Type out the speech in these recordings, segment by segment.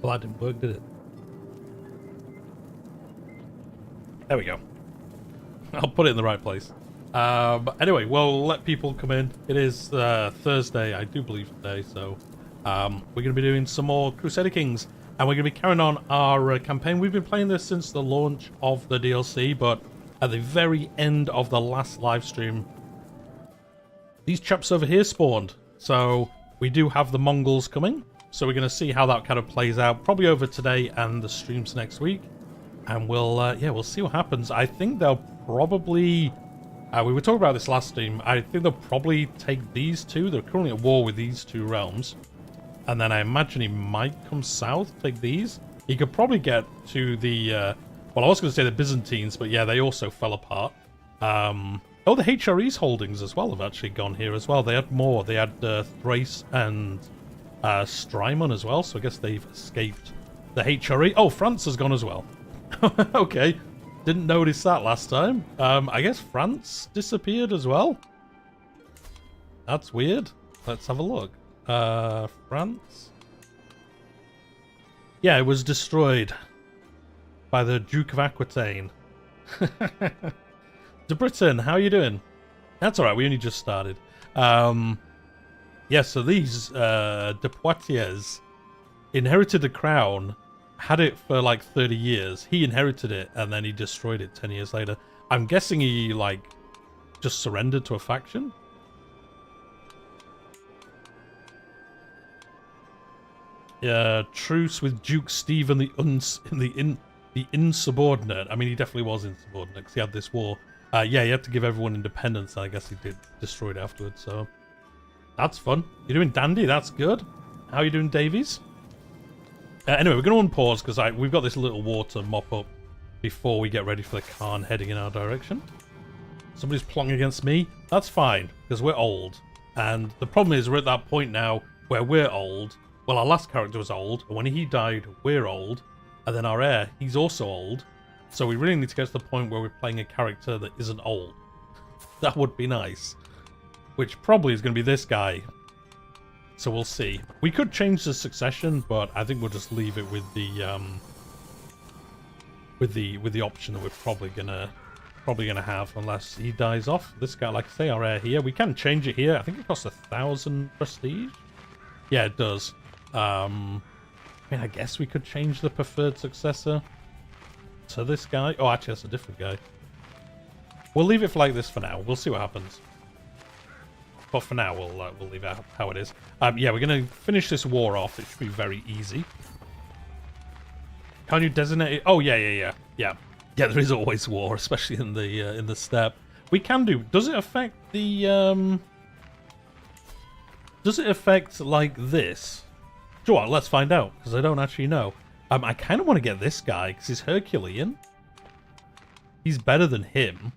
Well, that didn't work, did it? There we go. I'll put it in the right place. But anyway, we'll let people come in. It is Thursday, I do believe, today, so we're going to be doing some more Crusader Kings, and we're going to be carrying on our campaign. We've been playing this since the launch of the DLC, but at the very end of the last live stream, these chaps over here spawned. So we do have the Mongols coming, so we're going to see how that kind of plays out, probably over today and the streams next week. And we'll, yeah, we'll see what happens. I think they'll probably... we were talking about this last stream. I think they'll probably take these two. They're currently at war with these two realms. And then I imagine he might come south, take these. He could probably get to the... well, I was going to say the Byzantines, but yeah, they also fell apart. Oh, the HRE's holdings as well have actually gone here as well. They had more. They had Thrace and Strymon as well, so I guess they've escaped the HRE. Oh, France has gone as well. Okay, didn't notice that last time. I guess France disappeared as well. That's weird. Let's have a look. France. Yeah, it was destroyed by the Duke of Aquitaine. De Britain, how are you doing? That's alright, we only just started. Yeah, so these de Poitiers inherited the crown, had it for like 30 years. He inherited it, and then he destroyed it 10 years later. I'm guessing he, like, just surrendered to a faction? Yeah, truce with Duke Stephen the insubordinate. I mean, he definitely was insubordinate, because he had this war. Yeah, he had to give everyone independence, and I guess he did destroy it afterwards, so... That's fun. You're doing dandy, that's good. How are you doing, Davies? Anyway, we're going to unpause because we've got this little war to mop up before we get ready for the Khan heading in our direction. Somebody's plotting against me. That's fine, because we're old. And the problem is we're at that point now where we're old. Well, our last character was old, and when he died, we're old. And then our heir, he's also old. So we really need to get to the point where we're playing a character that isn't old. That would be nice. Which probably is going to be this guy. So we'll see. We could change the succession, but I think we'll just leave it with the option that we're probably gonna have, unless he dies off. This guy, like I say, our heir here. We can change it here. I think it costs 1,000 prestige. Yeah, it does. I mean, I guess we could change the preferred successor to this guy. Oh, actually, that's a different guy. We'll leave it for like this for now. We'll see what happens. But for now, we'll leave it how it is. Yeah, we're going to finish this war off. It should be very easy. Can you designate it? Oh, yeah. Yeah, there is always war, especially in the steppe. We can do... Does it affect the... Does it affect, like, this? Sure, let's find out, because I don't actually know. I kind of want to get this guy, because he's Herculean. He's better than him.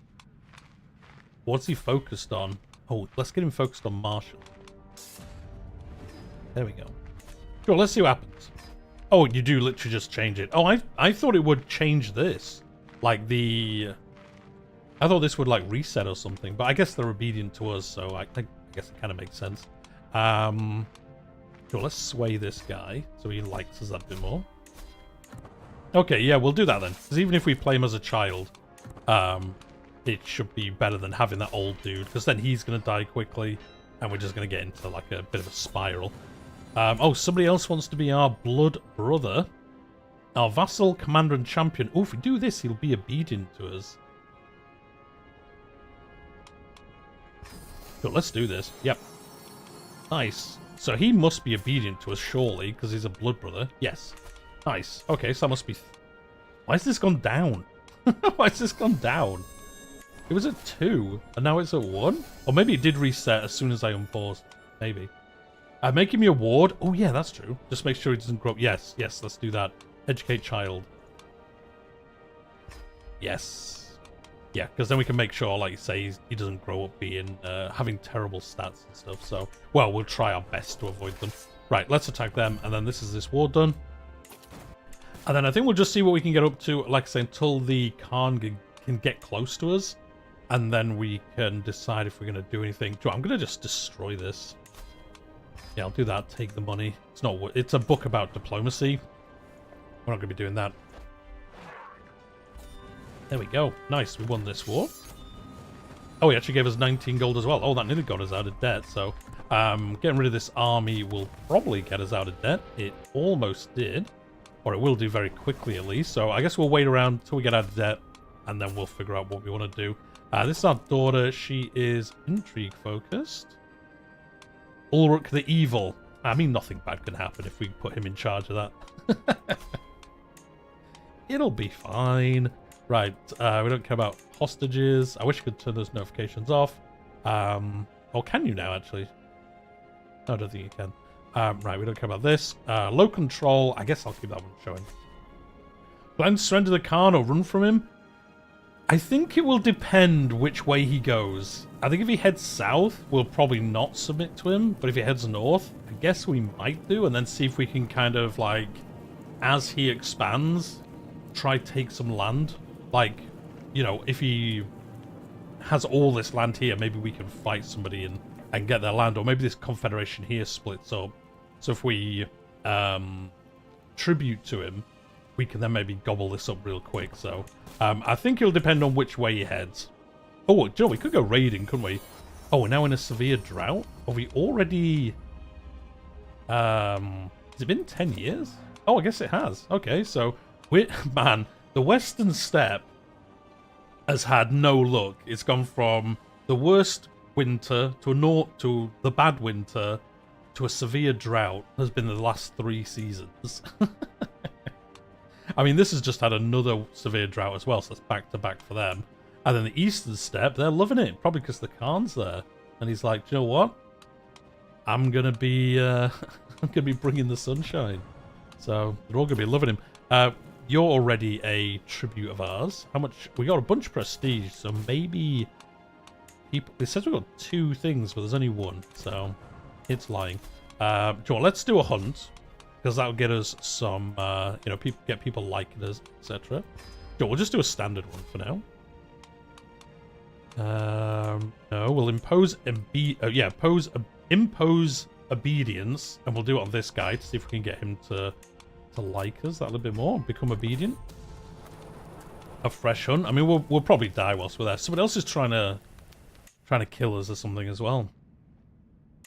What's he focused on? Oh, let's get him focused on martial. There we go. Sure, let's see what happens. Oh, you do literally just change it. Oh, I thought it would change this. Like the... I thought this would like reset or something, but I guess they're obedient to us, so I guess it kind of makes sense. Sure, let's sway this guy so he likes us a bit more. Okay, yeah, we'll do that then. Because even if we play him as a child, it should be better than having that old dude, because then he's going to die quickly, and we're just going to get into like a bit of a spiral. Oh, somebody else wants to be our blood brother. Our vassal, commander, and champion. Oh, if we do this, he'll be obedient to us. Sure, let's do this. Yep. Nice. So he must be obedient to us, surely, because he's a blood brother. Yes. Nice. Okay, so that must be... Why has this gone down? Why has this gone down? It was at 2, and now it's at 1? Or maybe it did reset as soon as I unpaused. Maybe. Making me a ward? Oh, yeah, that's true. Just make sure he doesn't grow up. Yes, let's do that. Educate child. Yes. Yeah, because then we can make sure, like you say, he doesn't grow up being, having terrible stats and stuff. So, well, we'll try our best to avoid them. Right, let's attack them, and then this war done. And then I think we'll just see what we can get up to, like I say, until the Khan can get close to us. And then we can decide if we're going to do anything. I'm going to just destroy this. Yeah, I'll do that. Take the money. It's not. It's a book about diplomacy. We're not going to be doing that. There we go. Nice, we won this war. Oh, he actually gave us 19 gold as well. Oh, that nearly got us out of debt, so... getting rid of this army will probably get us out of debt. It almost did. Or it will do very quickly, at least. So I guess we'll wait around till we get out of debt, and then we'll figure out what we want to do. This is our daughter. She is intrigue-focused. Ulrich the Evil. I mean, nothing bad can happen if we put him in charge of that. It'll be fine. Right, we don't care about hostages. I wish I could turn those notifications off. Or can you now, actually? No, I don't think you can. Right, we don't care about this. Low control. I guess I'll keep that one showing. Plan to surrender the Khan or run from him? I think it will depend which way he goes. I think if he heads south, we'll probably not submit to him. But if he heads north, I guess we might do. And then see if we can kind of, like, as he expands, try take some land. Like, you know, if he has all this land here, maybe we can fight somebody and get their land. Or maybe this confederation here splits up. So if we tribute to him, we can then maybe gobble this up real quick. So I think it'll depend on which way he heads. Oh, Joe, we could go raiding, couldn't we? Oh, we're now in a severe drought? Have we already... has it been 10 years? Oh, I guess it has. Okay, so... Man, the Western Steppe has had no luck. It's gone from the worst winter to the bad winter to a severe drought. Has been the last 3 seasons. I mean, this has just had another severe drought as well, so that's back to back for them. And then the Eastern Steppe, they're loving it, probably because the Khan's there. And he's like, do you know what? I'm gonna be bringing the sunshine. So they're all gonna be loving him. You're already a tribute of ours. How much? We got a bunch of prestige, so maybe people. It says we've got 2 things, but there's only 1, so it's lying. Sure, let's do a hunt because that'll get us some, you know, get people liking us, etc. Sure, we'll just do a standard one for now. No, we'll impose impose obedience, and we'll do it on this guy to see if we can get him to like us that a little bit more, become obedient. A fresh hunt. I mean, we'll probably die whilst we're there. Someone else is trying to kill us or something as well.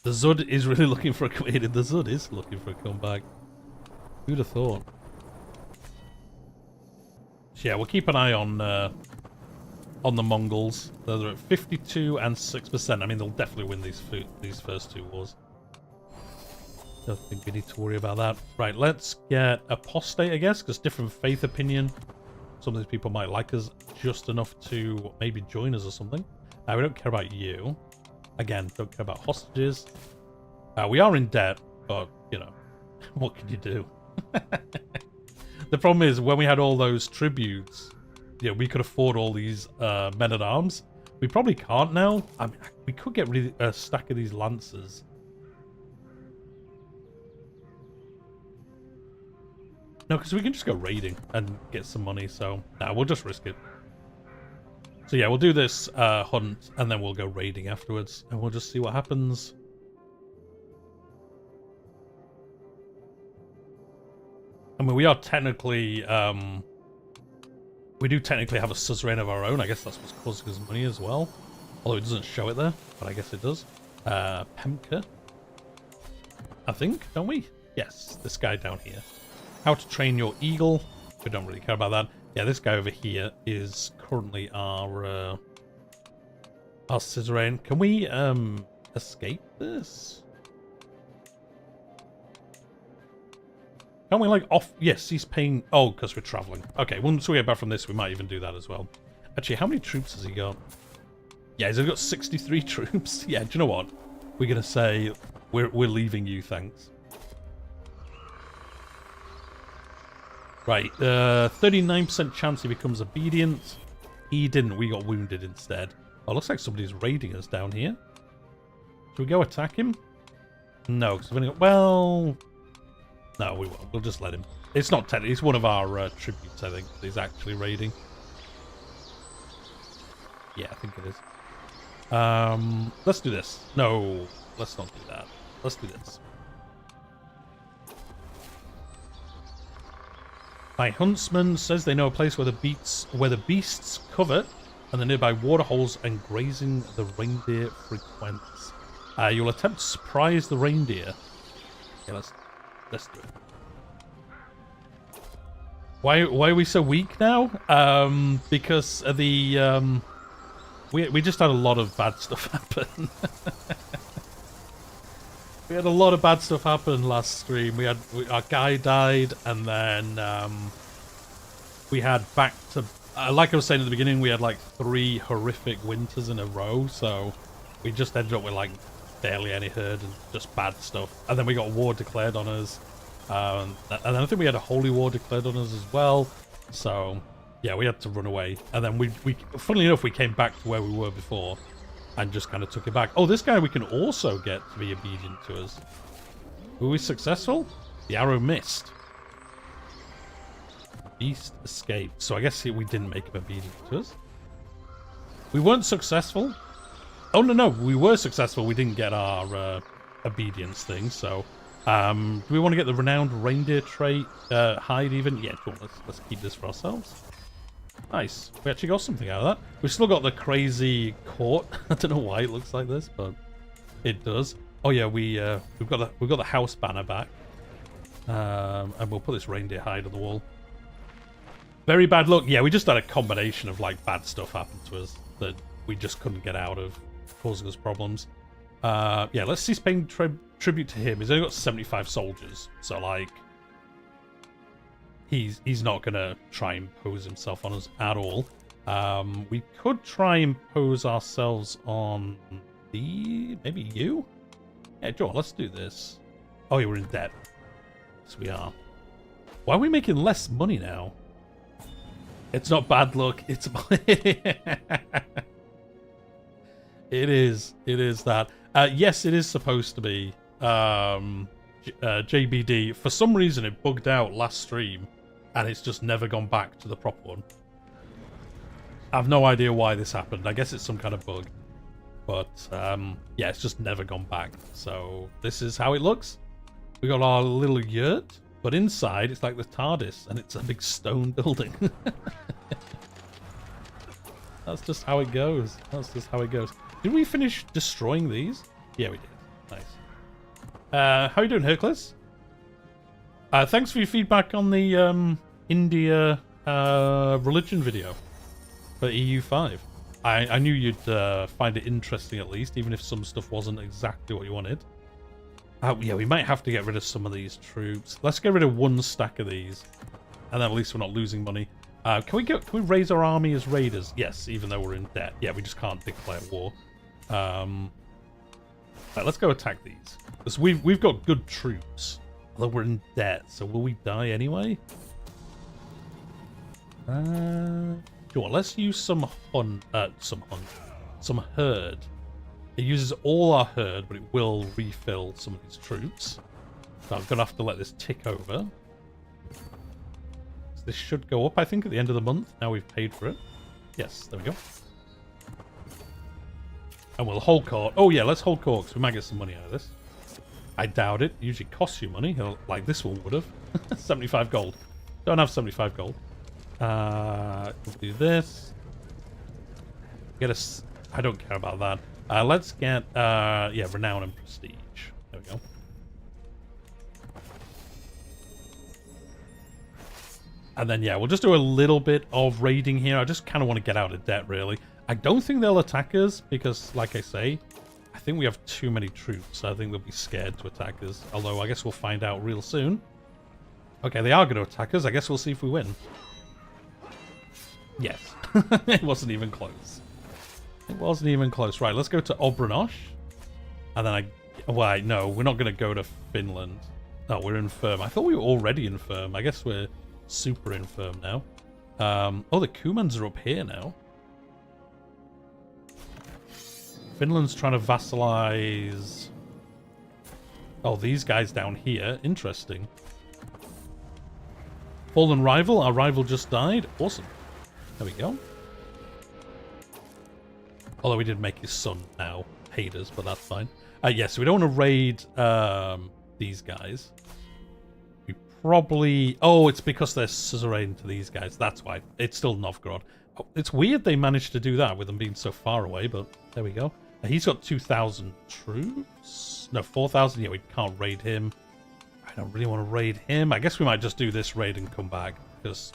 The Zud is really looking for a command. The Zud is looking for a comeback. Who'd have thought? So yeah, we'll keep an eye on the Mongols. They're at 52 and 6%. I mean, they'll definitely win these first 2 wars. Don't think we need to worry about that. Right, let's get apostate, I guess, because different faith opinion. Some of these people might like us just enough to maybe join us or something. We don't care about you. Again, don't care about hostages. We are in debt, but, you know, what can you do? The problem is, when we had all those tributes, you know, we could afford all these men-at-arms. We probably can't now. I mean, we could get rid of a stack of these lancers. No, because we can just go raiding and get some money, so nah, we'll just risk it. So yeah, we'll do this hunt, and then we'll go raiding afterwards, and we'll just see what happens. I mean, we are technically, we do technically have a suzerain of our own. I guess that's what's causing us money as well. Although it doesn't show it there, but I guess it does. Pemka, I think, don't we? Yes, this guy down here. How to train your eagle. We don't really care about that. Yeah, this guy over here is currently our suzerain. Can we escape this? Can we like off? Yes, he's paying. Oh, because we're traveling. Okay, once we get back from this, we might even do that as well. Actually, how many troops has he got? Yeah, he's got 63 troops. Yeah, do you know what? We're gonna say we're leaving you, thanks. Right, 39% chance he becomes obedient. He didn't. We got wounded instead. Oh, looks like somebody's raiding us down here. Should we go attack him? No, because we've only got... Well... No, we won't. We'll just let him. It's not technically... It's one of our tributes, I think, that he's actually raiding. Yeah, I think it is. Let's do this. No, let's not do that. Let's do this. My huntsman says they know a place where the beasts covert and the nearby water holes and grazing the reindeer frequents. You'll attempt to surprise the reindeer. Yeah, let's do it. Why are we so weak now? Because the we just had a lot of bad stuff happen. We had a lot of bad stuff happen last stream. Our guy died, and then we had back to like I was saying at the beginning, we had like 3 horrific winters in a row. So we just ended up with like barely any herd and just bad stuff. And then we got war declared on us. And then I think we had a holy war declared on us as well. So, yeah, we had to run away. And then we funnily enough, we came back to where we were before and just kind of took it back. Oh, this guy we can also get to be obedient to us. Were we successful? The arrow missed. Beast escaped. So I guess we didn't make him obedient to us. We weren't successful. Oh, no, we were successful. We didn't get our obedience thing, so... do we want to get the renowned reindeer trait hide even? Yeah, cool. Let's keep this for ourselves. Nice. We actually got something out of that. We've still got the crazy court. I don't know why it looks like this, but it does. Oh yeah, we've got the house banner back, and we'll put this reindeer hide on the wall. Very bad luck. Yeah, we just had a combination of like bad stuff happen to us that we just couldn't get out of, causing us problems. Yeah, let's see paying tribute to him. He's only got 75 soldiers, so like he's not gonna try and impose himself on us at all. We could try and impose ourselves on maybe you. Yeah, Joel, let's do this. Oh, yeah, we're in debt. Yes, we are. Why are we making less money now? It's not bad luck. It's It is that. Yes, it is supposed to be JBD. For some reason, it bugged out last stream, and it's just never gone back to the proper one. I have no idea why this happened. I guess it's some kind of bug. But, yeah, it's just never gone back. So, this is how it looks. We got our little yurt, but inside, it's like the TARDIS, and it's a big stone building. That's just how it goes. That's just how it goes. Did we finish destroying these? Yeah, we did. Nice. How you doing, Hercules? Thanks for your feedback on the India religion video for EU5. I knew you'd find it interesting at least, even if some stuff wasn't exactly what you wanted. Yeah, we might have to get rid of some of these troops. Let's get rid of 1 stack of these, and then at least we're not losing money. Can we raise our army as raiders? Yes, even though we're in debt. Yeah, we just can't declare war. Right, let's go attack these. Because we've got good troops. Although we're in debt, so will we die anyway? Sure, let's use some herd. It uses all our herd, but it will refill some of these troops. So I'm gonna have to let this tick over. So this should go up, I think, at the end of the month. Now we've paid for it. Yes, there we go. And we'll hold court. Oh yeah, let's hold court, because we might get some money out of this. I doubt it. It usually costs you money, like this one would have. 75 gold. Don't have 75 gold. We'll do this. Get us. I don't care about that. Let's get yeah, renown and prestige. There we go. And then yeah, we'll just do a little bit of raiding here. I just kind of want to get out of debt, really. I don't think they'll attack us because, like I say, I think we have too many troops. I think they'll be scared to attack us. Although I guess we'll find out real soon. Okay, they are going to attack us. I guess we'll see if we win. Yes. It wasn't even close. It wasn't even close. Right, let's go to Obranosh. And then wait, no, we're not going to go to Finland. No, we're infirm. I thought we were already infirm. I guess we're super infirm now. Oh, the Kumans are up here now. Finland's trying to vassalize... Oh, these guys down here. Interesting. Fallen rival. Our rival just died. Awesome. There we go. Although we did make his son now hate us, but that's fine. Yes, we don't want to raid these guys. We probably... Oh, it's because they're suzerain to these guys. That's why. It's still Novgorod. Oh, it's weird they managed to do that with them being so far away, but there we go. He's got 2,000 troops? No, 4,000. Yeah, we can't raid him. I don't really want to raid him. I guess we might just do this raid and come back, because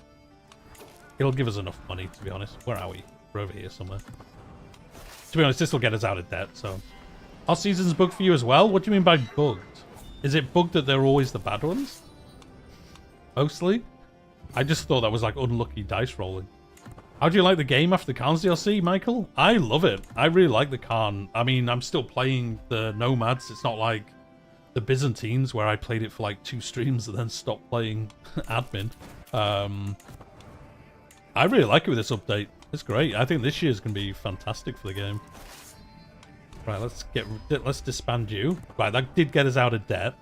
it'll give us enough money, to be honest. Where are we? We're over here somewhere. To be honest, this will get us out of debt, so... Are seasons bugged for you as well? What do you mean by bugged? Is it bugged that they're always the bad ones? Mostly? I just thought that was like unlucky dice rolling. How do you like the game after the Khan's DLC, Michael? I love it. I really like the Khan. I mean, I'm still playing the Nomads. It's not like the Byzantines where I played it for like 2 streams and then stopped playing admin. I really like it with this update. It's great. I think this year's going to be fantastic for the game. Right, let's disband you. Right, that did get us out of debt.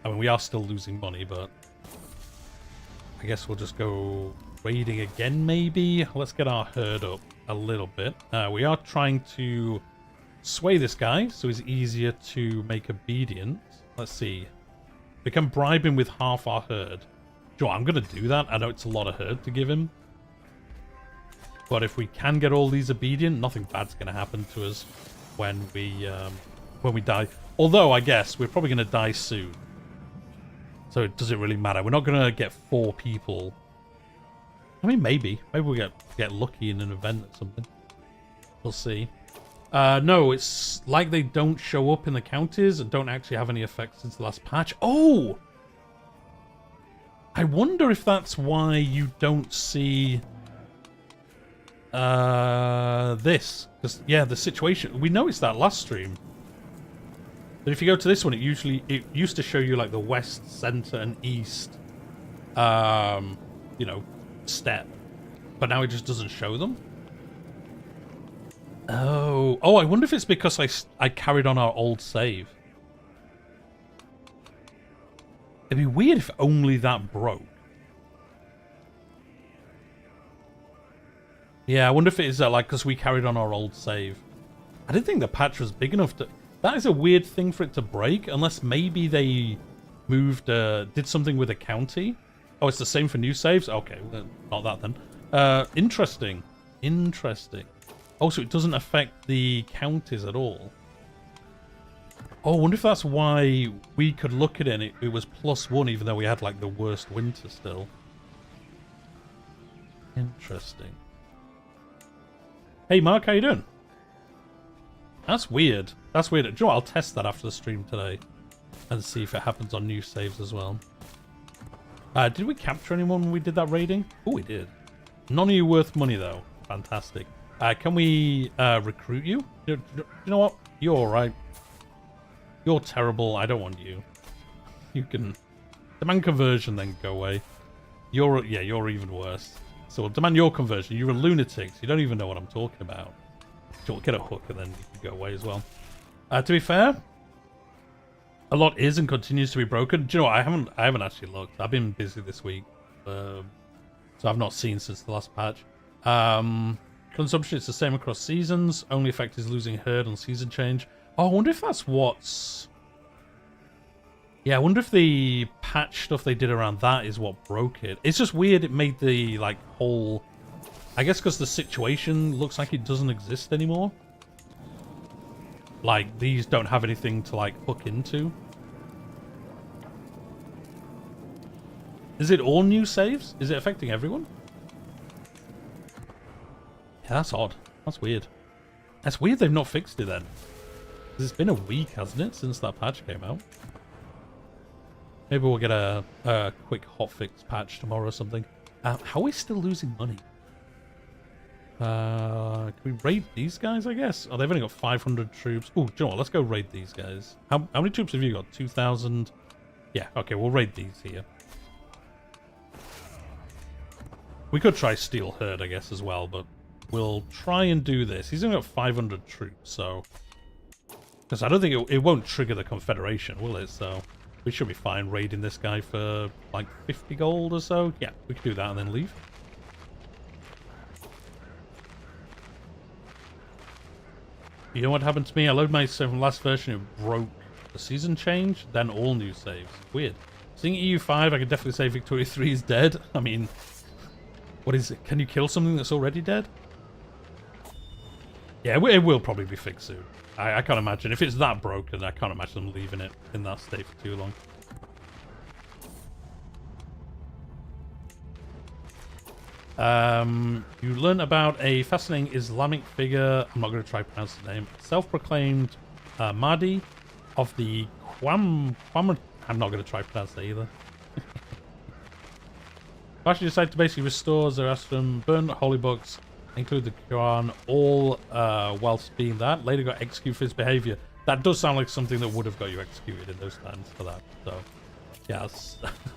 I mean, we are still losing money, but I guess we'll just go raiding again, maybe. Let's get our herd up a little bit. We are trying to sway this guy, so he's easier to make obedient. Let's see. We can bribe him with half our herd. Joe, I'm going to do that. I know it's a lot of herd to give him. But if we can get all these obedient, nothing bad's going to happen to us when we die. Although, I guess, we're probably going to die soon. So it doesn't really matter. We're not going to get 4 people. I mean, maybe. Maybe we'll get lucky in an event or something. We'll see. No, it's like they don't show up in the counties and don't actually have any effects since the last patch. Oh! I wonder if that's why you don't see... this. Because, yeah, the situation... We noticed that last stream. But if you go to this one, it used to show you, like, the west, center, and east, you know, steppe. But now it just doesn't show them. Oh, I wonder if it's because I carried on our old save. It'd be weird if only that broke. Yeah, I wonder if it is like because we carried on our old save. I didn't think the patch was big enough to... That is a weird thing for it to break, unless maybe they moved, did something with a county. Oh, it's the same for new saves? Okay, not that then. Interesting. Interesting. Oh, so it doesn't affect the counties at all. Oh, I wonder if that's why we could look at it and it was +1 even though we had like the worst winter still. Interesting. Hey Mark, how you doing? That's weird. That's weird. Do you know what? I'll test that after the stream today and see if it happens on new saves as well. Did we capture anyone when we did that raiding? Oh, we did. None of you worth money though. Fantastic. Can we recruit you? You know what? You're alright. You're terrible. I don't want you. You can demand conversion, then go away. You're even worse. So we'll demand your conversion. You're a lunatic. So you don't even know what I'm talking about. You'll get a hook and then you can go away as well. To be fair, a lot is and continues to be broken. Do you know what? I haven't actually looked. I've been busy this week, so I've not seen since the last patch. Consumption, it's the same across seasons. Only effect is losing herd on season change. Oh, I wonder if that's what's... Yeah, I wonder if the patch stuff they did around that is what broke it. It's just weird it made the, like, whole... I guess because the situation looks like it doesn't exist anymore. Like, these don't have anything to, like, hook into. Is it all new saves? Is it affecting everyone? Yeah, that's odd. That's weird. That's weird they've not fixed it then. It's been a week, hasn't it, since that patch came out? Maybe we'll get a quick hotfix patch tomorrow or something. How are we still losing money? Can we raid these guys, I guess? Oh, they've only got 500 troops. Oh, do you know what? Let's go raid these guys. How many troops have you got? 2,000? Yeah, okay, we'll raid these here. We could try Steel Herd, I guess, as well, but we'll try and do this. He's only got 500 troops, so... Because I don't think it won't trigger the Confederation, will it? So we should be fine raiding this guy for, like, 50 gold or so. Yeah, we can do that and then leave. You know what happened to me? I loaded my save from last version, it broke the season change, then all new saves. Weird. Seeing EU5, I could definitely say Victoria 3 is dead. I mean, what is it? Can you kill something that's already dead? Yeah, it will probably be fixed soon. I can't imagine. If it's that broken, I can't imagine them leaving it in that state for too long. You learn about a fascinating Islamic figure. I'm not going to try to pronounce the name. Self-proclaimed Mahdi of the Qam. I'm not going to try to pronounce that either. Actually decided to basically restore Zoroastrianism, burn holy books, include the Quran, all whilst being that. Later got executed for his behavior. That does sound like something that would have got you executed in those times for that. So, yeah,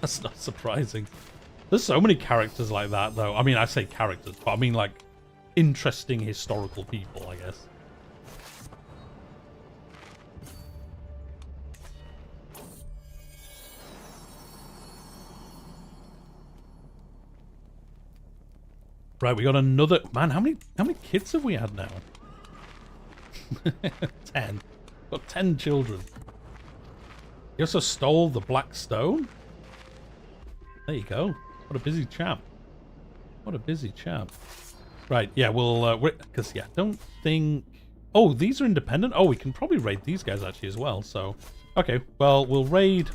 that's not surprising. There's so many characters like that, though. I mean, I say characters, but I mean, like, interesting historical people, I guess. Right, we got another... Man, how many kids have we had now? 10. Got 10 children. He also stole the Black Stone? There you go. What a busy chap. What a busy chap. Right, yeah, we'll... Because, yeah, don't think... Oh, these are independent? Oh, we can probably raid these guys, actually, as well, so... Okay, well, we'll raid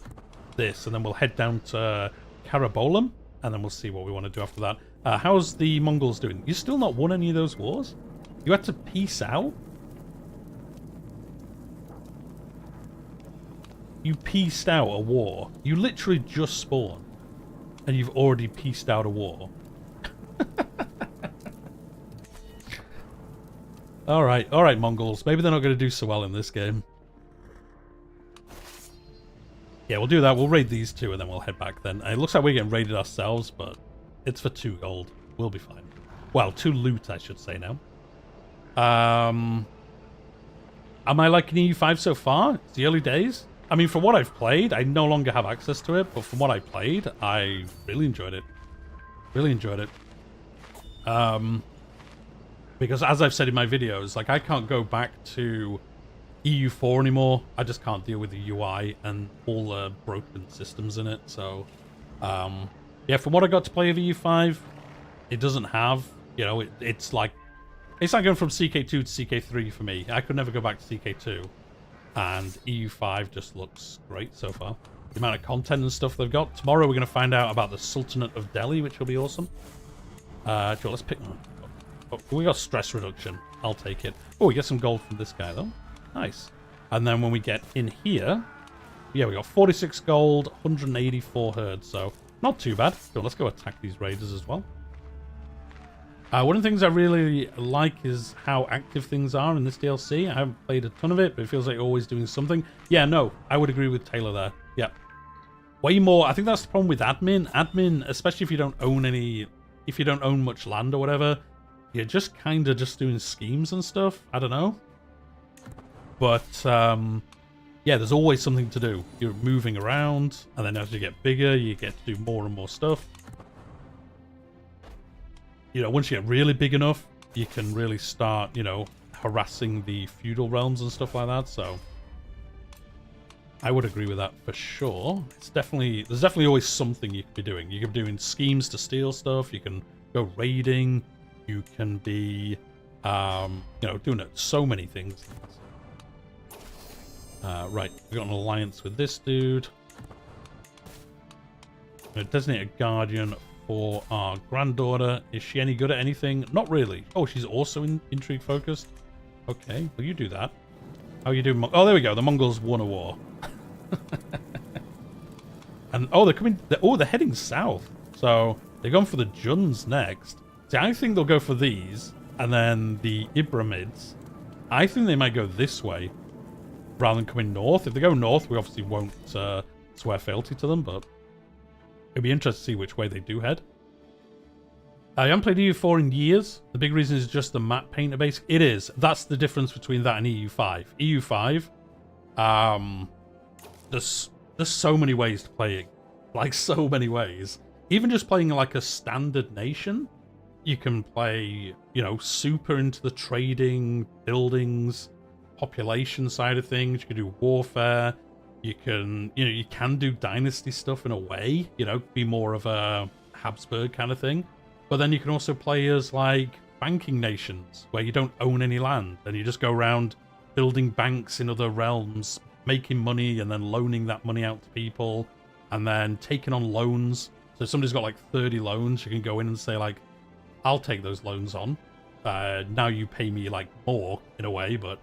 this, and then we'll head down to Karabolam, and then we'll see what we want to do after that. How's the Mongols doing? You still not won any of those wars? You had to peace out? You pieced out a war. You literally just spawned. And you've already pieced out a war. Alright, Mongols. Maybe they're not going to do so well in this game. Yeah, we'll do that. We'll raid these two and then we'll head back then. It looks like we're getting raided ourselves, but it's for 2 gold. We'll be fine. Well, 2 loot, I should say now. Am I liking EU5 so far? It's the early days. I mean, from what I've played, I no longer have access to it, but from what I played, I really enjoyed it. Really enjoyed it. Because as I've said in my videos, like, I can't go back to EU4 anymore. I just can't deal with the UI and all the broken systems in it. So, yeah, from what I got to play of EU5, it doesn't have, you know, it's like going from CK2 to CK3 for me. I could never go back to CK2. And EU5 just looks great so far. The amount of content and stuff they've got. Tomorrow we're going to find out about the Sultanate of Delhi, which will be awesome. Sure, let's pick... Oh, we got stress reduction. I'll take it. Oh, we get some gold from this guy, though. Nice. And then when we get in here... Yeah, we got 46 gold, 184 herds, so not too bad. So let's go attack these raiders as well. One of the things I really like is how active things are in this DLC. I haven't played a ton of it, but it feels like you're always doing something. Yeah, no, I would agree with Taylor there. Yeah. Way more. I think that's the problem with admin. Admin, especially if you don't own any... If you don't own much land or whatever, you're just kind of just doing schemes and stuff. I don't know. But, yeah, there's always something to do. You're moving around, and then as you get bigger, you get to do more and more stuff. You know, once you get really big enough, you can really start, you know, harassing the feudal realms and stuff like that, so... I would agree with that for sure. It's definitely... There's definitely always something you could be doing. You could be doing schemes to steal stuff, you can go raiding, you can be, you know, doing so many things. Right, we've got an alliance with this dude. I'm going to designate a guardian for our granddaughter. Is she any good at anything? Not really. Oh, she's also intrigue focused. Okay, well, you do that. How are you doing? Oh, there we go. The Mongols won a war. And oh, they're coming. They're heading south. So they're going for the Juns next. See, I think they'll go for these, and then the Ibrahimids. I think they might go this way rather than coming north. If they go north, we obviously won't swear fealty to them, but it'd be interesting to see which way they do head. I haven't played EU4 in years. The big reason is just the map painter base. It is. That's the difference between that and EU5. EU5, there's so many ways to play it. Like, so many ways. Even just playing like a standard nation, you can play, you know, super into the trading, buildings, population side of things. You can do warfare. You can, you can do dynasty stuff in a way, be more of a Habsburg kind of thing. But then you can also play as like banking nations where you don't own any land and you just go around building banks in other realms, making money and then loaning that money out to people and then taking on loans. So if somebody's got like 30 loans, you can go in and say like, I'll take those loans on. Now you pay me like more in a way, but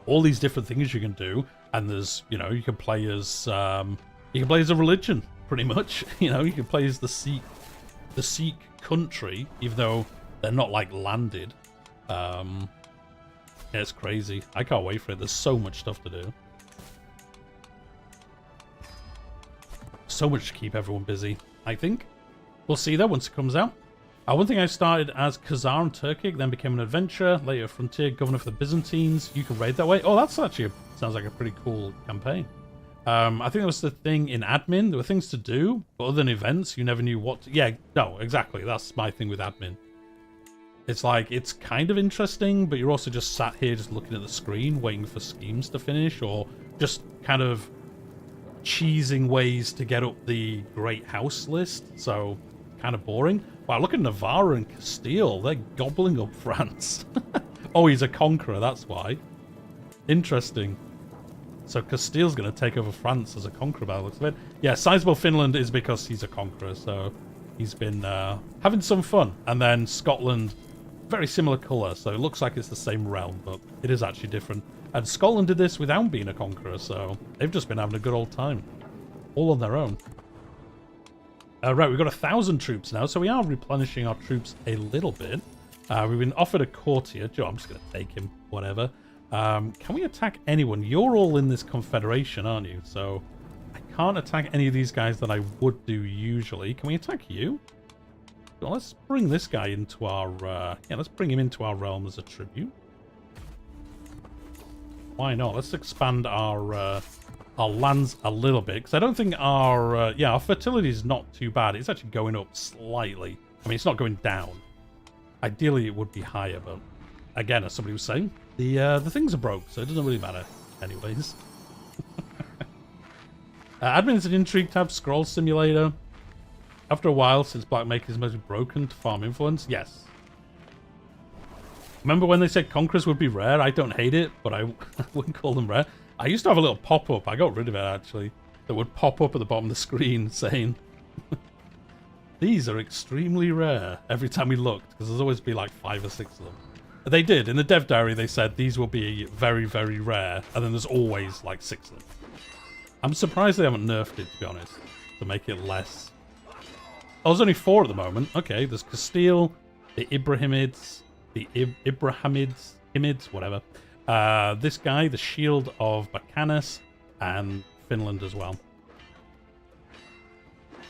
all these different things you can do. And there's, you can play as a religion, pretty much. You can play as the Sikh country, even though they're not like landed. Yeah, it's crazy. I can't wait for it. There's so much stuff to do. So much to keep everyone busy, I think. We'll see though once it comes out. One thing I started as Khazar and Turkic, then became an adventurer, later frontier governor for the Byzantines. You can raid that way. Oh, that's actually sounds like a pretty cool campaign. I think that was the thing in admin. There were things to do, but other than events, you never knew what to... Yeah, no, exactly. That's my thing with admin. It's like, it's kind of interesting, but you're also just sat here just looking at the screen, waiting for schemes to finish, or just kind of cheesing ways to get up the Great House list. So, kind of boring. Wow, look at Navarre and Castile. They're gobbling up France. Oh, he's a conqueror, that's why. Interesting. So Castile's going to take over France as a conqueror by the looks of it. Yeah, sizable Finland is because he's a conqueror, so he's been having some fun. And then Scotland, very similar colour, so it looks like it's the same realm, but it is actually different. And Scotland did this without being a conqueror, so they've just been having a good old time. All on their own. Right, we've got 1,000 troops now, so we are replenishing our troops a little bit. We've been offered a courtier. Joe, I'm just going to take him, whatever. Can we attack anyone? You're all in this confederation, aren't you? So I can't attack any of these guys that I would do usually. Can we attack you? Well, let's bring this guy into our... yeah, let's bring him into our realm as a tribute. Why not? Let's expand our lands a little bit, because I don't think our... yeah, our fertility is not too bad. It's actually going up slightly. I mean, it's not going down. Ideally, it would be higher, but again, as somebody was saying, the things are broke, so it doesn't really matter anyways. Admin is an intrigue tab, scroll simulator. After a while, since blackmaking is mostly broken to farm influence, yes. Remember when they said conquerors would be rare? I don't hate it, but I wouldn't call them rare. I used to have a little pop-up, I got rid of it actually, that would pop up at the bottom of the screen saying, these are extremely rare every time we looked, because there's always be like 5 or 6 of them. They did. In the dev diary, they said these will be very, very rare, and then there's always like 6 of them. I'm surprised they haven't nerfed it, to be honest, to make it less. Oh, there's only 4 at the moment. Okay, there's Castile, the Ibrahimids, Himids, whatever. This guy, the Shield of Bacchanes, and Finland as well.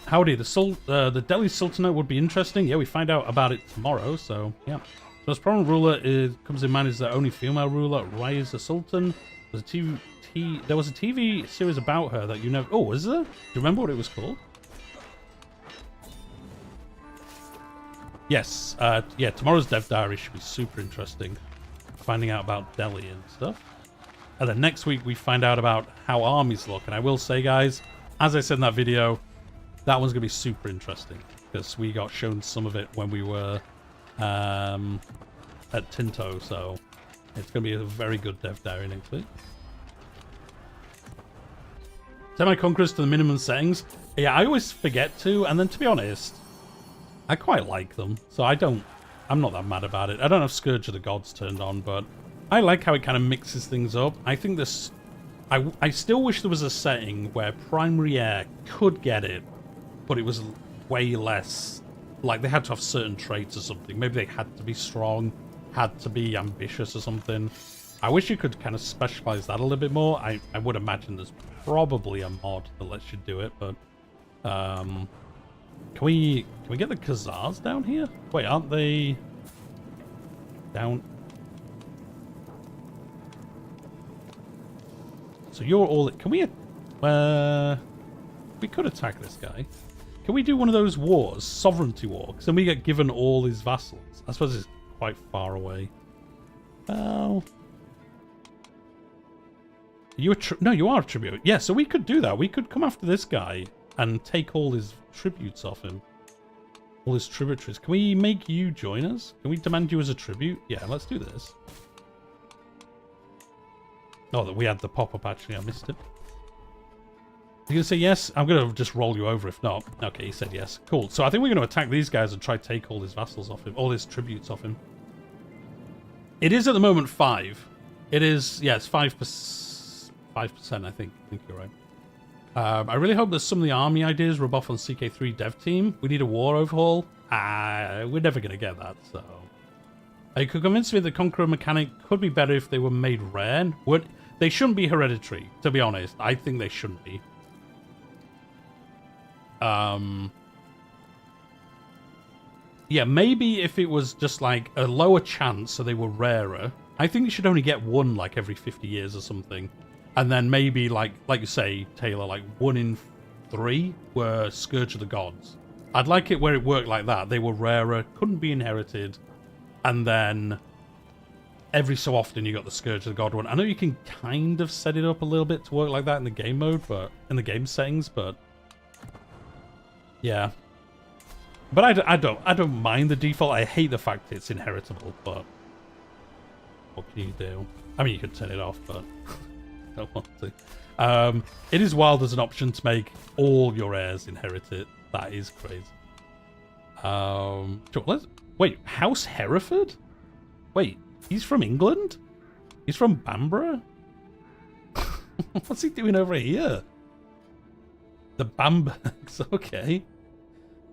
Howdy, the Delhi Sultanate would be interesting. Yeah, we find out about it tomorrow, so yeah. The most prominent ruler comes in mind as the only female ruler. Why is the Sultan? There was a TV series about her that you never... Oh, was there? Do you remember what it was called? Yes. Yeah, tomorrow's dev diary should be super interesting. Finding out about Delhi and stuff. And then next week we find out about how armies look. And I will say, guys, as I said in that video, that one's going to be super interesting. Because we got shown some of it when we were... at Tinto, so it's going to be a very good dev diary next week. Set my conquerors to the minimum settings. Yeah, I always forget to, and then to be honest, I quite like them, so I'm not that mad about it. I don't have Scourge of the Gods turned on, but I like how it kind of mixes things up. I think this... I still wish there was a setting where Primary Heir could get it, but it was way less... Like, they had to have certain traits or something. Maybe they had to be strong, had to be ambitious or something. I wish you could kind of specialize that a little bit more. I would imagine there's probably a mod that lets you do it, but... Can we get the Khazars down here? Wait, aren't they... down... So you're all... Can we... we could attack this guy. Can we do one of those wars? Sovereignty war? Because then we get given all his vassals. I suppose it's quite far away. Well... You no, you are a tribute. Yeah, so we could do that. We could come after this guy and take all his tributes off him. All his tributaries. Can we make you join us? Can we demand you as a tribute? Yeah, let's do this. Oh, that we had the pop-up actually. I missed it. You gonna say yes? I'm gonna just roll you over if not. Okay, he said yes. Cool. So I think we're gonna attack these guys and try to take all his vassals off him, all his tributes off him. It is at the moment 5. It is, yeah, it's 5%. 5%, I think. I think you're right. I really hope that some of the army ideas rub off on CK3 dev team. We need a war overhaul. We're never gonna get that. So you could convince me the Conqueror mechanic could be better if they were made rare. They shouldn't be hereditary, to be honest. I think they shouldn't be. Yeah, maybe if it was just like a lower chance so they were rarer. I think you should only get one like every 50 years or something. And then maybe like you say, Taylor, like 1 in 3 were Scourge of the Gods. I'd like it where it worked like that. They were rarer, couldn't be inherited, and then every so often you got the Scourge of the God one. I know you can kind of set it up a little bit to work like that in the game mode, but in the game settings, but yeah. But I don't mind the default. I hate the fact it's inheritable, but what can you do? I mean, you could turn it off, but I don't want to. It is wild as an option to make all your heirs inherit it. That is crazy. Wait, House Hereford? Wait, he's from England? He's from Bamborough? What's he doing over here? The Bambergs, okay.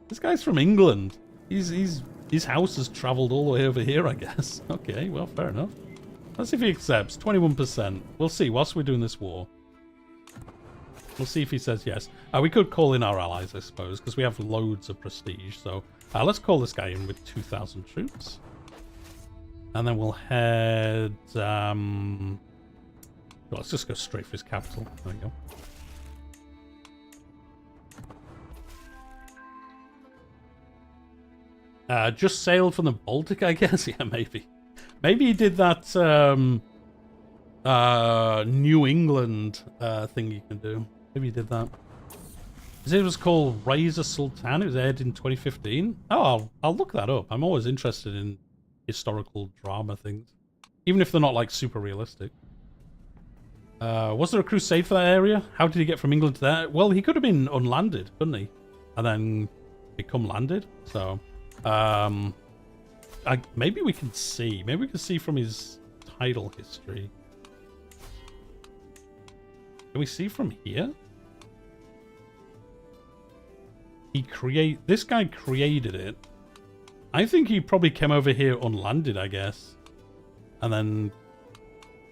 This guy's from England. His house has travelled all the way over here, I guess. Okay, well, fair enough. Let's see if he accepts. 21%. We'll see whilst we're doing this war. We'll see if he says yes. We could call in our allies, I suppose, because we have loads of prestige. So let's call this guy in with 2,000 troops. And then we'll head... let's just go straight for his capital. There we go. Just sailed from the Baltic, I guess? Yeah, maybe. Maybe he did that New England thing you can do. Maybe he did that. It was called Razor Sultan. It was aired in 2015. Oh, I'll look that up. I'm always interested in historical drama things. Even if they're not, like, super realistic. Was there a crusade for that area? How did he get from England to there? Well, he could have been unlanded, couldn't he? And then become landed. So... maybe we can see. Maybe we can see from his title history. Can we see from here? This guy created it. I think he probably came over here unlanded, I guess. And then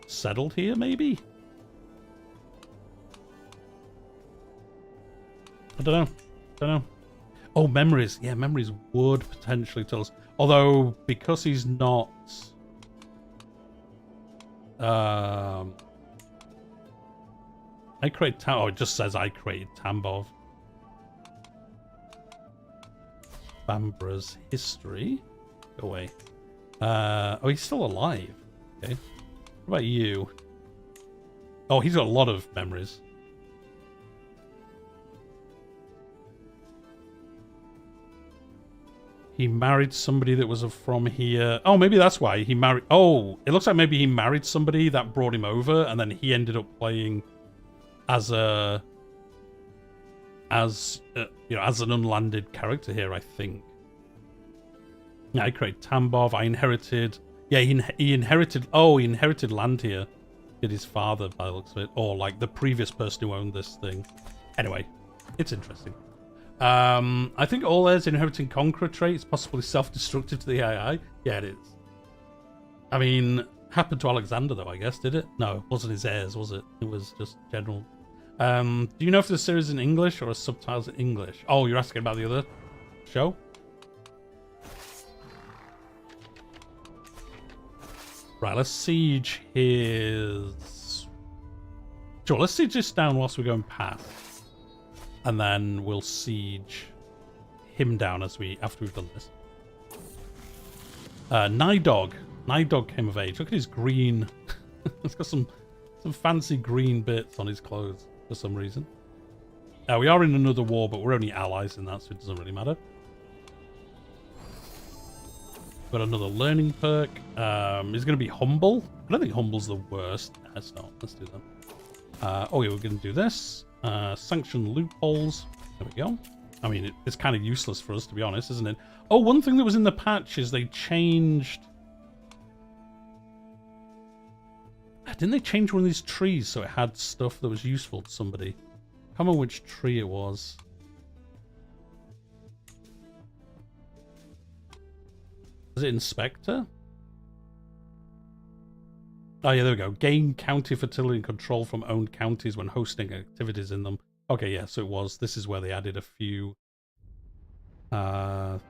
settled here, maybe? I don't know. Oh, memories. Yeah, memories would potentially tell us. Although, because he's not... I created... Oh, it just says I created Tambov. Bamborough's history. Go away. Oh, he's still alive. Okay. What about you? Oh, he's got a lot of memories. He married somebody that was from here. Oh, maybe that's why he married... Oh, it looks like maybe he married somebody that brought him over, and then he ended up playing as a... as an unlanded character here, I think. Yeah, I created Tambov. I inherited... Yeah, he inherited... Oh, he inherited land here. Did his father, by the looks of it. Or, like, the previous person who owned this thing. Anyway, it's interesting. I think all heirs inheriting Conqueror traits possibly self-destructive to the AI. Yeah, it is. I mean, happened to Alexander, though, I guess, did it? No, it wasn't his heirs, was it? It was just general... do you know if the series is in English or subtitles in English? Oh, you're asking about the other show? Right, let's siege his... Sure, let's siege this down whilst we're going past. And then we'll siege him down after we've done this. Nidog. Nidog came of age. Look at his green... It's got some Some fancy green bits on his clothes for some reason. We are in another war, but we're only allies in that, so it doesn't really matter. Got another learning perk. Is going to be humble. I don't think humble's the worst. No, it's not. Let's do that. Oh yeah, we're going to do this. Sanction loopholes. There we go. I mean, it's kind of useless for us, to be honest, isn't it? Oh, one thing that was in the patch is they changed... Didn't they change one of these trees so it had stuff that was useful to somebody? I can't remember which tree it was. Was it Inspector? Oh yeah, there we go. Gain county fertility and control from owned counties when hosting activities in them. Okay, yeah, so it was. This is where they added a few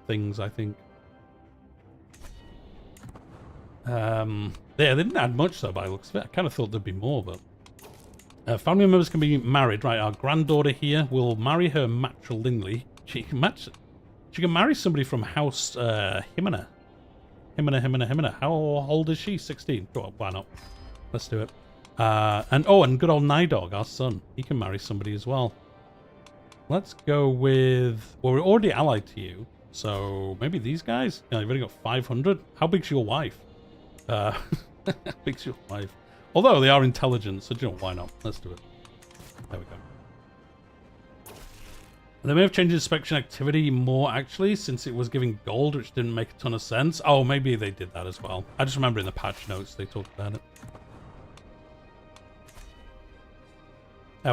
things, I think. Yeah, they didn't add much though by the looks of it. I kind of thought there'd be more, but family members can be married. Right, our granddaughter here will marry her matrilineally. She can marry somebody from House Himina. Himina. How old is she? 16. Go on, why not? Let's do it. And good old Nidog, our son. He can marry somebody as well. Let's go with... Well, we're already allied to you, so maybe these guys? Yeah, you've only got 500. How big's your wife? How big's your wife? Although they are intelligent, so you know, why not? Let's do it. There we go. They may have changed inspection activity more, actually, since it was giving gold, which didn't make a ton of sense. Oh, maybe they did that as well. I just remember in the patch notes they talked about it.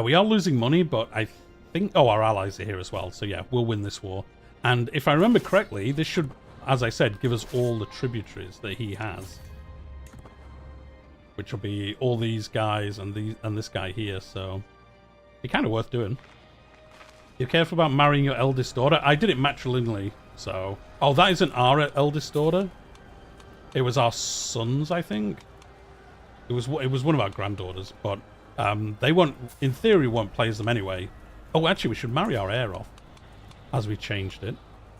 We are losing money, but I think... Oh, our allies are here as well. So yeah, we'll win this war. And if I remember correctly, this should, as I said, give us all the tributaries that he has. Which will be all these guys and this guy here, so... Be kind of worth doing. You're careful about marrying your eldest daughter. I did it matrilineally, so... Oh, that isn't our eldest daughter. It was our sons, I think. It was one of our granddaughters, but... they won't, in theory, won't play as them anyway. Oh, actually, we should marry our heir off, as we changed it.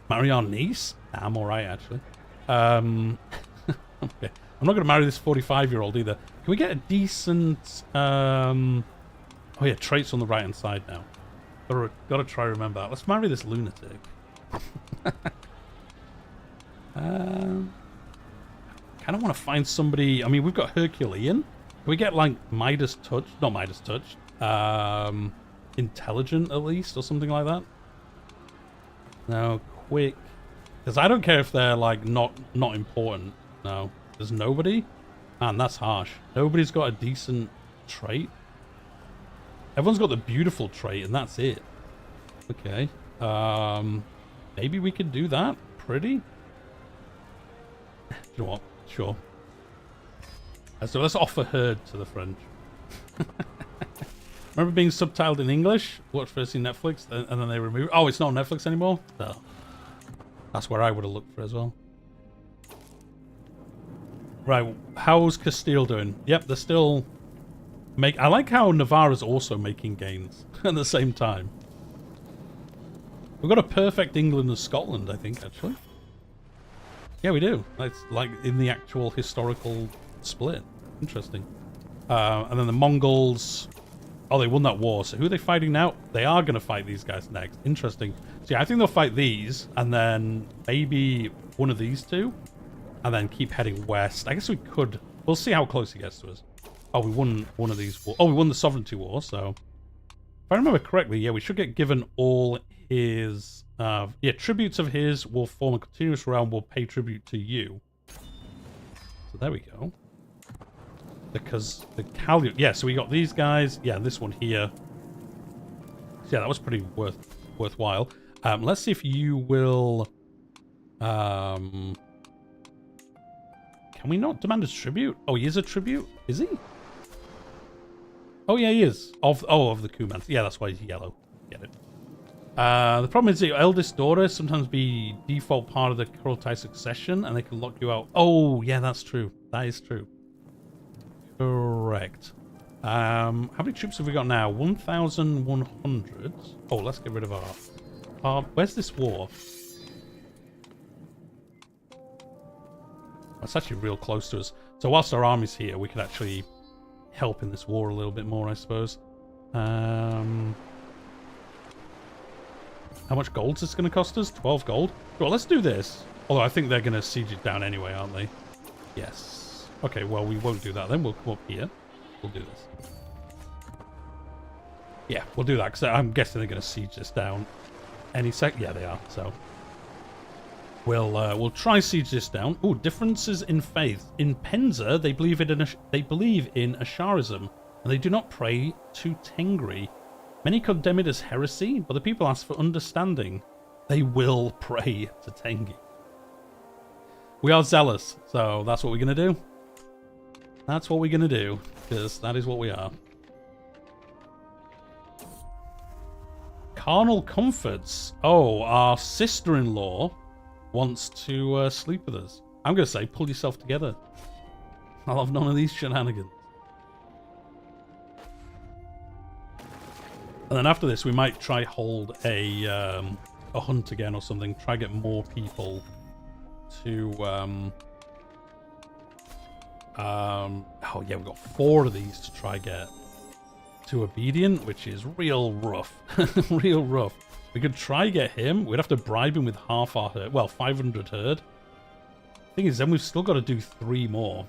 Marry our niece? Nah, I'm alright, actually. Okay. I'm not going to marry this 45-year-old either. Can we get a decent... Oh, yeah, traits on the right-hand side now. Gotta try to remember that. Let's marry this lunatic. Kind of want to find somebody... I mean, we've got Herculean. Can we get, like, Midas Touch? Not Midas Touch. Intelligent, at least, or something like that? No, quick. Because I don't care if they're, like, not important. No. There's nobody? Man, that's harsh. Nobody's got a decent trait. Everyone's got the beautiful trait, and that's it. Okay. Maybe we could do that? Pretty? You know what? Sure. So let's offer herd to the French. Remember being subtitled in English? Watch first in Netflix, and then they remove... Oh, it's not on Netflix anymore? No. That's where I would have looked for as well. Right, how's Castile doing? Yep, they're still... I like how Navarra's also making gains at the same time. We've got a perfect England and Scotland, I think, actually. Yeah, we do. It's like in the actual historical split. Interesting. And then the Mongols... Oh, they won that war. So who are they fighting now? They are going to fight these guys next. Interesting. So yeah, I think they'll fight these, and then maybe one of these two, and then keep heading west. I guess we could... We'll see how close he gets to us. Oh, we won one of these wars. Oh, we won the Sovereignty War, so... If I remember correctly, yeah, we should get given all his... yeah, tributes of his will form a continuous realm, will pay tribute to you. So there we go. Because the Calu... Yeah, so we got these guys. Yeah, this one here. So yeah, that was pretty worthwhile. Let's see if you will... Can we not demand a tribute? Oh, he is a tribute? Is he? Oh, yeah, he is. Of the Kumans. Yeah, that's why he's yellow. Get it. The problem is that your eldest daughter sometimes be default part of the Kurultai succession, and they can lock you out. Oh, yeah, that's true. That is true. Correct. How many troops have we got now? 1,100. Oh, let's get rid of our... Where's this war? That's actually real close to us. So whilst our army's here, we could actually help in this war a little bit more, I suppose. How much gold is this going to cost us? 12 gold? Well, let's do this. Although I think they're going to siege it down anyway, aren't they? Yes. Okay, well, we won't do that then. We'll come up here. We'll do this. Yeah, we'll do that, because I'm guessing they're going to siege this down any sec. Yeah, they are, so... We'll try siege this down. Ooh, differences in faith. In Penza, they believe in Asharism, and they do not pray to Tengri. Many condemn it as heresy, but the people ask for understanding. They will pray to Tengi. We are zealous, so that's what we're going to do. That's what we're going to do, because that is what we are. Carnal comforts. Oh, our sister-in-law wants to sleep with us. I'm going to say, pull yourself together. I'll have none of these shenanigans. And then after this, we might try hold a hunt again or something. Try get more people to... oh yeah, we've got 4 of these to try get to obedient, which is real rough. Real rough. We could try get him. We'd have to bribe him with half our herd. Well, 500 herd. Thing is, then we've still got to do 3 more.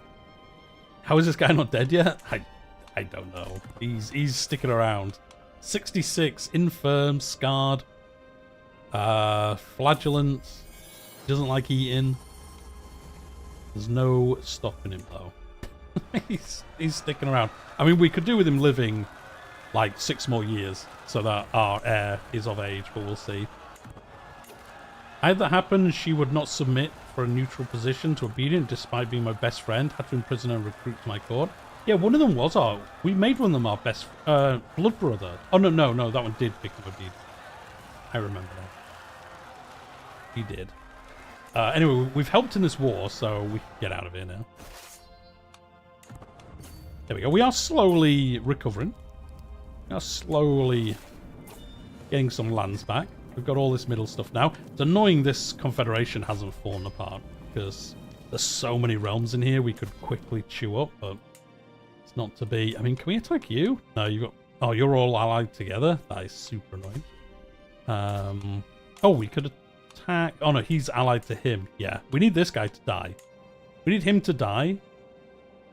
How is this guy not dead yet? I don't know. He's sticking around. 66, infirm, scarred, flagellant. Doesn't like eating. There's no stopping him though. he's sticking around. I mean, we could do with him living like 6 more years so that our heir is of age, but we'll see. Had that happen, she would not submit for a neutral position to obedient despite being my best friend. Had to imprison her and recruit to my court. Yeah, one of them was our... We made one of them our best... blood brother. Oh, no, that one did become obedient. I remember that. He did. Anyway, we've helped in this war, so we can get out of here now. There we go. We are slowly recovering. We are slowly getting some lands back. We've got all this middle stuff now. It's annoying this confederation hasn't fallen apart, because there's so many realms in here we could quickly chew up, but it's not to be. I mean, can we attack you? No, you've got... Oh, you're all allied together? That is super annoying. Oh, we could attack... Oh, no, he's allied to him. Yeah, we need this guy to die. We need him to die.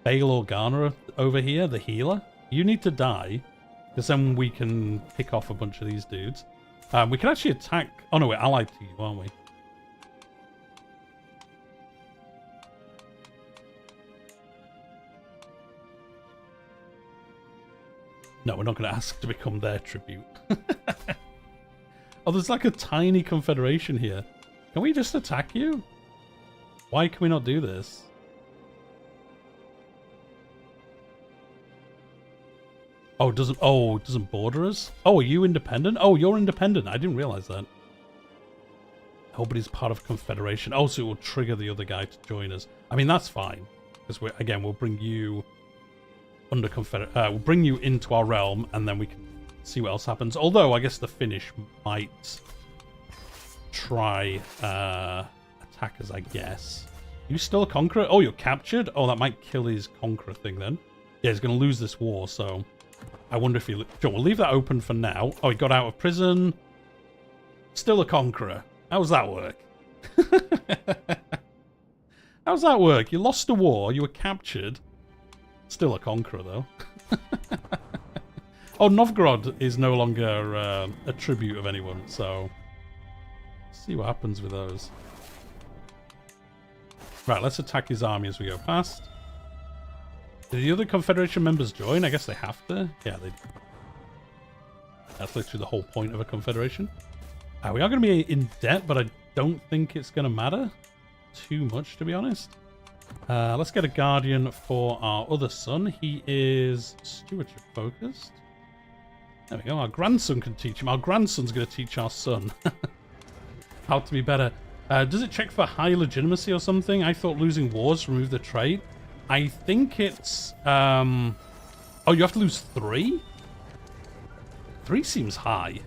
Bail Organa over here, the healer. You need to die, because then we can pick off a bunch of these dudes. We can actually attack... Oh, no, we're allied to you, aren't we? No, we're not going to ask to become their tribute. Oh, there's like a tiny confederation here. Can we just attack you? Why can we not do this? Oh, it doesn't border us? Oh, are you independent? Oh, you're independent. I didn't realize that. Nobody's part of confederation. Oh, so it will trigger the other guy to join us. I mean, that's fine. Because we'll bring you under we'll bring you into our realm, and then we can see what else happens. Although, I guess the Finnish might try attack us, I guess. You still a conqueror? Oh, you're captured? Oh, that might kill his conqueror thing then. Yeah, he's going to lose this war, so... I wonder if he... Sure, we'll leave that open for now. Oh, he got out of prison. Still a conqueror. How does that work? How does that work? You lost a war, you were captured. Still a conqueror, though. Oh, Novgorod is no longer a tribute of anyone, so... Let's see what happens with those. Right, let's attack his army as we go past. Did the other Confederation members join? I guess they have to. Yeah, they do. That's literally the whole point of a Confederation. We are going to be in debt, but I don't think it's going to matter too much, to be honest. Let's get a Guardian for our other son. He is stewardship focused. There we go. Our grandson can teach him. Our grandson's going to teach our son how to be better. Does it check for high legitimacy or something? I thought losing wars removed the trait. I think it's... Oh, you have to lose 3? 3 seems high.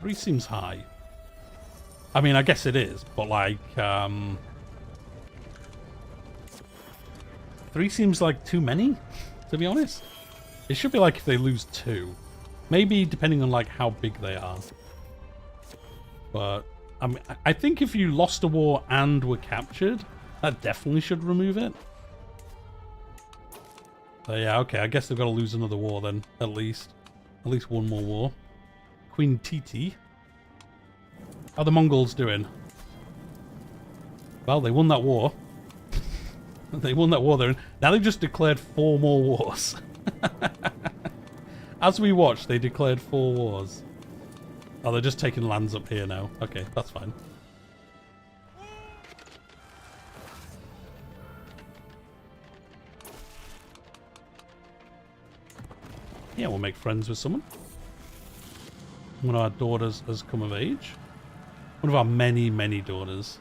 3 seems high. I mean, I guess it is, but like... 3 seems like too many? to be honest. It should be like if they lose 2. Maybe depending on like how big they are. But I mean, I think if you lost a war and were captured, that definitely should remove it. So yeah, okay, I guess they've got to lose another war then, at least. At least one more war. Queen Titi. How are the Mongols doing? Well, they won that war. They won that war there. Now they've just declared 4 more wars. As we watch, they declared 4 wars. Oh, they're just taking lands up here now. Okay, that's fine. Yeah, we'll make friends with someone. One of our daughters has come of age. One of our many, many daughters.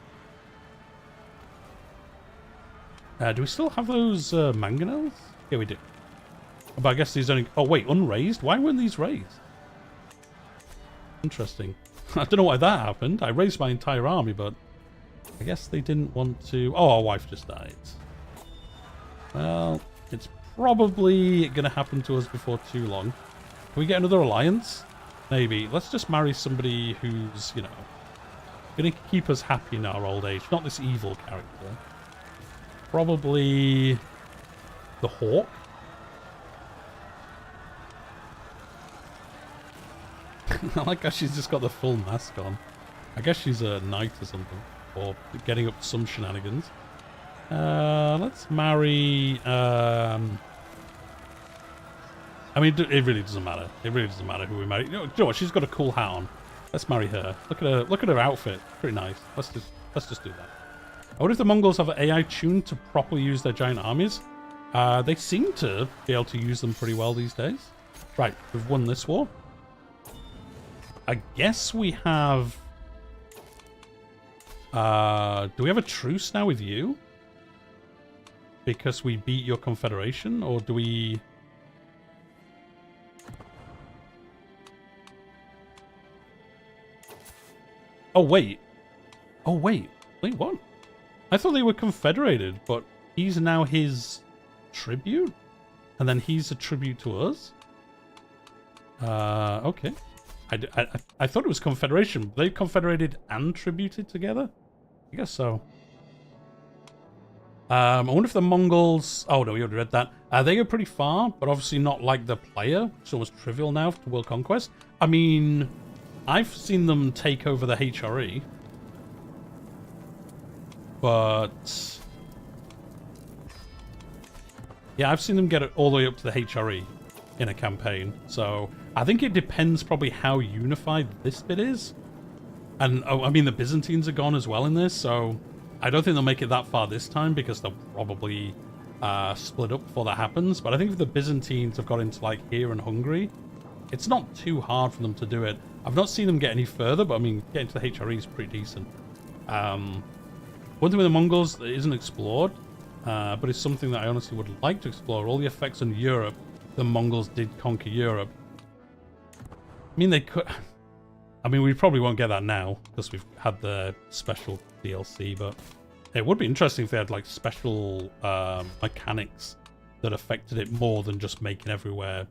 Do we still have those mangonels? Yeah, we do. But I guess these only... Oh, wait, unraised? Why weren't these raised? Interesting. I don't know why that happened. I raised my entire army, but I guess they didn't want to... Oh, our wife just died. Well, it's probably going to happen to us before too long. Can we get another alliance? Maybe. Let's just marry somebody who's, you know, going to keep us happy in our old age. Not this evil character. Probably the Hawk. I like how she's just got the full mask on. I guess she's a knight or something. Or getting up to some shenanigans. Let's marry... I mean, it really doesn't matter. It really doesn't matter who we marry. You know what? She's got a cool hat on. Let's marry her. Look at her. Look at her outfit. Pretty nice. Let's just do that. I wonder if the Mongols have AI tuned to properly use their giant armies. They seem to be able to use them pretty well these days. Right, we've won this war. I guess we have... do we have a truce now with you? Because we beat your confederation? Or do we... Oh, wait. Oh, wait. Wait, what? I thought they were confederated, but he's now his tribute? And then he's a tribute to us? Okay. I thought it was confederation. They confederated and tributed together? I guess so. I wonder if the Mongols... Oh, no, we already read that. They go pretty far, but obviously not like the player. It's almost trivial now to World Conquest. I mean, I've seen them take over the HRE. But... yeah, I've seen them get it all the way up to the HRE in a campaign. So, I think it depends probably how unified this bit is. And, oh, I mean, the Byzantines are gone as well in this, so... I don't think they'll make it that far this time because they'll probably split up before that happens. But I think if the Byzantines have got into, like, here and Hungary, it's not too hard for them to do it. I've not seen them get any further, but, I mean, getting to the HRE is pretty decent. One thing with the Mongols that isn't explored, but it's something that I honestly would like to explore, all the effects on Europe. The Mongols did conquer Europe. I mean, they could... I mean, we probably won't get that now, because we've had the special DLC, but it would be interesting if they had, like, special mechanics that affected it more than just making everywhere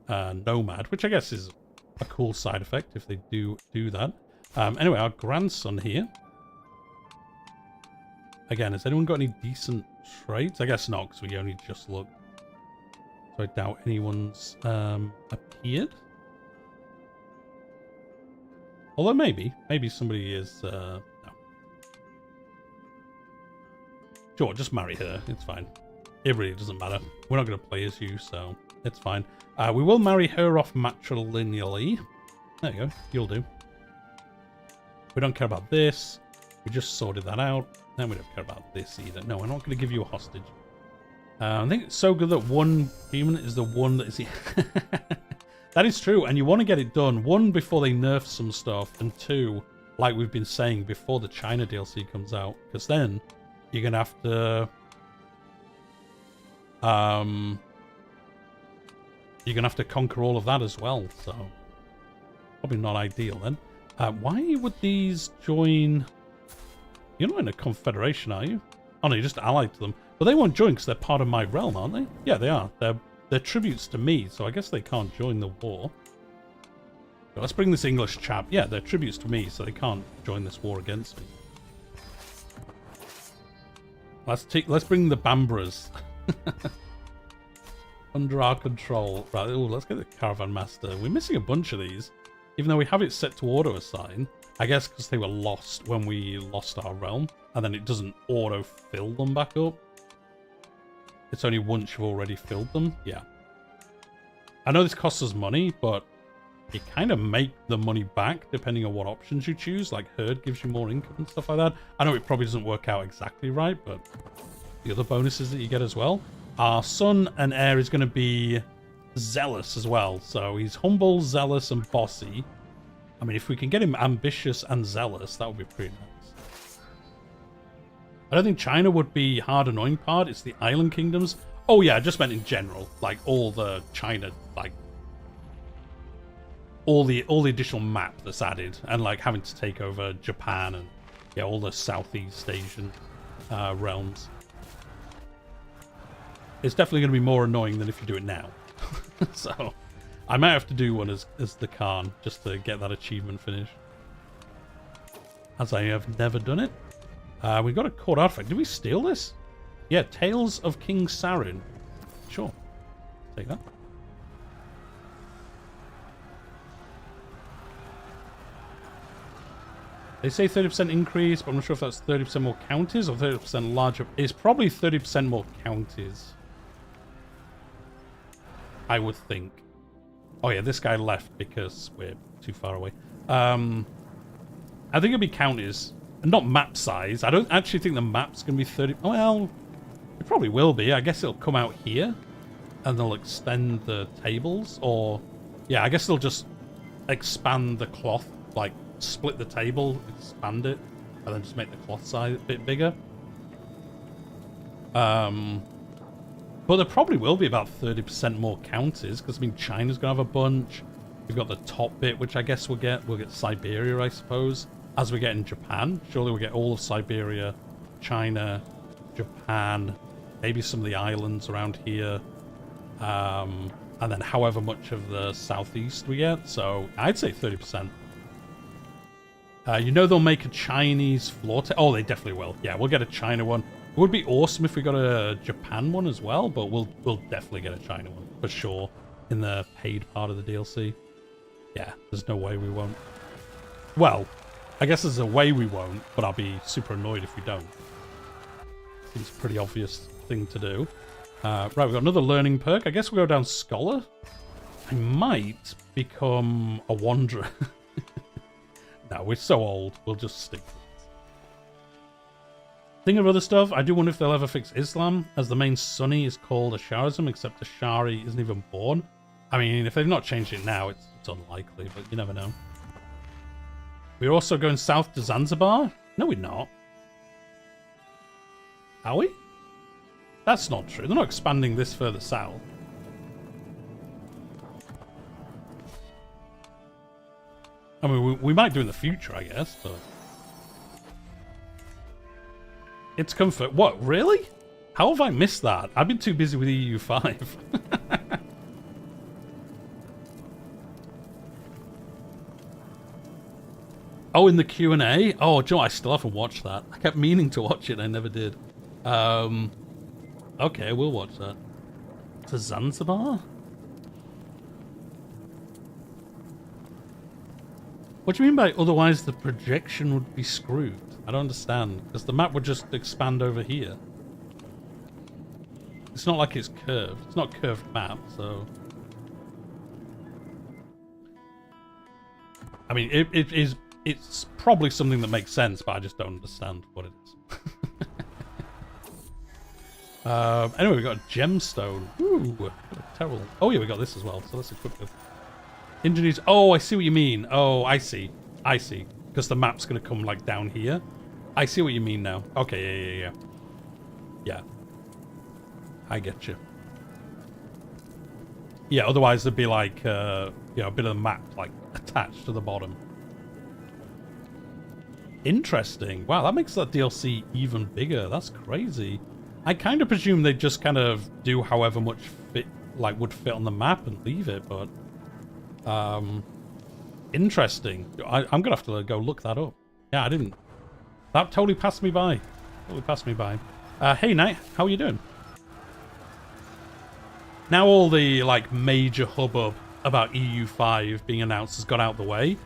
nomad, which I guess is a cool side effect if they do that. Anyway, our grandson here. Again, has anyone got any decent traits? I guess not, because we only just looked. So I doubt anyone's appeared. Although maybe somebody is, no. Sure, just marry her. It's fine. It really doesn't matter. We're not going to play as you, so it's fine. We will marry her off matrilineally. There you go. You'll do. We don't care about this. We just sorted that out. And we don't care about this either. No, we're not going to give you a hostage. I think it's so good that one human is the one that is... That is true, and you want to get it done, one, before they nerf some stuff, and two, like we've been saying, before the China DLC comes out, because then you're going to have to... you're going to have to conquer all of that as well, so... Probably not ideal, then. Why would these join... You're not in a confederation, are you? Oh, no, you're just allied to them. But they won't join because they're part of my realm, aren't they? Yeah, they are. They're tributes to me, so I guess they can't join the war. But let's bring this English chap. Yeah, they're tributes to me, so they can't join this war against me. Let's bring the Bambras under our control. Right, ooh, let's get the Caravan Master. We're missing a bunch of these, even though we have it set to auto assign. I guess because they were lost when we lost our realm, and then it doesn't auto fill them back up. It's only once you've already filled them. Yeah. I know this costs us money, but you kind of make the money back depending on what options you choose. Like Herd gives you more income and stuff like that. I know it probably doesn't work out exactly right, but the other bonuses that you get as well. Our son and heir is going to be zealous as well. So he's humble, zealous, and bossy. I mean, if we can get him ambitious and zealous, that would be pretty nice. I don't think China would be hard annoying part. It's the island kingdoms. Oh yeah, I just meant in general. Like all the China, like all the additional map that's added, and like having to take over Japan and yeah, all the Southeast Asian realms. It's definitely going to be more annoying than if you do it now. So I might have to do one as the Khan just to get that achievement finished, as I have never done it. We got a court artifact. Did we steal this? Yeah, Tales of King Sarin. Sure, take that. They say 30% increase, but I'm not sure if that's 30% more counties or 30% larger. It's probably 30% more counties, I would think. Oh yeah, this guy left because we're too far away. I think it'll be counties, and not map size. I don't actually think the map's going to be 30... Well, it probably will be. I guess it'll come out here, and they'll extend the tables, or... Yeah, I guess they'll just expand the cloth, like... split the table, expand it, and then just make the cloth size a bit bigger. But there probably will be about 30% more counties, because I mean China's gonna have a bunch. We've got the top bit, which I guess we'll get Siberia, I suppose, as we get in Japan. Surely we'll get all of Siberia, China, Japan, maybe some of the islands around here, and then however much of the southeast we get. So I'd say 30%. You know they'll make a Chinese floor oh, they definitely will. Yeah, we'll get a China one. It would be awesome if we got a Japan one as well, but we'll definitely get a China one for sure in the paid part of the DLC. Yeah, there's no way we won't. Well, I guess there's a way we won't, but I'll be super annoyed if we don't. Seems a pretty obvious thing to do. Right, we've got another learning perk. I guess we'll go down Scholar. I might become a Wanderer. No, we're so old. We'll just stick with it. Thinking of other stuff, I do wonder if they'll ever fix Islam, as the main Sunni is called Asharism, except Ashari isn't even born. I mean, if they've not changed it now, it's unlikely, but you never know. We're also going south to Zanzibar? No, we're not. Are we? That's not true. They're not expanding this further south. I mean, we might do in the future, I guess, but... It's comfort. What, really? How have I missed that? I've been too busy with EU5. Oh, in the Q&A? Oh, Joe, I still haven't watched that. I kept meaning to watch it and I never did. Okay, we'll watch that. To Zanzibar? What do you mean by otherwise the projection would be screwed? I don't understand, because the map would just expand over here. It's not like it's curved. It's not a curved map, so... I mean, it's probably something that makes sense, but I just don't understand what it is. Anyway, we got a gemstone. Ooh, terrible. Oh yeah, we got this as well, so let's equip it. Injuries. Oh, I see what you mean. Oh, I see. I see. Because the map's going to come, like, down here. I see what you mean now. Okay, yeah. Yeah. I get you. Yeah, otherwise there'd be, like, you know, a bit of the map, like, attached to the bottom. Interesting. Wow, that makes that DLC even bigger. That's crazy. I kind of presume they just kind of do however much fit, like, would fit on the map and leave it, but interesting. I'm gonna have to go look that up. Yeah, I didn't. That totally passed me by. Totally passed me by. Hey, Knight, how are you doing? Now all the, like, major hubbub about EU5 being announced has got out the way.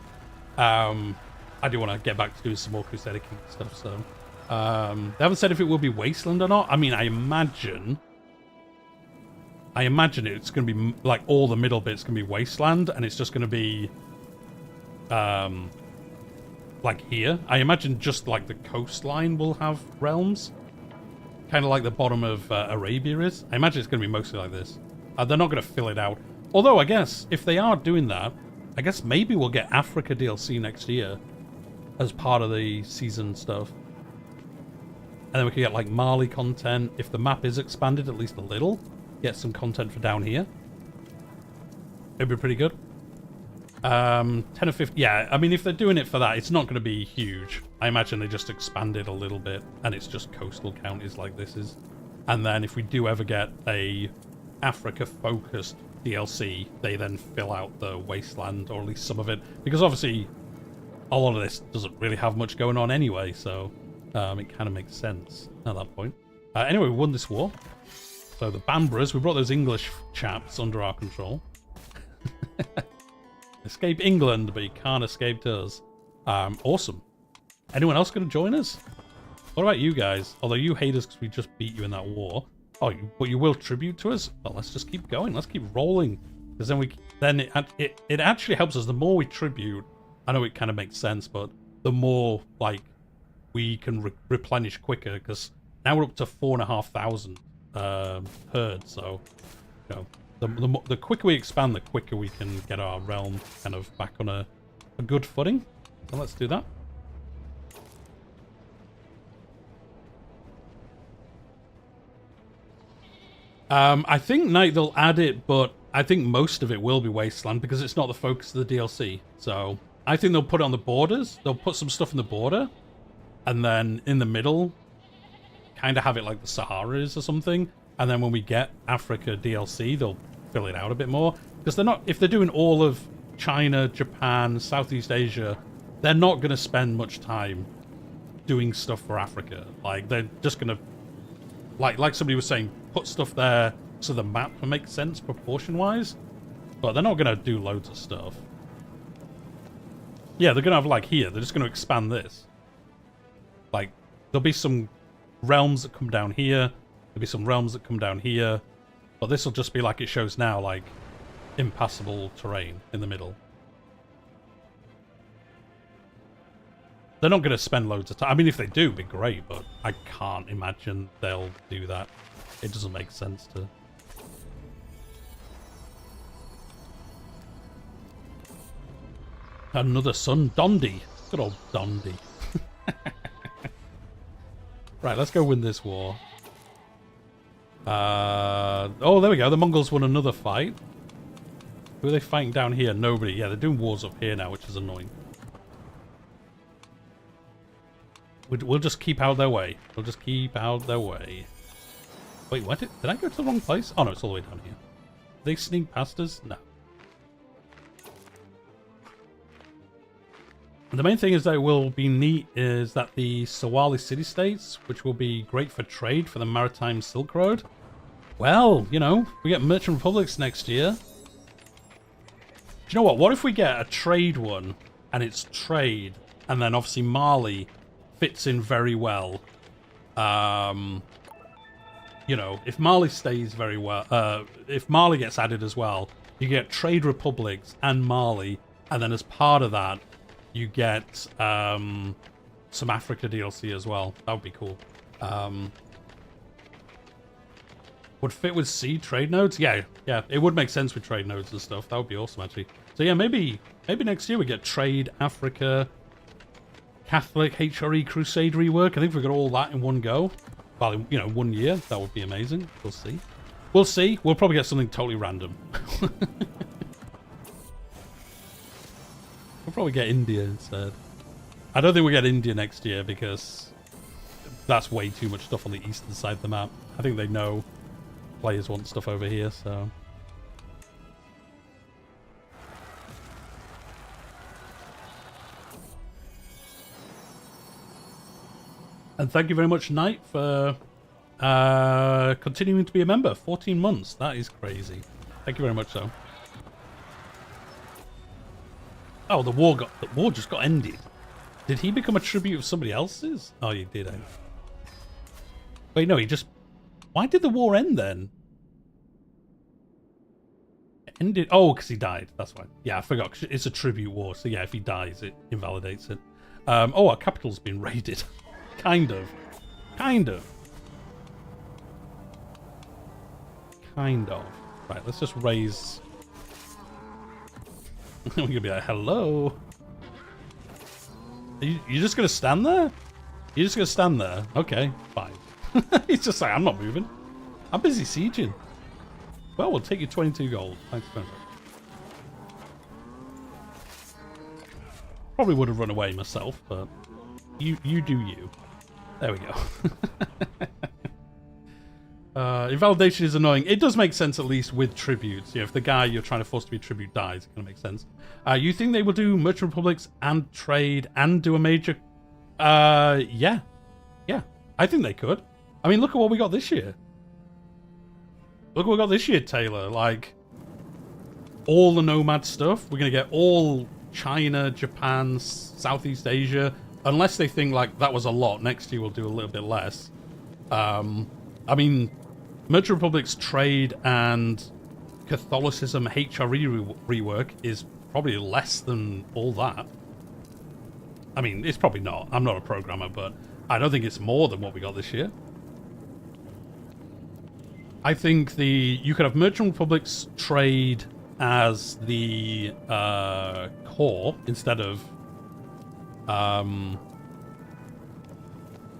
I do want to get back to doing some more Crusader Kings stuff, so... they haven't said if it will be Wasteland or not. I mean, I imagine it's going to be, like, all the middle bits going to be Wasteland, and it's just going to be, like, here. I imagine just, like, the coastline will have realms. Kind of like the bottom of Arabia is. I imagine it's going to be mostly like this. They're not going to fill it out. Although, I guess, if they are doing that, I guess maybe we'll get Africa DLC next year as part of the season stuff. And then we could get, like, Mali content. If the map is expanded at least a little, get some content for down here. It'd be pretty good. 10 or 15... Yeah, I mean, if they're doing it for that, it's not going to be huge. I imagine they just expand it a little bit, and it's just coastal counties like this is. And then if we do ever get a Africa-focused DLC, they then fill out the wasteland, or at least some of it. Because obviously, a lot of this doesn't really have much going on anyway, so... it kind of makes sense at that point. Anyway, we won this war. So the Bambras, we brought those English chaps under our control. Escape England, but you can't escape us. Awesome. Anyone else going to join us? What about you guys? Although you hate us because we just beat you in that war. Oh, but you will tribute to us? Well, let's just keep going. Let's keep rolling. Because then it actually helps us. The more we tribute, I know it kind of makes sense, but the more, like, we can replenish quicker, because now we're up to 4,500 herds, so, you know, the quicker we expand, the quicker we can get our realm kind of back on a good footing. So let's do that. I think Knight, they'll add it, but I think most of it will be Wasteland, because it's not the focus of the DLC. So I think they'll put it on the borders. They'll put some stuff in the border, and then in the middle, kind of have it like the Sahara is or something. And then when we get Africa DLC, they'll fill it out a bit more. Because they're not, if they're doing all of China, Japan, Southeast Asia, they're not going to spend much time doing stuff for Africa. Like, they're just going to, like somebody was saying, put stuff there so the map will make sense proportion-wise. But they're not going to do loads of stuff. Yeah, they're going to have, like, here, they're just going to expand this. Like, there'll be some realms that come down here. There'll be some realms that come down here. But this will just be like it shows now, like, impassable terrain in the middle. They're not going to spend loads of time. I mean, if they do, it'd be great, but I can't imagine they'll do that. It doesn't make sense to... Another son, Dondi. Good old Dondi. Right, let's go win this war. Oh, there we go. The Mongols won another fight. Who are they fighting down here? Nobody. Yeah, they're doing wars up here now, which is annoying. We'll just keep out their way. We'll just keep out their way. Wait, what? Did I go to the wrong place? Oh, no, it's all the way down here. Did they sneak past us? No. The main thing is that will be neat is that the Sawali city-states, which will be great for trade for the maritime Silk Road. Well, you know, we get merchant republics next year. Do you know what? What if we get a trade one and it's trade, and then obviously Mali fits in very well. You know, if Mali stays very well, if Mali gets added as well, you get trade republics and Mali, and then as part of that, you get some Africa DLC as well. That would be cool. Would fit with C trade nodes? Yeah, it would make sense with trade nodes and stuff. That would be awesome, actually. So yeah, maybe next year we get trade, Africa, Catholic, HRE, Crusade rework. I think if we got all that in one go, well, you know, 1 year, that would be amazing. We'll see. We'll see. We'll probably get something totally random. We'll probably get India instead. I don't think we'll get India next year because That's way too much stuff on the eastern side of the map. I think they know players want stuff over here, so... And thank you very much, Knight, for continuing to be a member. 14 months. That is crazy. Thank you very much, so. Oh, the war just got ended. Did he become a tribute of somebody else's? Oh, you did, eh? Wait, no, he just... Why did the war end then? It ended... Oh, because he died. That's why. Yeah, I forgot. 'Cause it's a tribute war. So yeah, if he dies, it invalidates it. Oh, our capital's been raided. Kind of. Kind of. Kind of. Right, let's just raise... We're going to be like, hello? Are you just going to stand there? You're just going to stand there? Okay, fine. He's just like, I'm not moving. I'm busy sieging. Well, we'll take you 22 gold. Thanks very much. Probably would have run away myself, but you do you. There we go. Invalidation is annoying. It does make sense, at least with tributes. You know, if the guy you're trying to force to be a tribute dies, it's going to make sense. You think they will do merchant republics and trade and do a major... Yeah. Yeah. I think they could. I mean, look at what we got this year. Look what we got this year, Taylor. Like, all the nomad stuff. We're going to get all China, Japan, Southeast Asia. Unless they think, like, that was a lot. Next year we'll do a little bit less. I mean, merchant republics, trade, and Catholicism HRE rework is probably less than all that. I mean, it's probably not. I'm not a programmer, but I don't think it's more than what we got this year. I think you could have merchant republics, trade as the core instead of...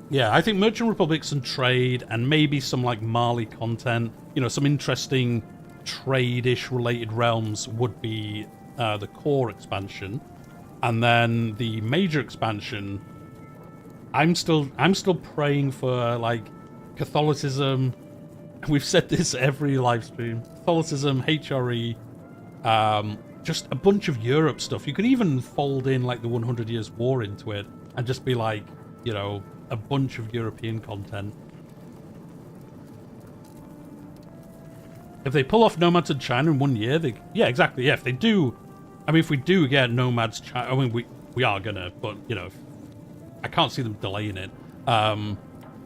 yeah, I think merchant republics and trade and maybe some like Mali content, you know, some interesting trade-ish related realms would be the core expansion. And then the major expansion, I'm still praying for like Catholicism. We've said this every live stream. Catholicism, HRE, just a bunch of Europe stuff. You could even fold in like the 100 Years War into it and just be like, you know, a bunch of European content. If they pull off Nomads in China in 1 year, yeah, exactly. Yeah, if they do, I mean, if we do get Nomads China, I mean, we are gonna, but you know, I can't see them delaying it.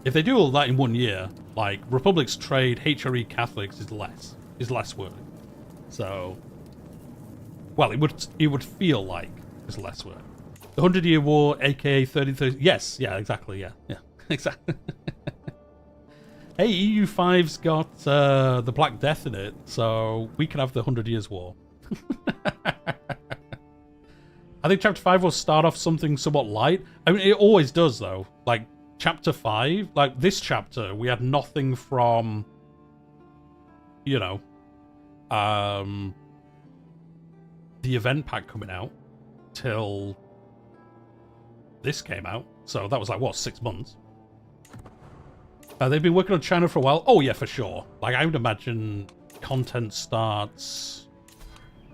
If they do all that in 1 year, like Republics trade, HRE Catholics is less work. So, well, it would feel like it's less work. The 100-Year War, aka 30. Yes, yeah, exactly, yeah, exactly. Hey, EU5's got the Black Death in it, so we can have the 100 Years War. I think Chapter 5 will start off something somewhat light. I mean, it always does, though. Like, Chapter 5, like this chapter, we had nothing from, you know, the event pack coming out till this came out. So that was like, what, 6 months? They've been working on China for a while. Oh, yeah, for sure. Like, I would imagine content starts,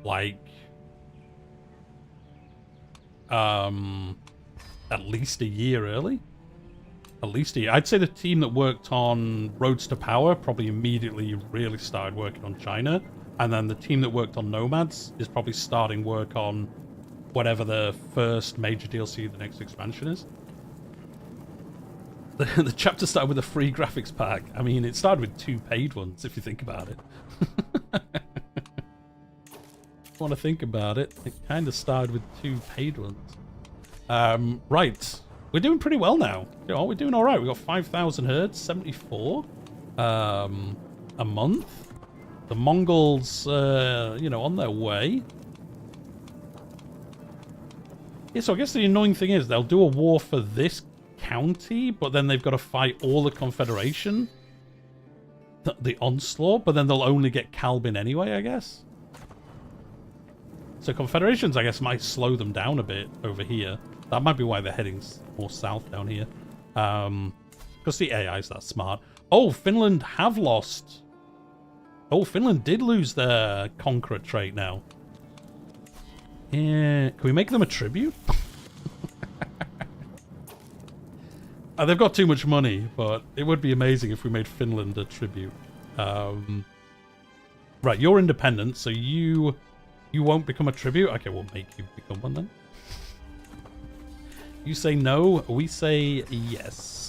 like, at least a year early. At least a year. I'd say the team that worked on Roads to Power probably immediately really started working on China. And then the team that worked on Nomads is probably starting work on whatever the first major DLC of the next expansion is. The chapter started with a free graphics pack. I mean, it started with 2 paid ones, if you think about it. Want to think about it, it kind of started with 2 paid ones. Right. We're doing pretty well now. You know, we're doing all right. We got 5,000 herds, 74 a month. The Mongols, you know, on their way. Yeah, so I guess the annoying thing is they'll do a war for this county, but then they've got to fight all the Confederation, the onslaught, but then they'll only get Calbin anyway, I guess. So Confederations, I guess, might slow them down a bit over here. That might be why they're heading more south down here. Because the AI's that smart. Oh, Finland have lost. Oh, Finland did lose their conqueror trait now. Yeah, can we make them a tribute? They've got too much money, but it would be amazing if we made Finland a tribute. Right, you're independent, so you won't become a tribute? Okay, we'll make you become one then. You say no, we say yes.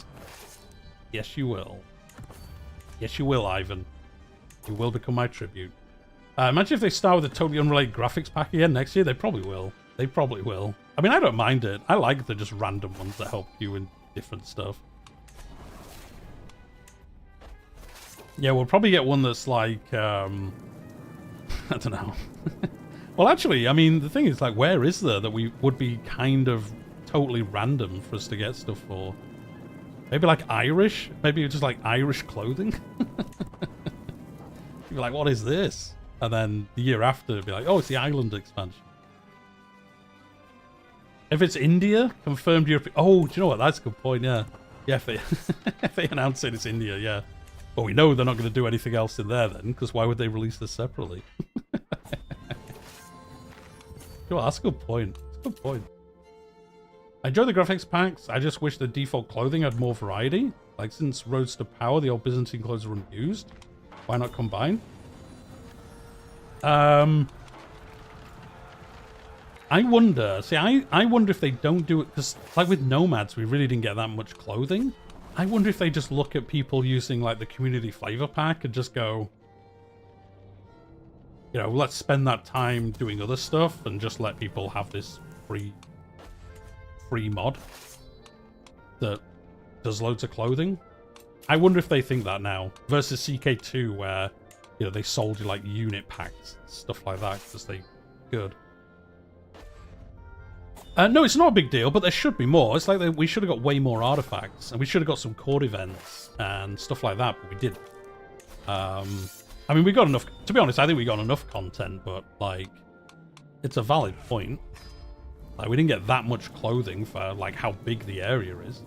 Yes, you will. Yes, you will, Ivan. You will become my tribute. Imagine if they start with a totally unrelated graphics pack again next year. They probably will. They probably will. I mean, I don't mind it. I like the just random ones that help you in different stuff. Yeah, we'll probably get one that's like, I don't know. Well, actually, I mean, the thing is, like, where is there that we would be kind of totally random for us to get stuff for? Maybe like Irish? Maybe just like Irish clothing? You'd be like, what is this? And then the year after, it'd be like, oh, it's the island expansion. If it's India, confirmed Europe. Oh, do you know what? That's a good point, yeah. Yeah, if they announce it, it's India, yeah. But we know they're not going to do anything else in there then, because why would they release this separately? Well, that's a good point. That's a good point. I enjoy the graphics packs. I just wish the default clothing had more variety. Like, since Roads to Power, the old Byzantine clothes are unused. Why not combine? I wonder. See, I wonder if they don't do it, because, like, with Nomads, we really didn't get that much clothing. I wonder if they just look at people using, like, the community flavor pack and just go, you know, let's spend that time doing other stuff and just let people have this free mod that does loads of clothing. I wonder if they think that now versus CK2 where, you know, they sold you like unit packs, stuff like that because they good. No, it's not a big deal, but there should be more. It's like we should have got way more artifacts and we should have got some court events and stuff like that, but we didn't. I mean, we got enough. To be honest, I think we got enough content, but like, it's a valid point. Like, we didn't get that much clothing for like how big the area is.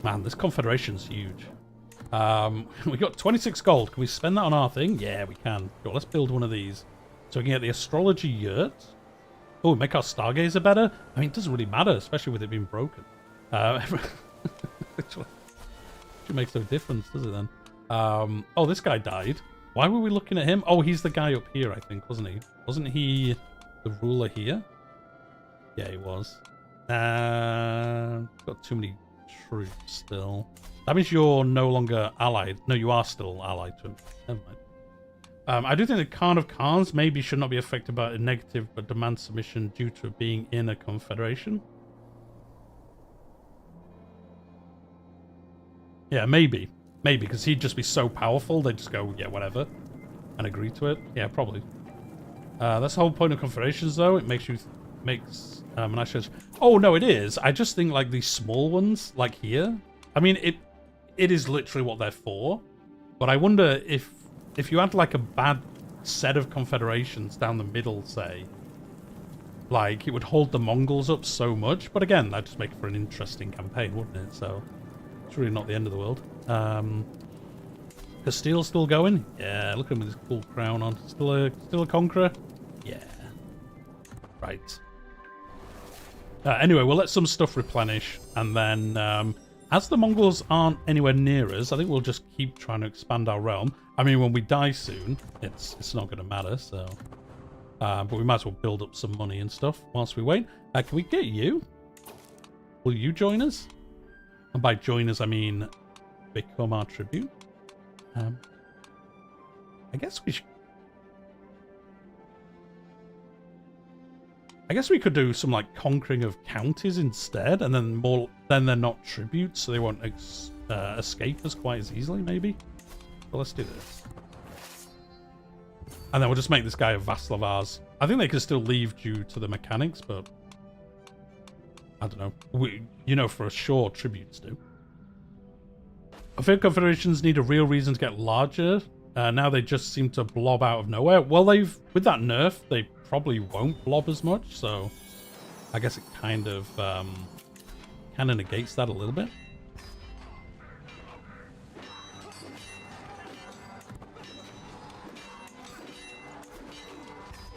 Man, this Confederation's huge. We got 26 gold. Can we spend that on our thing? Yeah, we can. Sure, let's build one of these. So we can get the astrology yurt. Oh, make our stargazer better? I mean, it doesn't really matter, especially with it being broken. Which makes no difference, does it then? Oh, this guy died. Why were we looking at him? Oh, he's the guy up here, I think, wasn't he? Wasn't he the ruler here? Yeah, he was. Got too many troops still. That means you're no longer allied. No, you are still allied to him. Never mind. I do think the Khan of Khans maybe should not be affected by a negative but demand submission due to being in a confederation. Yeah, maybe. Maybe, because he'd just be so powerful, they'd just go, yeah, whatever, and agree to it. Yeah, probably. That's the whole point of confederations, though. It makes you... a nice change. Oh, no, it is. I just think, like, these small ones, like here... I mean, it is literally what they're for. But I wonder if you had, like, a bad set of confederations down the middle, say, like, it would hold the Mongols up so much. But again, that'd just make it for an interesting campaign, wouldn't it? So... it's really not the end of the world. Castile's still going? Yeah, look at him with his cool crown on. Still a conqueror? Yeah. Right. Anyway, we'll let some stuff replenish, and then as the Mongols aren't anywhere near us, I think we'll just keep trying to expand our realm. I mean, when we die soon, it's not going to matter, so... but we might as well build up some money and stuff whilst we wait. Can we get you? Will you join us? And by join us, I mean become our tribute. I guess we should... I guess we could do some, like, conquering of counties instead, and then then they're not tributes, so they won't escape us quite as easily, maybe. But let's do this. And then we'll just make this guy a vassal of ours. I think they can still leave due to the mechanics, but... I don't know. You know for sure tributes do. I think confederations need a real reason to get larger. Now they just seem to blob out of nowhere. Well, with that nerf, they probably won't blob as much, so I guess it kind of kind of negates that a little bit.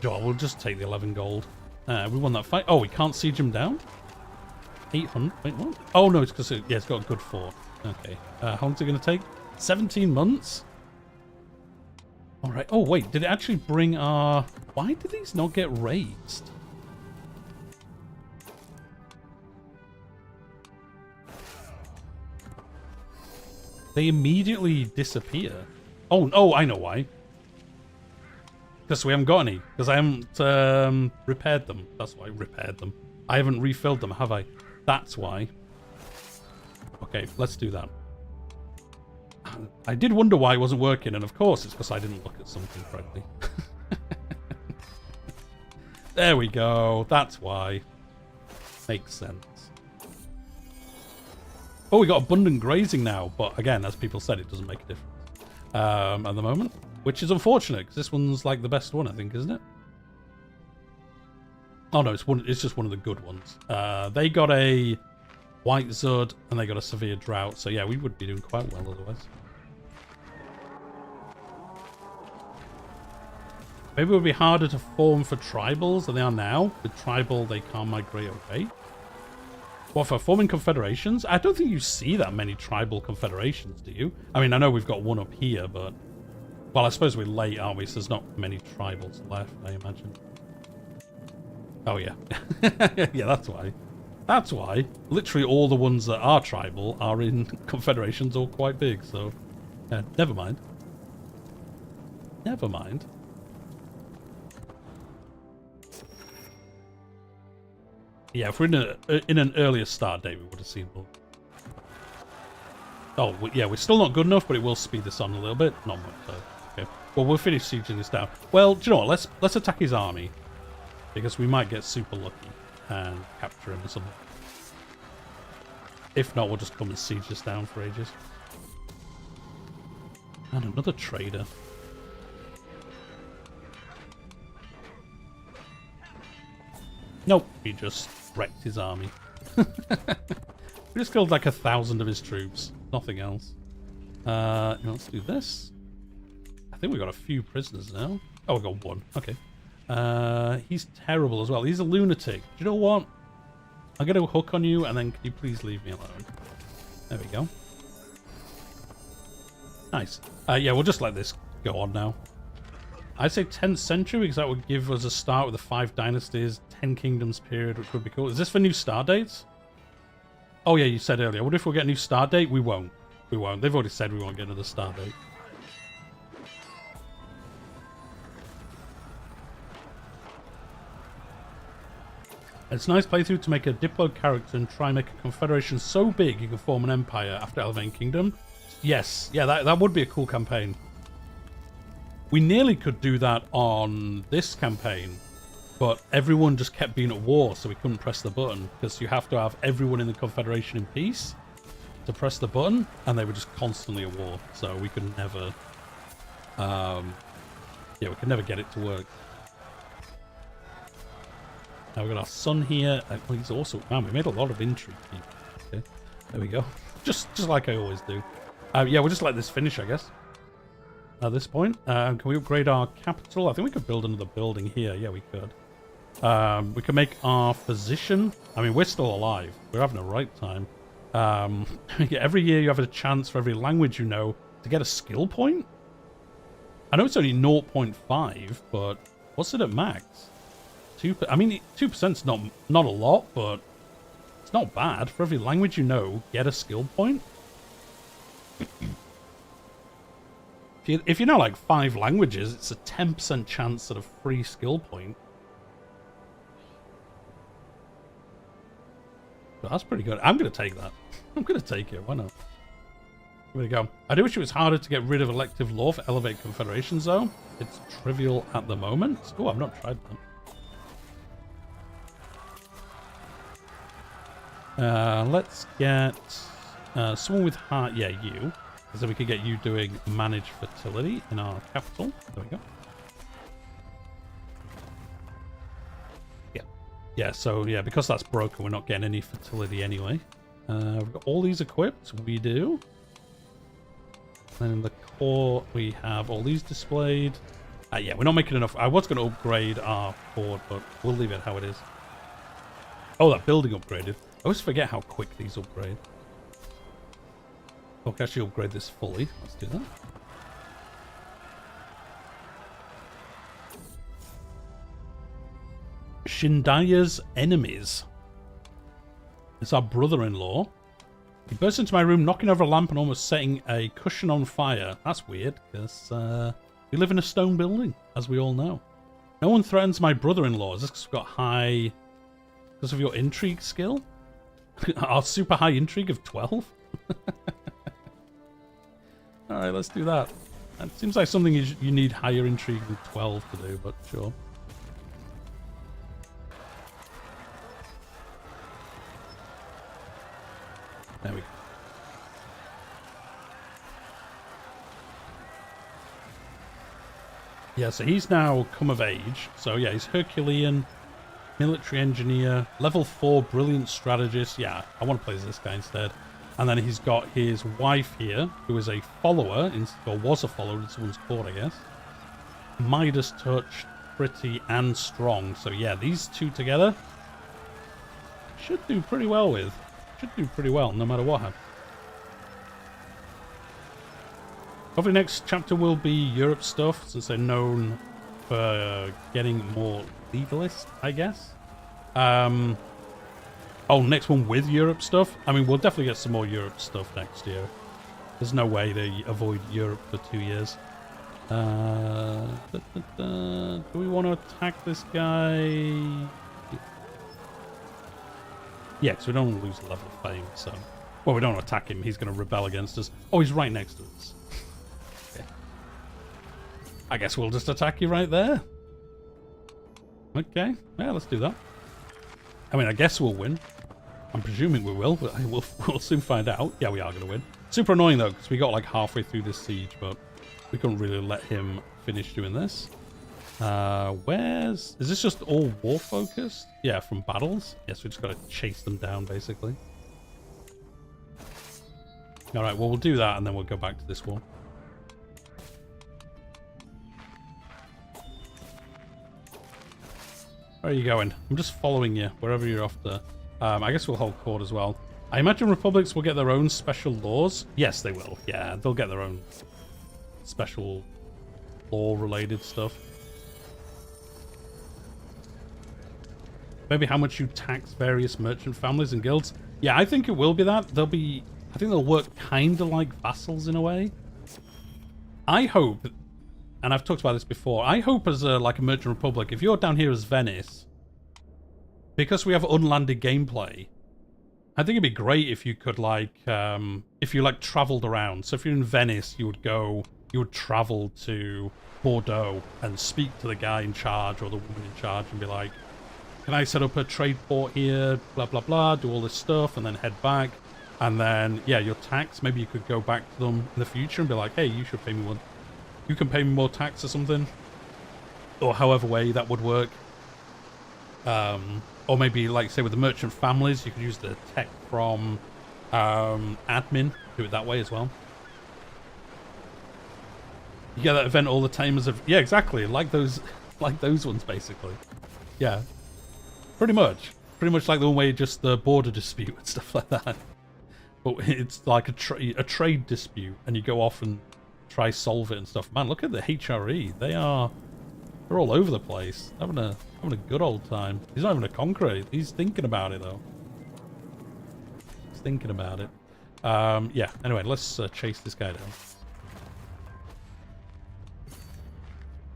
Sure, we'll just take the 11 gold. We won that fight. Oh, we can't siege him down? 800. Wait, what? Oh, no, it's because yeah, it's got a good fort. Okay. How long's it going to take? 17 months? All right. Oh, wait. Did it actually bring our... Why did these not get raised? They immediately disappear. Oh, I know why. Because we haven't got any. Because I haven't repaired them. That's why I repaired them. I haven't refilled them, have I? That's why. Okay, let's do that. I did wonder why it wasn't working, and of course it's because I didn't look at something correctly. There we go. That's why. Makes sense. Oh, we got abundant grazing now, but again, as people said, it doesn't make a difference at the moment. Which is unfortunate, because this one's like the best one, I think, isn't it? Oh no, it's just one of the good ones. They got a White Zud, and they got a severe drought, so yeah, we would be doing quite well otherwise. Maybe it would be harder to form for tribals than they are now. With tribal, they can't migrate away. What, for forming confederations? I don't think you see that many tribal confederations, do you? I mean, I know we've got one up here, but... Well, I suppose we're late, aren't we? So there's not many tribals left, I imagine. Oh, yeah. Yeah, that's why. That's why. Literally all the ones that are tribal are in confederations or quite big, so... never mind. Never mind. Yeah, if we're in an earlier start date, we would have seen more. Oh, yeah, we're still not good enough, but it will speed this on a little bit. Not much, though. Okay. Well, we'll finish sieging this down. Well, do you know what? Let's attack his army. Because we might get super lucky and capture him or something. If not, we'll just come and siege this down for ages. And another trader. Nope, he just wrecked his army. We just killed like 1,000 of his troops. Nothing else. Let's do this. I think we got a few prisoners now. Oh, we got one. Okay. He's terrible as well. He's a lunatic. Do you know what? I'm going to hook on you, and then can you please leave me alone? There we go. Nice. Yeah, we'll just let this go on now. I'd say 10th century, because that would give us a start with the 5 dynasties, 10 kingdoms period, which would be cool. Is this for new start dates? Oh, yeah, you said earlier. What if we get a new start date? We won't. We won't. They've already said we won't get another start date. It's a nice playthrough to make a Diplo character and try and make a confederation so big you can form an empire after Elevating Kingdom. Yes. Yeah, that would be a cool campaign. We nearly could do that on this campaign, but everyone just kept being at war, so we couldn't press the button, because you have to have everyone in the Confederation in peace to press the button, and they were just constantly at war, so we could never... yeah, we could never get it to work. Now we've got our son here. Well, he's also... Man, we made a lot of intrigue people. Okay, there we go. Just like I always do. Yeah, we'll just let this finish, I guess. At this point, can we upgrade our capital? I think we could build another building here. Yeah, we could. We can make our physician. I mean, we're still alive. We're having a right time. Every year you have a chance for every language you know to get a skill point. I know it's only 0.5, but what's it at max? 2. I mean, 2%'s not a lot, but it's not bad. For every language you know, get a skill point. If you know like 5 languages, it's a 10% chance at a free skill point. But that's pretty good. I'm going to take that. I'm going to take it. Why not? Here we go. I do wish it was harder to get rid of elective law for Elevate Confederations, though. It's trivial at the moment. Oh, I've not tried that. Let's get someone with heart. Yeah, you. So we could get you doing manage fertility in our capital. There we go. Yeah. Yeah, so yeah, because that's broken, we're not getting any fertility anyway. We've got all these equipped. We do. And in the core, we have all these displayed. Yeah, we're not making enough. I was going to upgrade our board, but we'll leave it how it is. Oh, that building upgraded. I always forget how quick these upgrade. I can actually upgrade this fully. Let's do that. Shindaya's enemies. It's our brother-in-law. He burst into my room, knocking over a lamp and almost setting a cushion on fire. That's weird, because we live in a stone building, as we all know. No one threatens my brother-in-law. Is this because we've got high... because of your intrigue skill? Our super high intrigue of 12? Alright, let's do that. It seems like something you need higher intrigue than 12 to do, but sure. There we go. Yeah, so he's now come of age. So yeah, he's Herculean, military engineer, level 4 brilliant strategist. Yeah, I want to play as this guy instead. And then he's got his wife here, who is a follower, or was a follower in someone's court, I guess. Midas touch, pretty, and strong. So yeah, these two together should do pretty well with. Should do pretty well, no matter what happens. Probably next chapter will be Europe stuff, since they're known for getting more legalist, I guess. Oh, next one with Europe stuff? I mean, we'll definitely get some more Europe stuff next year. There's no way they avoid Europe for 2 years. Do we want to attack this guy? Yeah, because we don't want to lose level of fame, so... Well, we don't want to attack him. He's going to rebel against us. Oh, he's right next to us. Okay. I guess we'll just attack you right there. Okay. Yeah, let's do that. I mean, I guess we'll win. I'm presuming we will, but we'll soon find out. Yeah, we are going to win. Super annoying, though, because we got, like, halfway through this siege, but we couldn't really let him finish doing this. Is this just all war focused? Yeah, from battles. Yes, we just got to chase them down, basically. All right, well, we'll do that, and then we'll go back to this war. Where are you going? I'm just following you, wherever you're off to. I guess we'll hold court as well. I imagine republics will get their own special laws. Yes, they will. Yeah, they'll get their own special law-related stuff. Maybe how much you tax various merchant families and guilds. Yeah, I think it will be that. They'll be... I think they'll work kind of like vassals in a way. I hope, and I've talked about this before, I hope as a merchant republic, if you're down here as Venice, because we have unlanded gameplay, I think it'd be great if you could if you traveled around. So if you're in Venice, you would travel to Bordeaux and speak to the guy in charge or the woman in charge and be like, can I set up a trade port here, blah, blah, blah, do all this stuff, and then head back. And then, yeah, your tax, maybe you could go back to them in the future and be like, hey, you should pay me one. You can pay me more tax or something. Or however way that would work. Or maybe, like, say, with the merchant families, you could use the tech from admin. Do it that way as well. You get that event all the time as a... Yeah, exactly. Like those ones, basically. Yeah. Pretty much. Pretty much like the one where you just the border dispute and stuff like that. But it's like a trade dispute, and you go off and try solve it and stuff. Man, look at the HRE. They're all over the place. Having a good old time. He's not even a conqueror. He's thinking about it though. He's thinking about it. Yeah. Anyway, let's chase this guy down.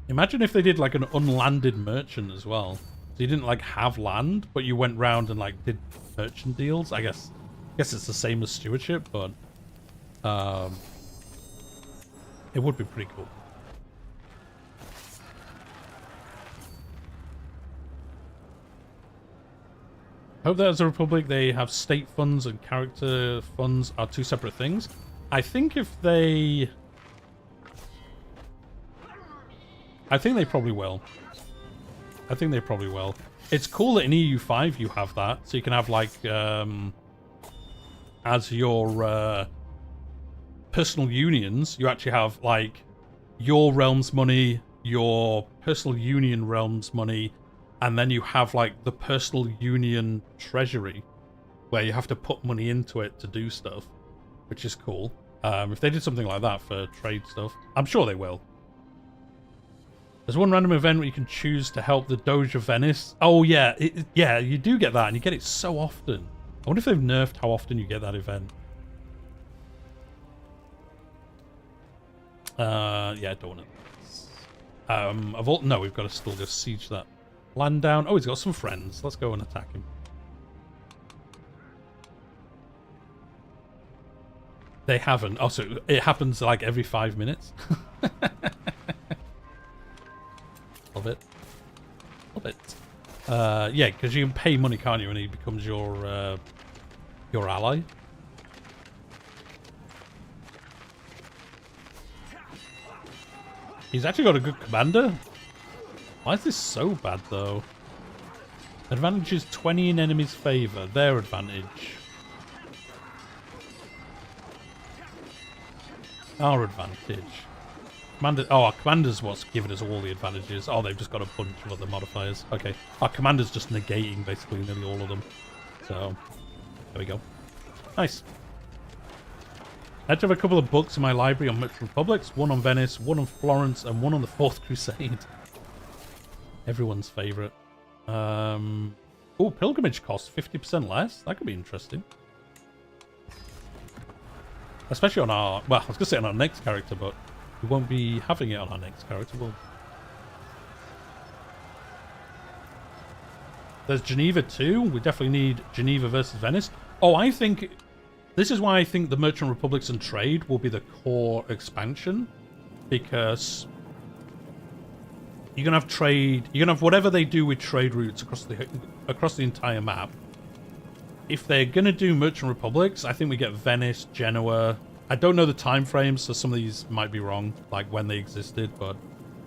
Imagine if they did like an unlanded merchant as well. So you didn't like have land, but you went round and like did merchant deals. I guess it's the same as stewardship, but it would be pretty cool. I hope that as a republic they have state funds and character funds are two separate things. I think if they... I think they probably will. I think they probably will. It's cool that in EU5 you have that, so you can have like as your personal unions. You actually have like your realm's money, your personal union realm's money, and then you have like the personal union treasury where you have to put money into it to do stuff, which is cool. If they did something like that for trade stuff, I'm sure they will. There's one random event where you can choose to help the Doge of Venice. Oh yeah, yeah, you do get that, and you get it so often. I wonder if they've nerfed how often you get that event. Yeah, I don't want to. No, we've got to still just siege that land down. Oh, he's got some friends. Let's go and attack him. They haven't. Oh, so it happens like every 5 minutes. Love it. Love it. Yeah, because you can pay money, can't you? And he becomes your ally. He's actually got a good commander. Why is this so bad, though? Advantage is 20 in enemy's favor. Their advantage. Our advantage. Commander. Oh, our commander's what's giving us all the advantages. Oh, they've just got a bunch of other modifiers. Okay. Our commander's just negating basically nearly all of them. So, there we go. Nice. I actually have a couple of books in my library on Merchant Republics. One on Venice, one on Florence, and one on the Fourth Crusade. Everyone's favourite. Oh, pilgrimage costs 50% less. That could be interesting. Especially on our... Well, I was going to say on our next character, but we won't be having it on our next character. There's Geneva too. We definitely need Geneva versus Venice. Oh, I think... This is why I think the Merchant Republics and Trade will be the core expansion. Because... You're going to have trade... You're going to have whatever they do with trade routes across the entire map. If they're going to do Merchant Republics, I think we get Venice, Genoa. I don't know the time frames, so some of these might be wrong, like when they existed, but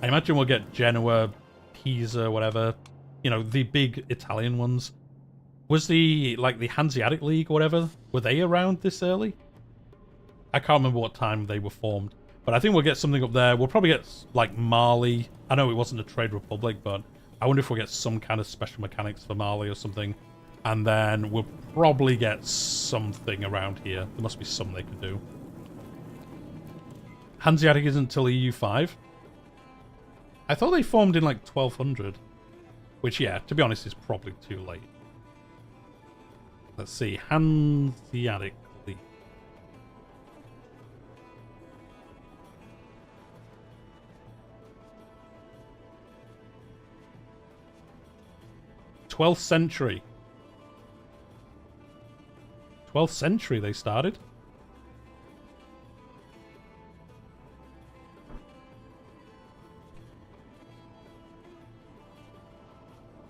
I imagine we'll get Genoa, Pisa, whatever. You know, the big Italian ones. Was the Hanseatic League or whatever, were they around this early? I can't remember what time they were formed, but I think we'll get something up there. We'll probably get, like, Mali. I know it wasn't a Trade Republic, but I wonder if we'll get some kind of special mechanics for Mali or something. And then we'll probably get something around here. There must be something they could do. Hanseatic isn't until EU5. I thought they formed in like 1200. Which, yeah, to be honest, is probably too late. Let's see. Hanseatic League. '12th century. 12th century they started.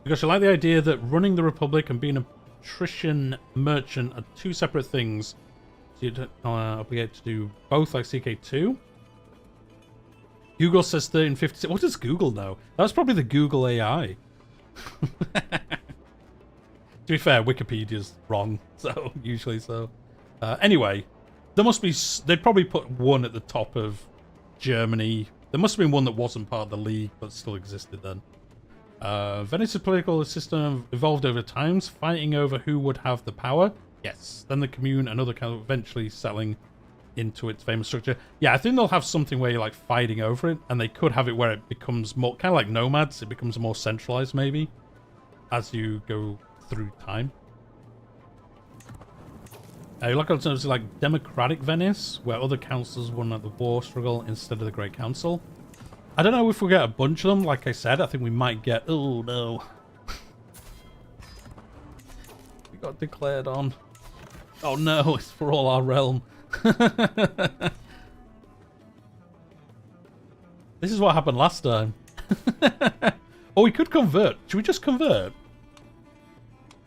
Because I like the idea that running the Republic and being a patrician merchant are two separate things. So you're obligated to do both like CK2. Google says 1356. What does Google know? That's probably the Google AI. To be fair, Wikipedia's wrong, so usually so. Anyway, there must be... They'd probably put one at the top of Germany. There must have been one that wasn't part of the League, but still existed then. Venice's political system evolved over times, fighting over who would have the power. Yes. Then the commune and other kind of eventually settling into its famous structure. Yeah, I think they'll have something where you're like fighting over it, and they could have it where it becomes more... Kind of like nomads, it becomes more centralized maybe, as you go through time. You look at something like Democratic Venice, where other councils won at the war struggle instead of the Great Council. I don't know if we'll get a bunch of them. Like I said, I think we might get... Oh, no. We got declared on. Oh, no. It's for all our realm. This is what happened last time. Oh, we could convert. Should we just convert?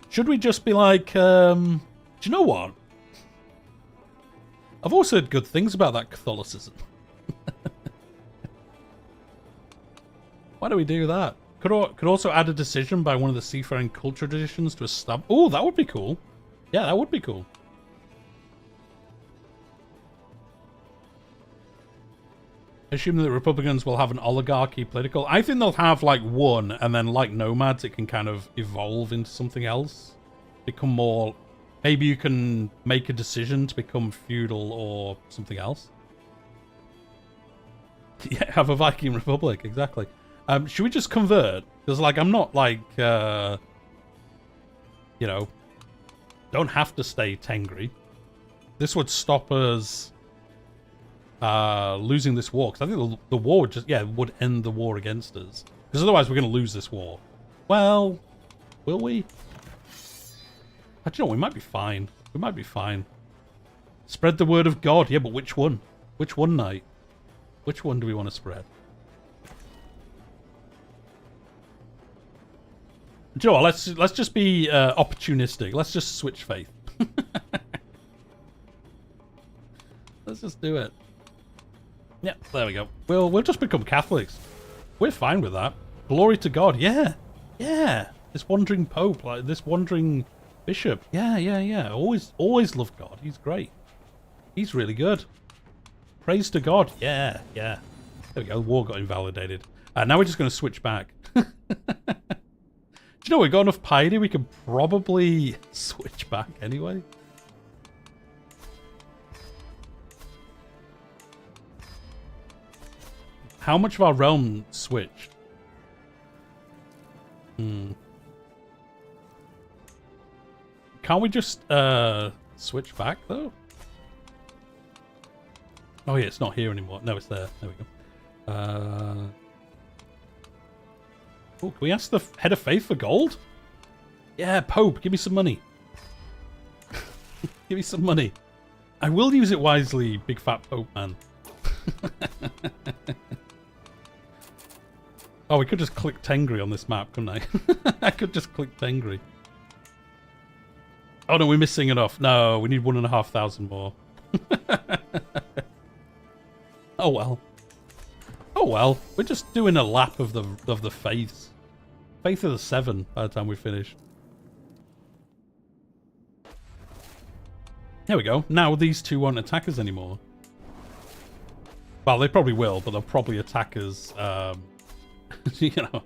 Should we just be like... do you know what? I've also heard good things about that Catholicism. Why do we do that? Could also add a decision by one of the seafaring culture traditions to establish... Oh, that would be cool. Yeah, that would be cool. Assuming that Republicans will have an oligarchy political. I think they'll have like one, and then like nomads, it can kind of evolve into something else. Become more. Maybe you can make a decision to become feudal or something else. Yeah, have a Viking Republic, exactly. Should we just convert? Because like I'm not like you know, don't have to stay Tengri. This would stop us losing this war, because I think the war would just, yeah, would end the war against us. Because otherwise we're going to lose this war. Well, will we? I don't know, we might be fine. We might be fine. Spread the word of God. Yeah, but which one? Which one, knight? Which one do we want to spread? Do you know what? Let's just be opportunistic. Let's just switch faith. Let's just do it. Yeah, there we go. We'll just become Catholics. We're fine with that. Glory to God. Yeah. Yeah. This wandering pope, like this wandering bishop. Yeah. Always loved God. He's great. He's really good. Praise to God. Yeah. There we go. The war got invalidated. Now we're just going to switch back. Do you know, we've got enough piety, we could probably switch back anyway. How much of our realm switched? Can't we just switch back though? Oh yeah, it's not here anymore. No, it's there. There we go. Oh, can we ask the head of faith for gold? Yeah, Pope, give me some money. Give me some money. I will use it wisely, big fat Pope man. Oh, we could just click Tengri on this map, couldn't I? I could just click Tengri. Oh no, we're missing enough. No, we need 1,500 more. Oh well. Oh well. We're just doing a lap of the faiths. Faith of the 7 by the time we finish. There we go. Now these two won't attack us anymore. Well, they probably will, but they'll probably attack us. You know, they'll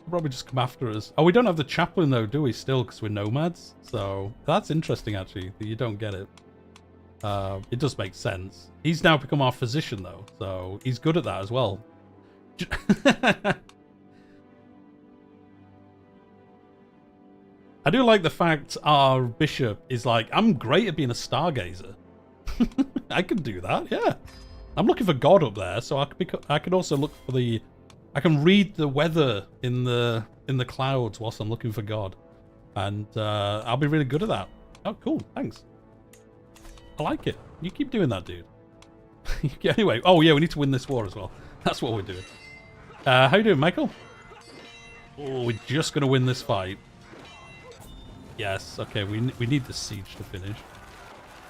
probably just come after us. Oh, we don't have the chaplain though, do we? Still, because we're nomads. So that's interesting, actually, that you don't get it. It does make sense. He's now become our physician, though, so he's good at that as well. I do like the fact our bishop is like, I'm great at being a stargazer. I can do that, yeah. I'm looking for God up there, so I can also look for the... I can read the weather in the clouds whilst I'm looking for God. And I'll be really good at that. Oh, cool, thanks. I like it. You keep doing that, dude. Anyway, oh yeah, we need to win this war as well. That's what we're doing. How you doing, Michael? Oh, we're just going to win this fight. Yes, okay, we need the siege to finish.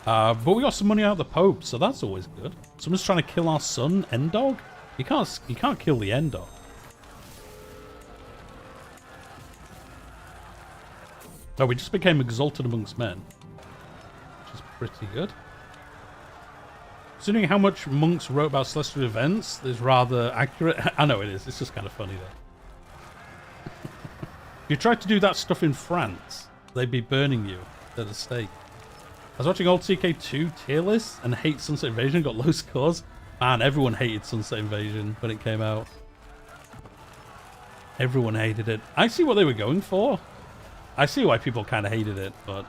But we got some money out of the Pope, so that's always good. Someone's trying to kill our son, Endog? You can't kill the Endog. Oh, we just became exalted amongst men. Which is pretty good. Considering how much monks wrote about celestial events is rather accurate. I know it is. It's just kind of funny, though. If you tried to do that stuff in France, they'd be burning you at the stake. I was watching old CK3 tier lists and hate Sunset Invasion, got low scores. Man, everyone hated Sunset Invasion when it came out. Everyone hated it. I see what they were going for. I see why people kind of hated it, but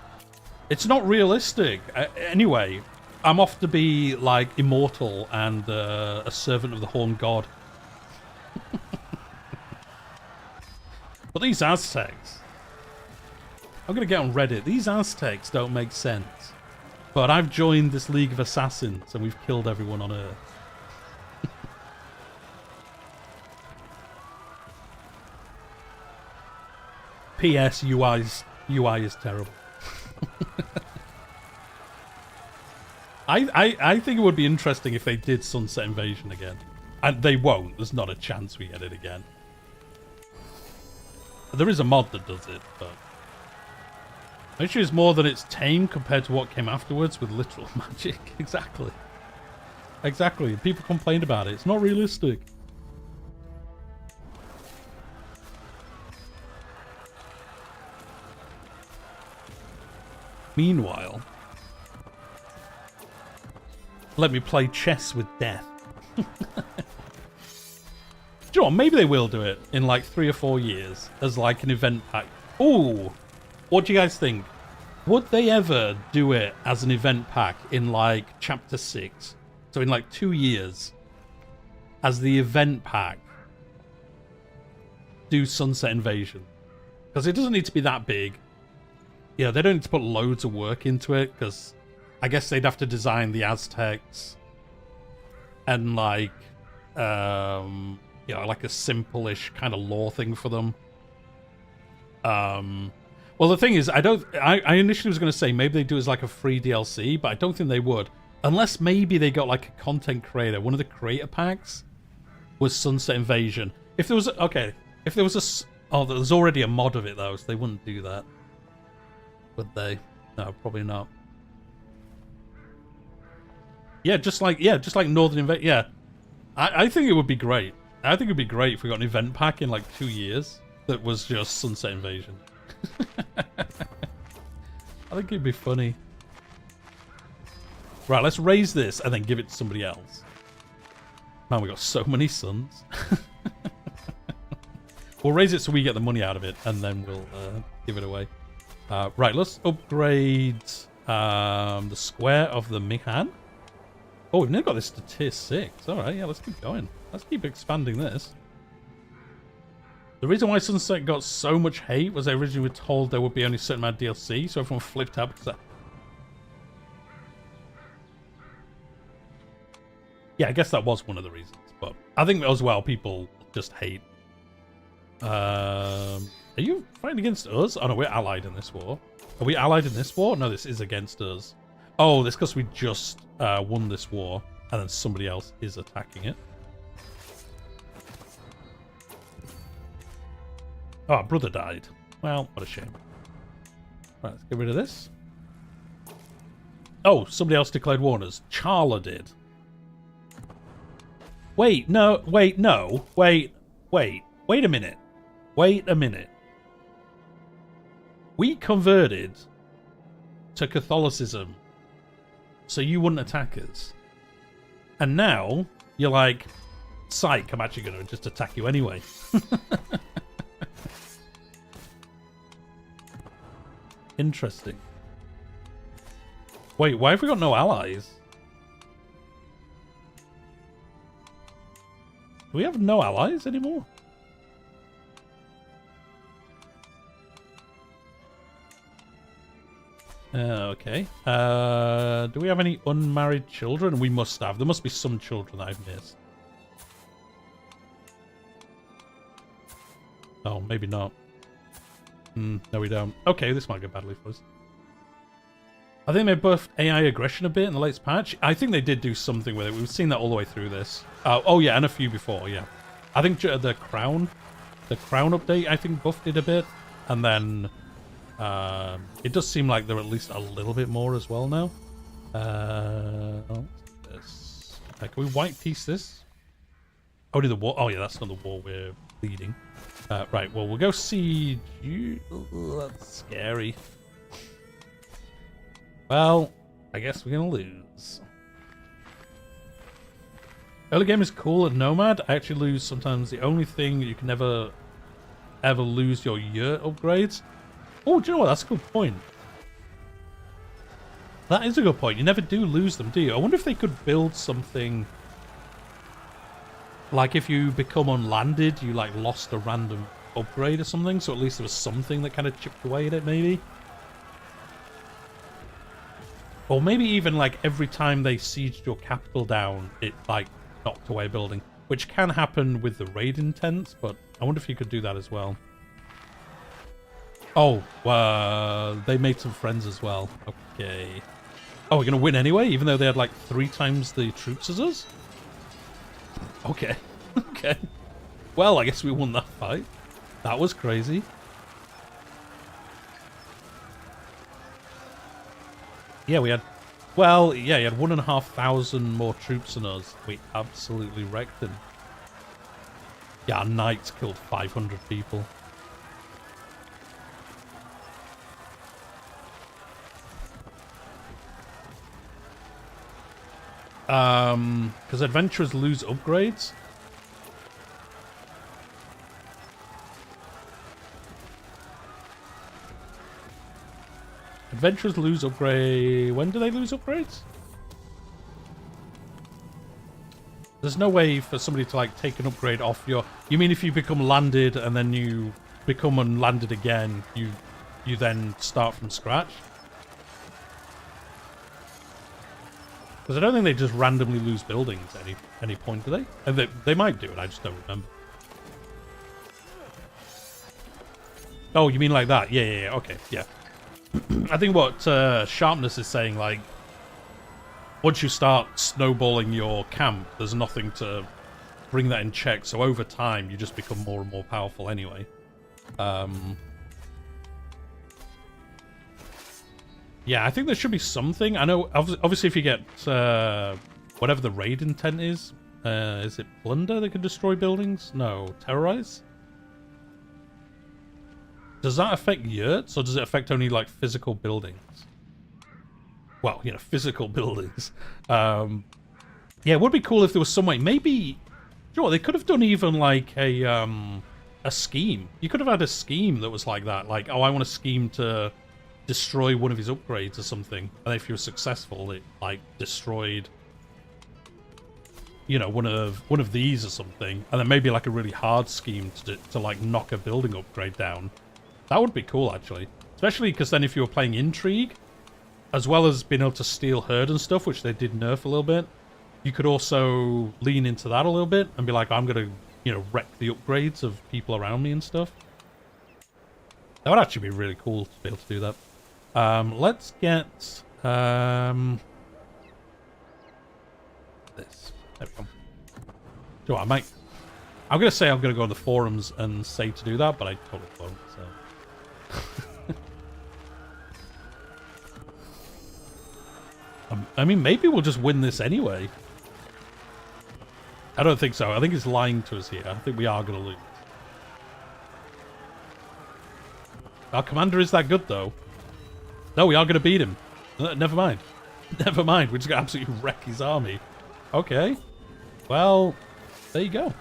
it's not realistic. Anyway, I'm off to be like immortal and a servant of the Horned God. But these Aztecs, I'm going to get on Reddit. These Aztecs don't make sense. But I've joined this League of Assassins and we've killed everyone on Earth. P.S. UI is terrible. I think it would be interesting if they did Sunset Invasion again. And they won't. There's not a chance we get it again. There is a mod that does it, but... the issue is more that it's tame compared to what came afterwards with literal magic. Exactly. exactly. People complained about it. It's not realistic. Meanwhile, let me play chess with death. Do you know what? Maybe they will do it in like 3 or 4 years as like an event pack. Ooh, what do you guys think? Would they ever do it as an event pack in like chapter 6? So in like 2 years, as the event pack, do Sunset Invasion? Because it doesn't need to be that big. Yeah, they don't need to put loads of work into it, because I guess they'd have to design the Aztecs and like, you know, like a simple-ish kind of lore thing for them. Well, the thing is, I initially was going to say maybe they do it as like a free DLC, but I don't think they would. Unless maybe they got like a content creator. One of the creator packs was Sunset Invasion. If there was, okay, if there was a, oh, there's already a mod of it though, so they wouldn't do that. Would they? No, probably not. Yeah, just like Northern Invasion. Yeah, I think it would be great. I think it'd be great if we got an event pack in like 2 years that was just Sunset Invasion. I think it'd be funny. Right, let's raise this and then give it to somebody else. Man, we got so many suns. We'll raise it so we get the money out of it, and then we'll give it away. Right, let's upgrade the square of the Mihan. Oh, we've now got this to tier 6. Alright, yeah, let's keep going. Let's keep expanding this. The reason why Sunset got so much hate was they originally were told there would be only a certain amount of DLC, so everyone flipped out because yeah, I guess that was one of the reasons, but I think as well people just hate. Are you fighting against us? Oh no, we're allied in this war. Are we allied in this war? No, this is against us. Oh, this because we just won this war, and then somebody else is attacking it. Oh, our brother died. Well, what a shame. Right, let's get rid of this. Oh, somebody else declared war on us. Charla did. Wait, no, wait, no. Wait a minute. Wait a minute. We converted to Catholicism so you wouldn't attack us. And now you're like, psych, I'm actually going to just attack you anyway. Interesting. Wait, why have we got no allies? Do we have no allies anymore? Okay. Do we have any unmarried children? We must have. There must be some children that I've missed. Oh, maybe not. No, we don't. Okay, this might go badly for us. I think they buffed AI aggression a bit in the latest patch. I think they did do something with it. We've seen that all the way through this. Oh, yeah, and a few before, yeah. I think the crown update, I think, buffed it a bit. And then it does seem like they're at least a little bit more as well now. Oh, this. Can we white piece this? Only the war. Oh, yeah, that's not the war we're leading. Right, well, we'll go siege you. That's scary. Well, I guess we're going to lose. Early game is cool at Nomad. I actually lose sometimes. The only thing you can never, ever lose your yurt upgrades. Oh, do you know what? That's a good point. That is a good point. You never do lose them, do you? I wonder if they could build something... Like if you become unlanded, you like lost a random upgrade or something, so at least there was something that kind of chipped away at it, maybe? Or maybe even like every time they sieged your capital down, it like knocked away a building, which can happen with the raid intents, but I wonder if you could do that as well. Oh, they made some friends as well. Okay. Oh, we're going to win anyway, even though they had like 3 times the troops as us? Okay. Okay. Well, I guess we won that fight. That was crazy. Yeah, we had Well, yeah, he had 1,500 more troops than us. We absolutely wrecked him. Yeah, our knights killed 500 people. Because adventurers lose upgrades. Adventurers lose upgrade. When do they lose upgrades? There's no way for somebody to like take an upgrade off your. You mean if you become landed and then you become unlanded again, you then start from scratch? Because I don't think they just randomly lose buildings at any point, do they? And they might do it. I just don't remember. Oh, you mean like that? Yeah. Okay, yeah. I think what Sharpness is saying, like, once you start snowballing your camp, there's nothing to bring that in check. So over time, you just become more and more powerful anyway. Yeah, I think there should be something. I know, obviously, if you get whatever the raid intent is it plunder that can destroy buildings? No, terrorize? Does that affect yurts, or does it affect only, like, physical buildings? Well, you know, physical buildings. Yeah, it would be cool if there was some way. Maybe, you know what, they could have done even, like, a scheme. You could have had a scheme that was like that. Like, oh, I want a scheme to destroy one of his upgrades or something. And if you were successful, it, like, destroyed, you know, one of these or something. And then maybe, like, a really hard scheme to like, knock a building upgrade down. That would be cool, actually. Especially because then if you were playing Intrigue, as well as being able to steal herd and stuff, which they did nerf a little bit, you could also lean into that a little bit and be like, I'm going to, you know, wreck the upgrades of people around me and stuff. That would actually be really cool to be able to do that. Let's get this. There we go. So I'm going to say I'm going to go on the forums and say to do that, but I totally won't, so. I mean, maybe we'll just win this anyway. I don't think so. I think he's lying to us here. I think we are going to lose. Our commander is that good, though. No, we are going to beat him. Never mind. Never mind. We're just going to absolutely wreck his army. Okay. Well, there you go.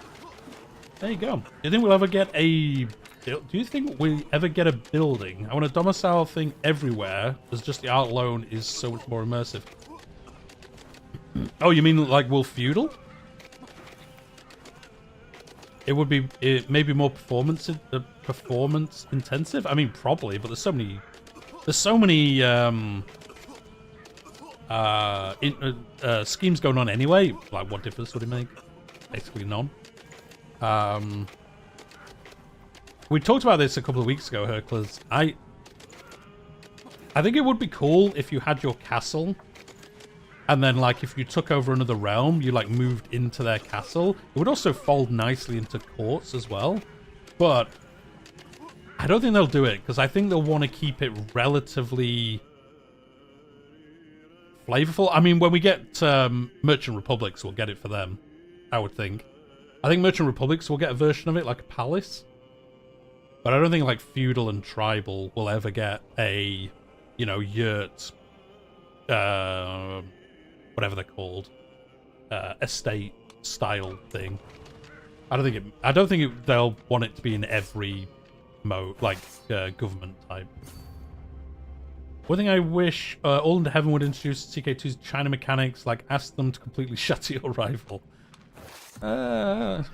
There you go. Do you think we'll ever get a... Do you think we'll ever get a building? I want a domicile thing everywhere. There's just the art alone is so much more immersive. Oh, you mean like we'll feudal? It would be maybe more performance intensive. I mean, probably, but there's so many schemes going on anyway. Like, what difference would it make? Basically none. We talked about this a couple of weeks ago, Hercules. I think it would be cool if you had your castle, and then, like, if you took over another realm, you, like, moved into their castle. It would also fold nicely into courts as well. But I don't think they'll do it, because I think they'll want to keep it relatively flavorful. I mean, when we get Merchant Republics, we'll get it for them, I would think. I think Merchant Republics will get a version of it, like a palace. But I don't think, like, feudal and tribal will ever get a, you know, yurt, whatever they're called, estate style thing. I don't think they'll want it to be in every mode, like government type. One thing I wish All Into Heaven would introduce CK2's China mechanics, like ask them to completely shatter your rival. No.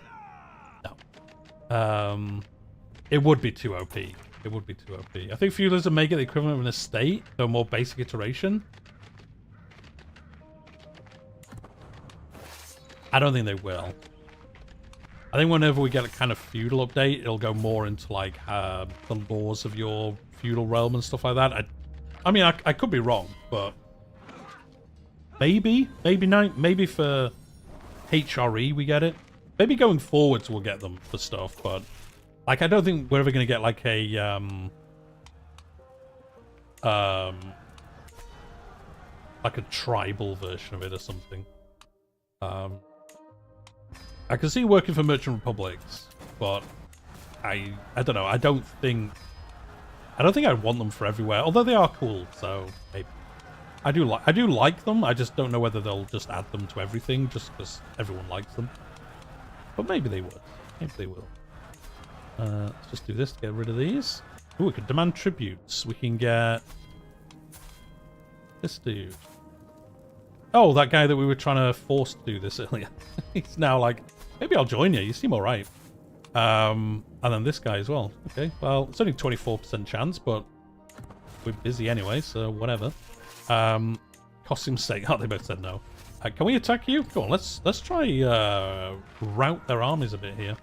It would be too OP. It would be too OP. I think feudalism may get the equivalent of an estate, though a more basic iteration. I don't think they will. I think whenever we get a kind of feudal update, it'll go more into, like, the laws of your feudal realm and stuff like that. I mean, I could be wrong, but maybe for HRE we get it. Maybe going forwards we'll get them for stuff, but like, I don't think we're ever going to get, like, a like a tribal version of it or something. I can see working for Merchant Republics, but I don't know. I don't think I'd want them for everywhere. Although they are cool, so maybe. I do like them. I just don't know whether they'll just add them to everything just because everyone likes them. But maybe they would. Maybe they will. Let's just do this to get rid of these. Ooh, we could demand tributes. We can get this dude. Oh, that guy that we were trying to force to do this earlier. He's now like, maybe I'll join you. You seem all right. And then this guy as well. Okay, well, it's only 24% chance, but we're busy anyway, so whatever. Costume sake. Oh, they both said no. Can we attack you? Go on, let's try rout their armies a bit here.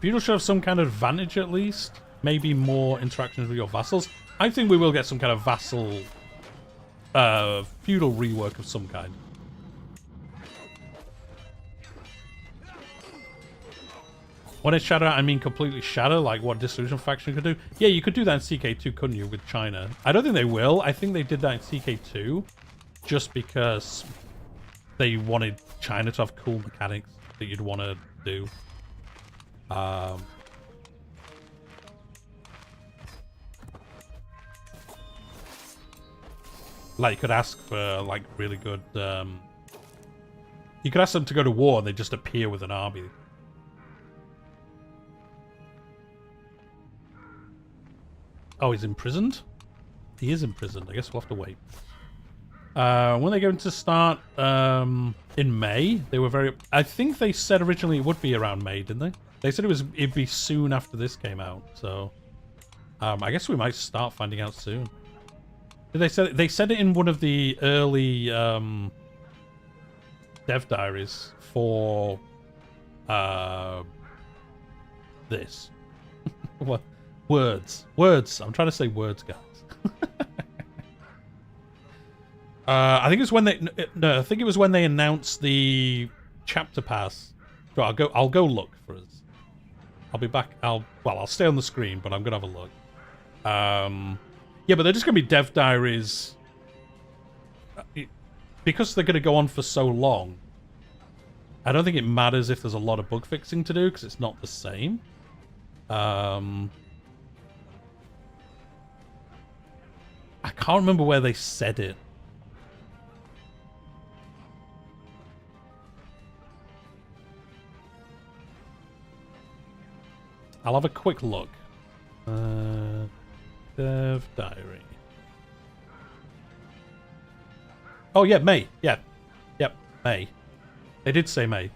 Feudal should have some kind of advantage at least. Maybe more interactions with your vassals. I think we will get some kind of vassal feudal rework of some kind. When I shatter, I mean completely shatter, like what Disillusion faction could do. Yeah, you could do that in CK2, couldn't you, with China? I don't think they will. I think they did that in CK2 just because they wanted China to have cool mechanics that you'd want to do. Like, you could ask for, like, really good... you could ask them to go to war and they just appear with an army. Oh, he's imprisoned? He is imprisoned. I guess we'll have to wait. When they going to start in May, they were very... I think they said originally it would be around May, didn't they? They said it'd be soon after this came out, so... I guess we might start finding out soon. Did they said it in one of the early dev diaries for this. What? Words. I'm trying to say words, guys. I think it was when they... No, I think it was when they announced the chapter pass. So I'll go look for us. I'll be back. I'll stay on the screen, but I'm gonna have a look. Yeah, but they're just gonna be dev diaries because they're gonna go on for so long. I don't think it matters if there's a lot of bug fixing to do because it's not the same. I can't remember where they said it. I'll have a quick look. Dev diary. Oh yeah, May. Yeah. Yep, May. They did say May.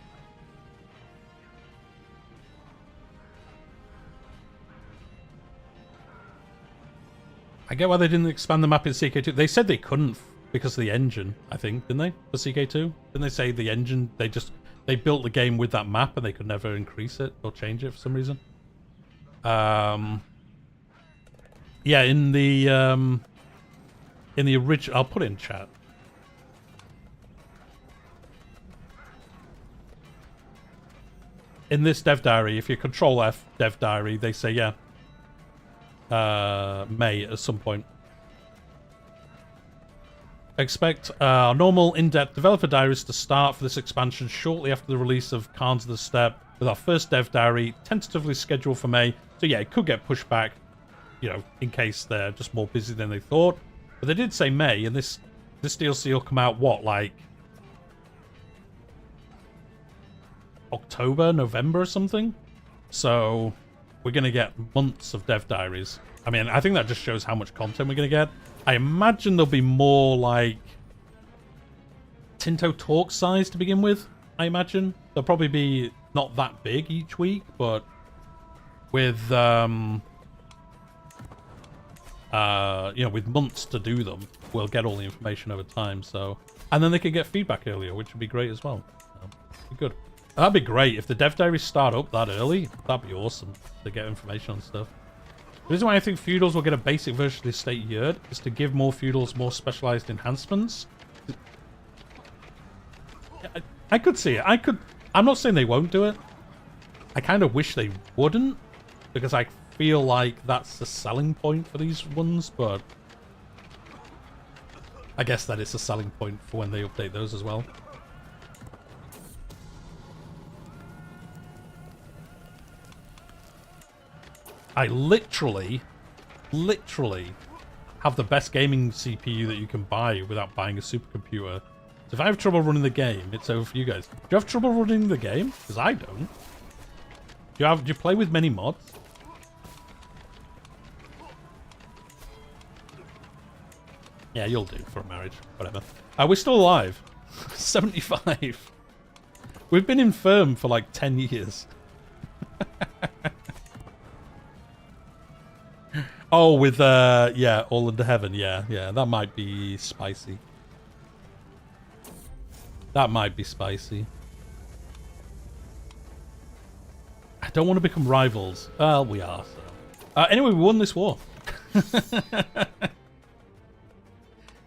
I get why they didn't expand the map in CK2. They said they couldn't because of the engine, I think, didn't they? For CK2? Didn't they say the engine, they built the game with that map and they could never increase it or change it for some reason? Yeah, in the original, I'll put it in chat. In this dev diary, if you control F dev diary, they say, yeah, May at some point. Expect normal in-depth developer diaries to start for this expansion shortly after the release of Khans of the Steppe, with our first dev diary tentatively scheduled for May. So yeah, it could get pushed back, you know, in case they're just more busy than they thought. But they did say May, and this DLC will come out, what, like October, November or something? So we're going to get months of dev diaries. I mean, I think that just shows how much content we're going to get. I imagine there'll be more like Tinto Talk size to begin with, I imagine. They'll probably be not that big each week, but with, you know, with months to do them, we'll get all the information over time, so... And then they can get feedback earlier, which would be great as well. So, be good. That'd be great. If the dev diaries start up that early, that'd be awesome to get information on stuff. The reason why I think feudals will get a basic version of the estate yurt is to give more feudals more specialized enhancements. I could see it. I'm not saying they won't do it. I kind of wish they wouldn't, because I feel like that's the selling point for these ones, but I guess that is a selling point for when they update those as well. I literally have the best gaming CPU that you can buy without buying a supercomputer. So if I have trouble running the game, it's over for you guys. Do you have trouble running the game? Because I don't. Do you play with many mods? Yeah, you'll do for a marriage. Whatever. We're still alive. 75. We've been infirm for like 10 years. Oh, with, yeah, All Under Heaven. Yeah, that might be spicy. That might be spicy. I don't want to become rivals. Well, we are, so. Anyway, we won this war.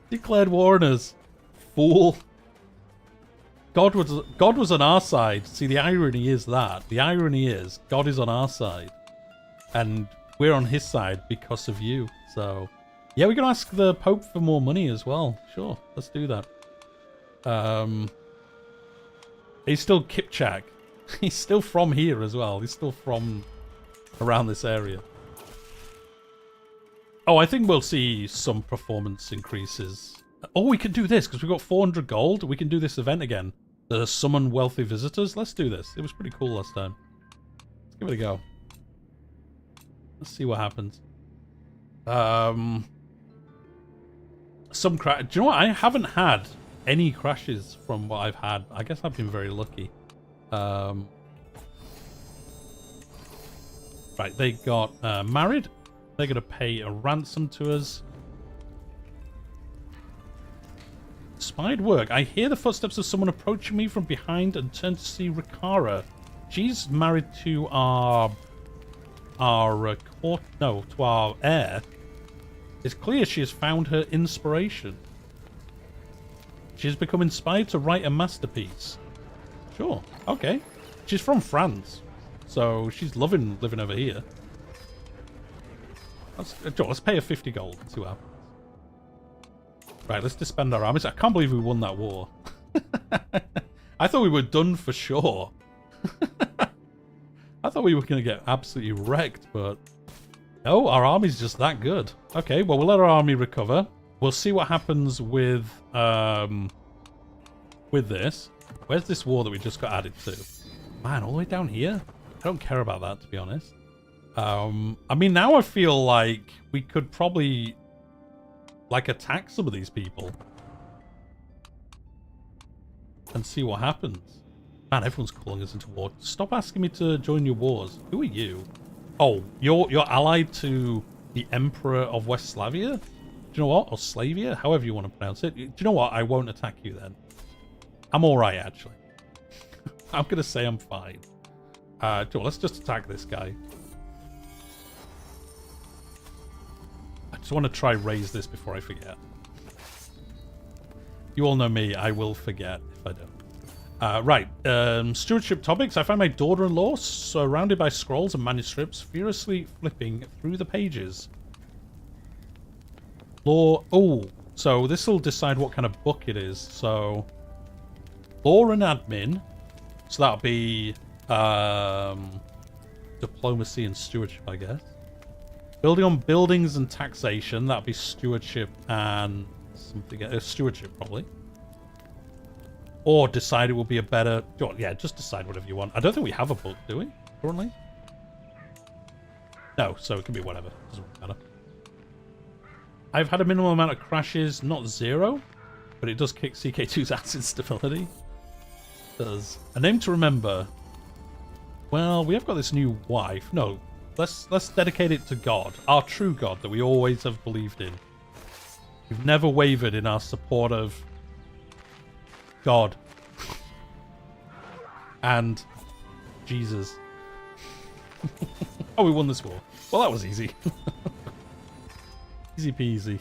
Declared war on us. Fool. God was on our side. See, the irony is that. The irony is, God is on our side. And we're on his side because of you. So, yeah, we're going to ask the Pope for more money as well. Sure, let's do that. He's still Kipchak. He's still from here as well. He's still from around this area. Oh, I think we'll see some performance increases. Oh, we can do this because we've got 400 gold. We can do this event again. The summon wealthy visitors. Let's do this. It was pretty cool last time. Let's give it a go. Let's see what happens. Some crash. Do you know what? I haven't had any crashes from what I've had. I guess I've been very lucky. Right, they got married. They're going to pay a ransom to us. Spied work. I hear the footsteps of someone approaching me from behind and turn to see Rikara. She's married to our heir. It's clear she has found her inspiration. She has become inspired to write a masterpiece. Sure. Okay. She's from France, so she's loving living over here. Let's pay her 50 gold and see what happens. Right, let's disband our armies. I can't believe we won that war. I thought we were done for sure. I thought we were going to get absolutely wrecked, but no, our army's just that good. Okay, well, we'll let our army recover. We'll see what happens with this. Where's this war that we just got added to? Man, all the way down here? I don't care about that, to be honest. I mean, now I feel like we could probably, like, attack some of these people. And see what happens. Man, everyone's calling us into war. Stop asking me to join your wars. Who are you? Oh, you're allied to the Emperor of West Slavia? Do you know what? Or Slavia? However you want to pronounce it. Do you know what? I won't attack you then. I'm alright, actually. I'm going to say I'm fine. Let's just attack this guy. I just want to try raise this before I forget. You all know me. I will forget if I don't. Right. Stewardship topics. I find my daughter-in-law surrounded by scrolls and manuscripts, furiously flipping through the pages. Law. Oh, so this will decide what kind of book it is. So, law and admin. So that'll be diplomacy and stewardship, I guess. Building on buildings and taxation. That'll be stewardship and something. Stewardship, probably. Or decide it will be a better... Yeah, just decide whatever you want. I don't think we have a book, do we? Currently? No, so it can be whatever. Doesn't matter. I've had a minimum amount of crashes, not 0, but it does kick CK2's ass in stability. It does. A name to remember. Well, we have got this new wife. No, let's dedicate it to God. Our true God that we always have believed in. We've never wavered in our support of God and Jesus. Oh, we won this war. Well, that was easy. Easy peasy.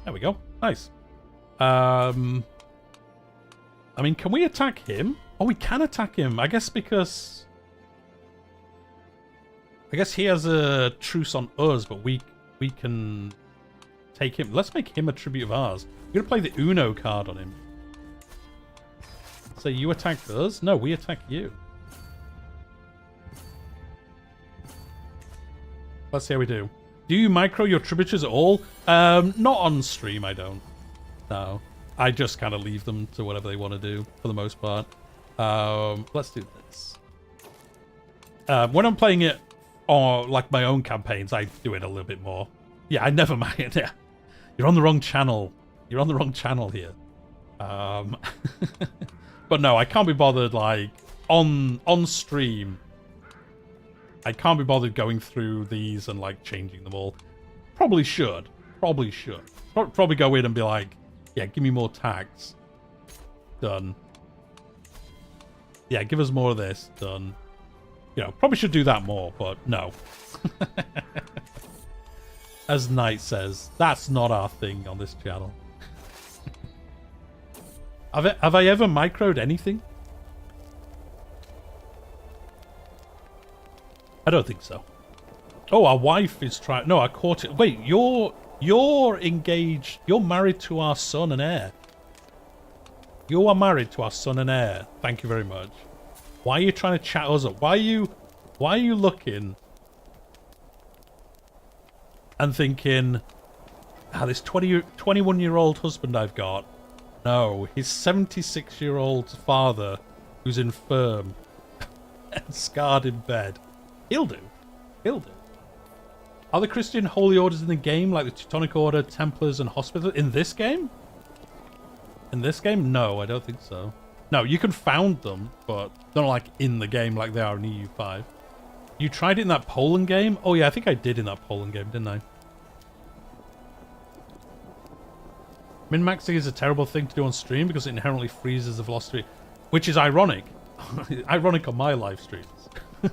There we go. Nice. I mean, can we attack him? Oh, we can attack him. I guess he has a truce on us, but we we can take him. Let's make him a tribute of ours. We're going to play the Uno card on him. So you attack us? No, we attack you. Let's see how we do. Do you micro your tributaries at all? Not on stream, I don't. No. I just kind of leave them to whatever they want to do, for the most part. Let's do this. When I'm playing it on, like, my own campaigns, I do it a little bit more. Yeah, I never mind. Yeah. You're on the wrong channel. You're on the wrong channel here. But no, I can't be bothered, like, on stream. I can't be bothered going through these and, like, changing them all. Probably should. Probably should. Probably go in and be like, yeah, give me more tax. Done. Yeah, give us more of this. Done. You know, probably should do that more, but no. As Knight says, that's not our thing on this channel. Have I ever microed anything? I don't think so. Oh, our wife is trying... No, our court... Wait, you're engaged... You're married to our son and heir. You are married to our son and heir. Thank you very much. Why are you trying to chat us up? Why are you looking and thinking, this 21-year-old husband I've got... No, his 76-year-old father, who's infirm and scarred in bed. He'll do. He'll do. Are the Christian holy orders in the game, like the Teutonic Order, Templars, and Hospitals, in this game? In this game? No, I don't think so. No, you can found them, but they're not like in the game like they are in EU5. You tried it in that Poland game? Oh yeah, I think I did in that Poland game, didn't I? Min-maxing is a terrible thing to do on stream because it inherently freezes the velocity, which is ironic. Ironic on my live streams. Do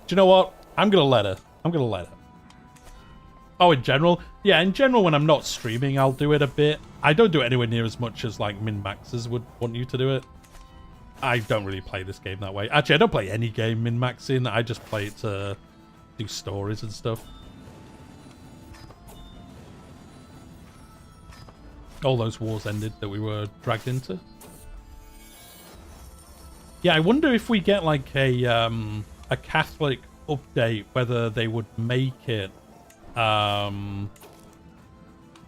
you know what? I'm going to let her. I'm going to let her. Oh, in general? Yeah, in general, when I'm not streaming, I'll do it a bit. I don't do it anywhere near as much as, like, min-maxers would want you to do it. I don't really play this game that way. Actually, I don't play any game min-maxing. I just play it to do stories and stuff. All those wars ended that we were dragged into. Yeah, I wonder if we get like a Catholic update, whether they would make it. Oh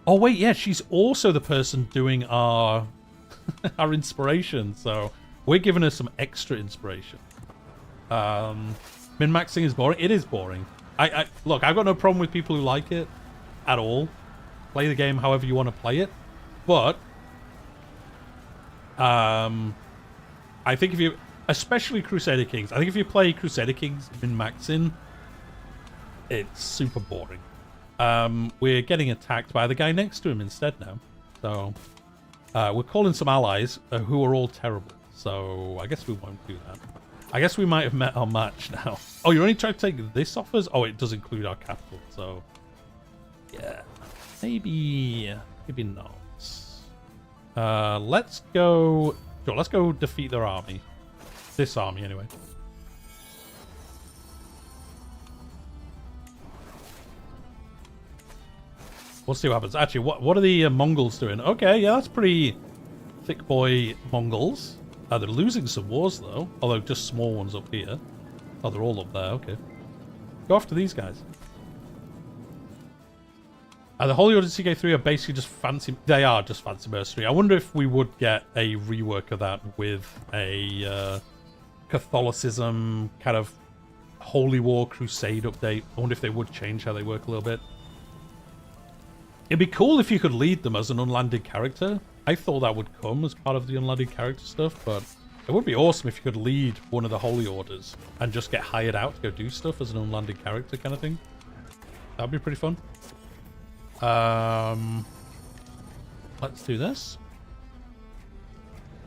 wait, yeah, she's also the person doing our our inspiration, so we're giving her some extra inspiration. Min-maxing is boring. It is boring. I look, I've got no problem with people who like it at all. Play the game however you want to play it. But I think if you, especially Crusader Kings, I think if you play Crusader Kings min-maxing, it's super boring. We're getting attacked by the guy next to him instead now. So we're calling some allies who are all terrible. So I guess we won't do that. I guess we might have met our match now. Oh, you're only trying to take this off us? Oh, it does include our capital. So yeah, maybe not. Let's go... Sure, let's go defeat their army. This army, anyway. We'll see what happens. Actually, what are the Mongols doing? Okay, yeah, that's pretty thick boy Mongols. They're losing some wars, though. Although just small ones up here. Oh, they're all up there. Okay. Go after these guys. The Holy Order CK3 are basically just fancy... They are just fancy mercenary. I wonder if we would get a rework of that with a Catholicism kind of Holy War Crusade update. I wonder if they would change how they work a little bit. It'd be cool if you could lead them as an unlanded character. I thought that would come as part of the unlanded character stuff, but it would be awesome if you could lead one of the Holy Orders and just get hired out to go do stuff as an unlanded character kind of thing. That'd be pretty fun. Let's do this.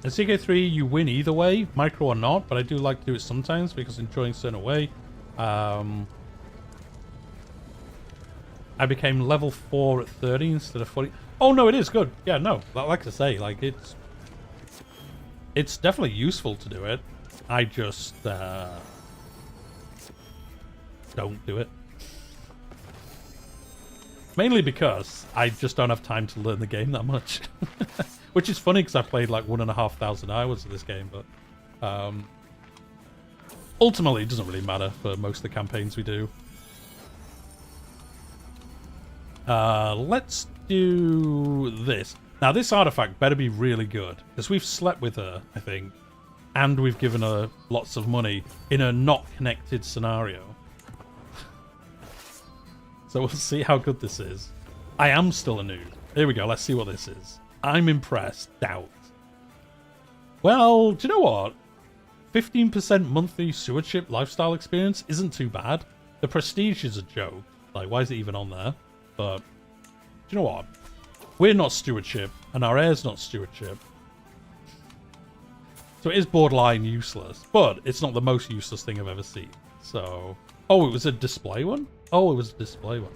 In CK3, you win either way, micro or not, but I do like to do it sometimes because enjoying certain way. I became level 4 at 30 instead of 40. Oh no, it is good. Yeah, no, like I say, like it's definitely useful to do it. I just don't do it. Mainly because I just don't have time to learn the game that much. Which is funny because I played like 1,500 hours of this game, but ultimately it doesn't really matter for most of the campaigns we do. Let's do this. Now this artifact better be really good, because we've slept with her, I think, and we've given her lots of money in a not connected scenario. So we'll see how good this is. I am still a noob. Here we go, let's see what this is. I'm impressed. Doubt. Well, do you know what? 15% monthly stewardship lifestyle experience isn't too bad. The prestige is a joke. Like, why is it even on there? But, do you know what? We're not stewardship, and our heir's not stewardship. So it is borderline useless, but it's not the most useless thing I've ever seen. So, oh, it was a display one? Oh, it was a display one.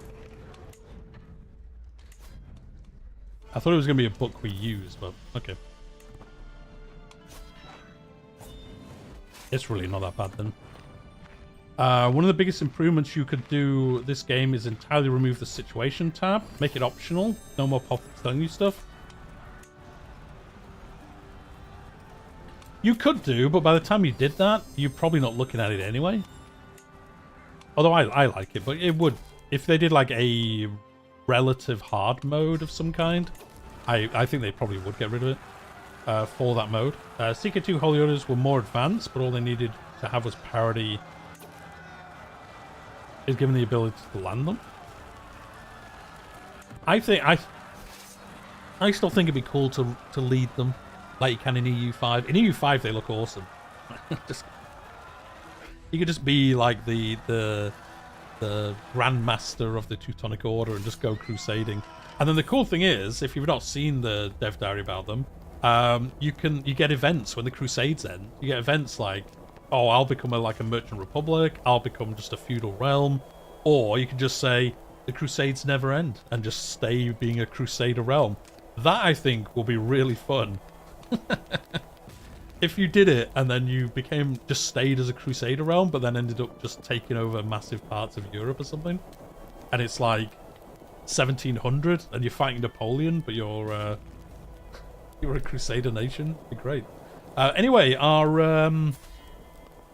I thought it was going to be a book we use, but okay. It's really not that bad then. One of the biggest improvements you could do this game is entirely remove the situation tab. Make it optional. No more pop-ups telling you stuff. You could do, but by the time you did that, you're probably not looking at it anyway. Although I like it, but it would... If they did like a relative hard mode of some kind, I think they probably would get rid of it for that mode. CK2 Holy Orders were more advanced, but all they needed to have was parity is given the ability to land them. I still think it'd be cool to lead them like you can in EU5. In EU5 they look awesome. You could just be like the Grandmaster of the Teutonic Order and just go crusading. And then the cool thing is, if you've not seen the dev diary about them, you get events when the Crusades end. You get events like, oh, I'll become like a merchant republic, I'll become just a feudal realm, or you can just say the Crusades never end and just stay being a Crusader realm. That I think will be really fun. If you did it and then you just stayed as a Crusader realm, but then ended up just taking over massive parts of Europe or something, and it's like 1700 and you're fighting Napoleon, but you're a Crusader nation. It'd be great. Anyway, our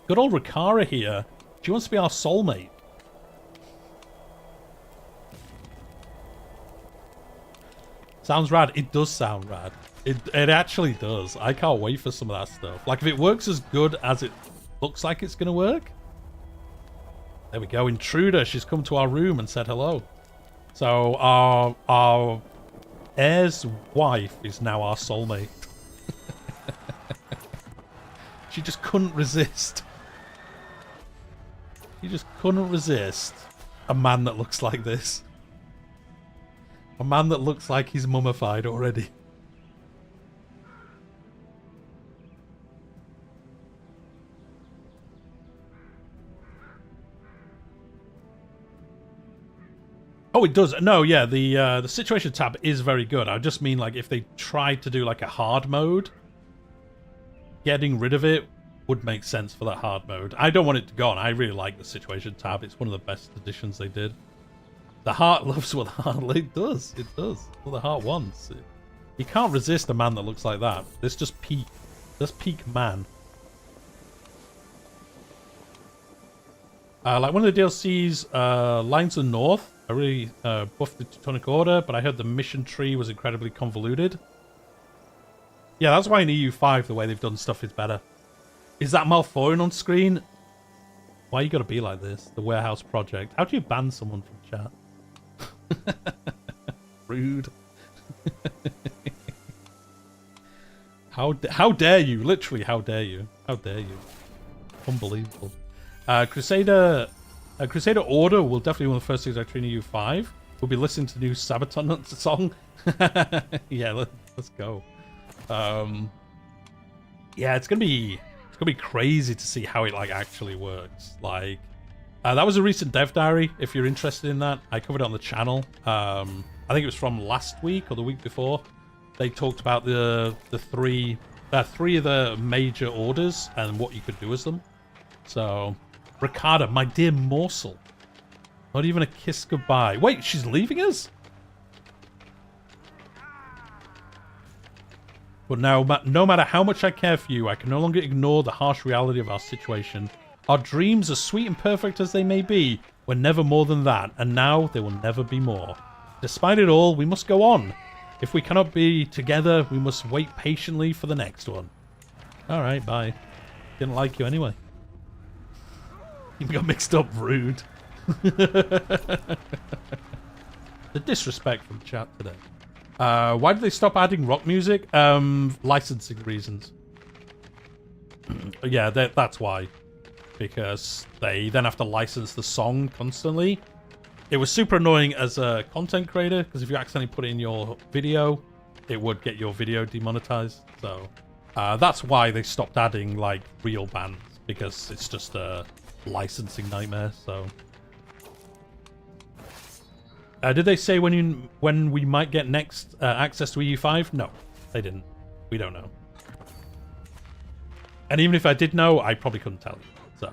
good old Rikara here, she wants to be our soulmate. Sounds rad. It does sound rad. It actually does. I can't wait for some of that stuff. Like, if it works as good as it looks like it's going to work. There we go. Intruder. She's come to our room and said hello. So, our heir's wife is now our soulmate. She just couldn't resist. She just couldn't resist a man that looks like this. A man that looks like he's mummified already. Oh, it does. No, yeah, the situation tab is very good. I just mean, like, if they tried to do like a hard mode, getting rid of it would make sense for that hard mode. I don't want it to go on. I really like the situation tab. It's one of the best additions they did. The heart loves what the heart does. It does what the heart wants. You can't resist a man that looks like that. This just peak. This peak man. Like one of the DLCs, Lines of the North. I really buffed the Teutonic Order, but I heard the mission tree was incredibly convoluted. Yeah, that's why in EU5 the way they've done stuff is better. Is that Malforian on screen? Why you gotta be like this? The Warehouse Project. How do you ban someone from chat? Rude. How dare you? Literally, how dare you? How dare you? Unbelievable. Crusader Order will definitely be one of the first things I train in EU5. We'll be listening to the new Sabaton song. Yeah, let's go. Yeah, it's gonna be crazy to see how it like actually works. Like, that was a recent dev diary. If you're interested in that, I covered it on the channel. I think it was from last week or the week before. They talked about the three of the major orders and what you could do as them. So, Ricarda, my dear morsel. Not even a kiss goodbye. Wait, she's leaving us? But now, no matter how much I care for you, I can no longer ignore the harsh reality of our situation. Our dreams, as sweet and perfect as they may be, were never more than that, and now they will never be more. Despite it all, we must go on. If we cannot be together, we must wait patiently for the next one. Alright, bye. Didn't like you anyway. You got mixed up, rude. The disrespect from chat today. Why did they stop adding rock music? Licensing reasons. Yeah, that's why. Because they then have to license the song constantly. It was super annoying as a content creator, because if you accidentally put it in your video, it would get your video demonetized. So that's why they stopped adding like real bands, because it's just a licensing nightmare. So did they say when we might get next access to EU5? No, they didn't. We don't know. And even if I did know, I probably couldn't tell you. So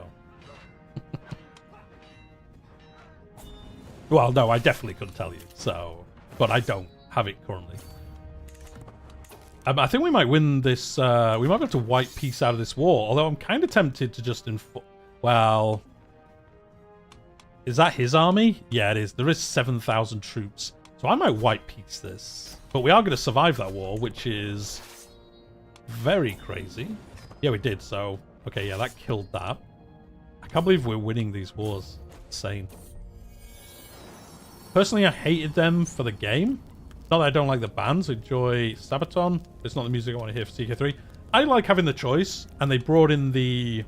well, no, I definitely couldn't tell you. So, but I don't have it currently. I think we might win this. We might be able to wipe peace out of this war. Although I'm kind of tempted to just well, is that his army? Yeah, it is. There is 7,000 troops. So I might white peace this. But we are going to survive that war, which is very crazy. Yeah, we did. So, okay, yeah, that killed that. I can't believe we're winning these wars. Insane. Personally, I hated them for the game. Not that I don't like the bands. I enjoy Sabaton. It's not the music I want to hear for CK3. I like having the choice, and they brought in the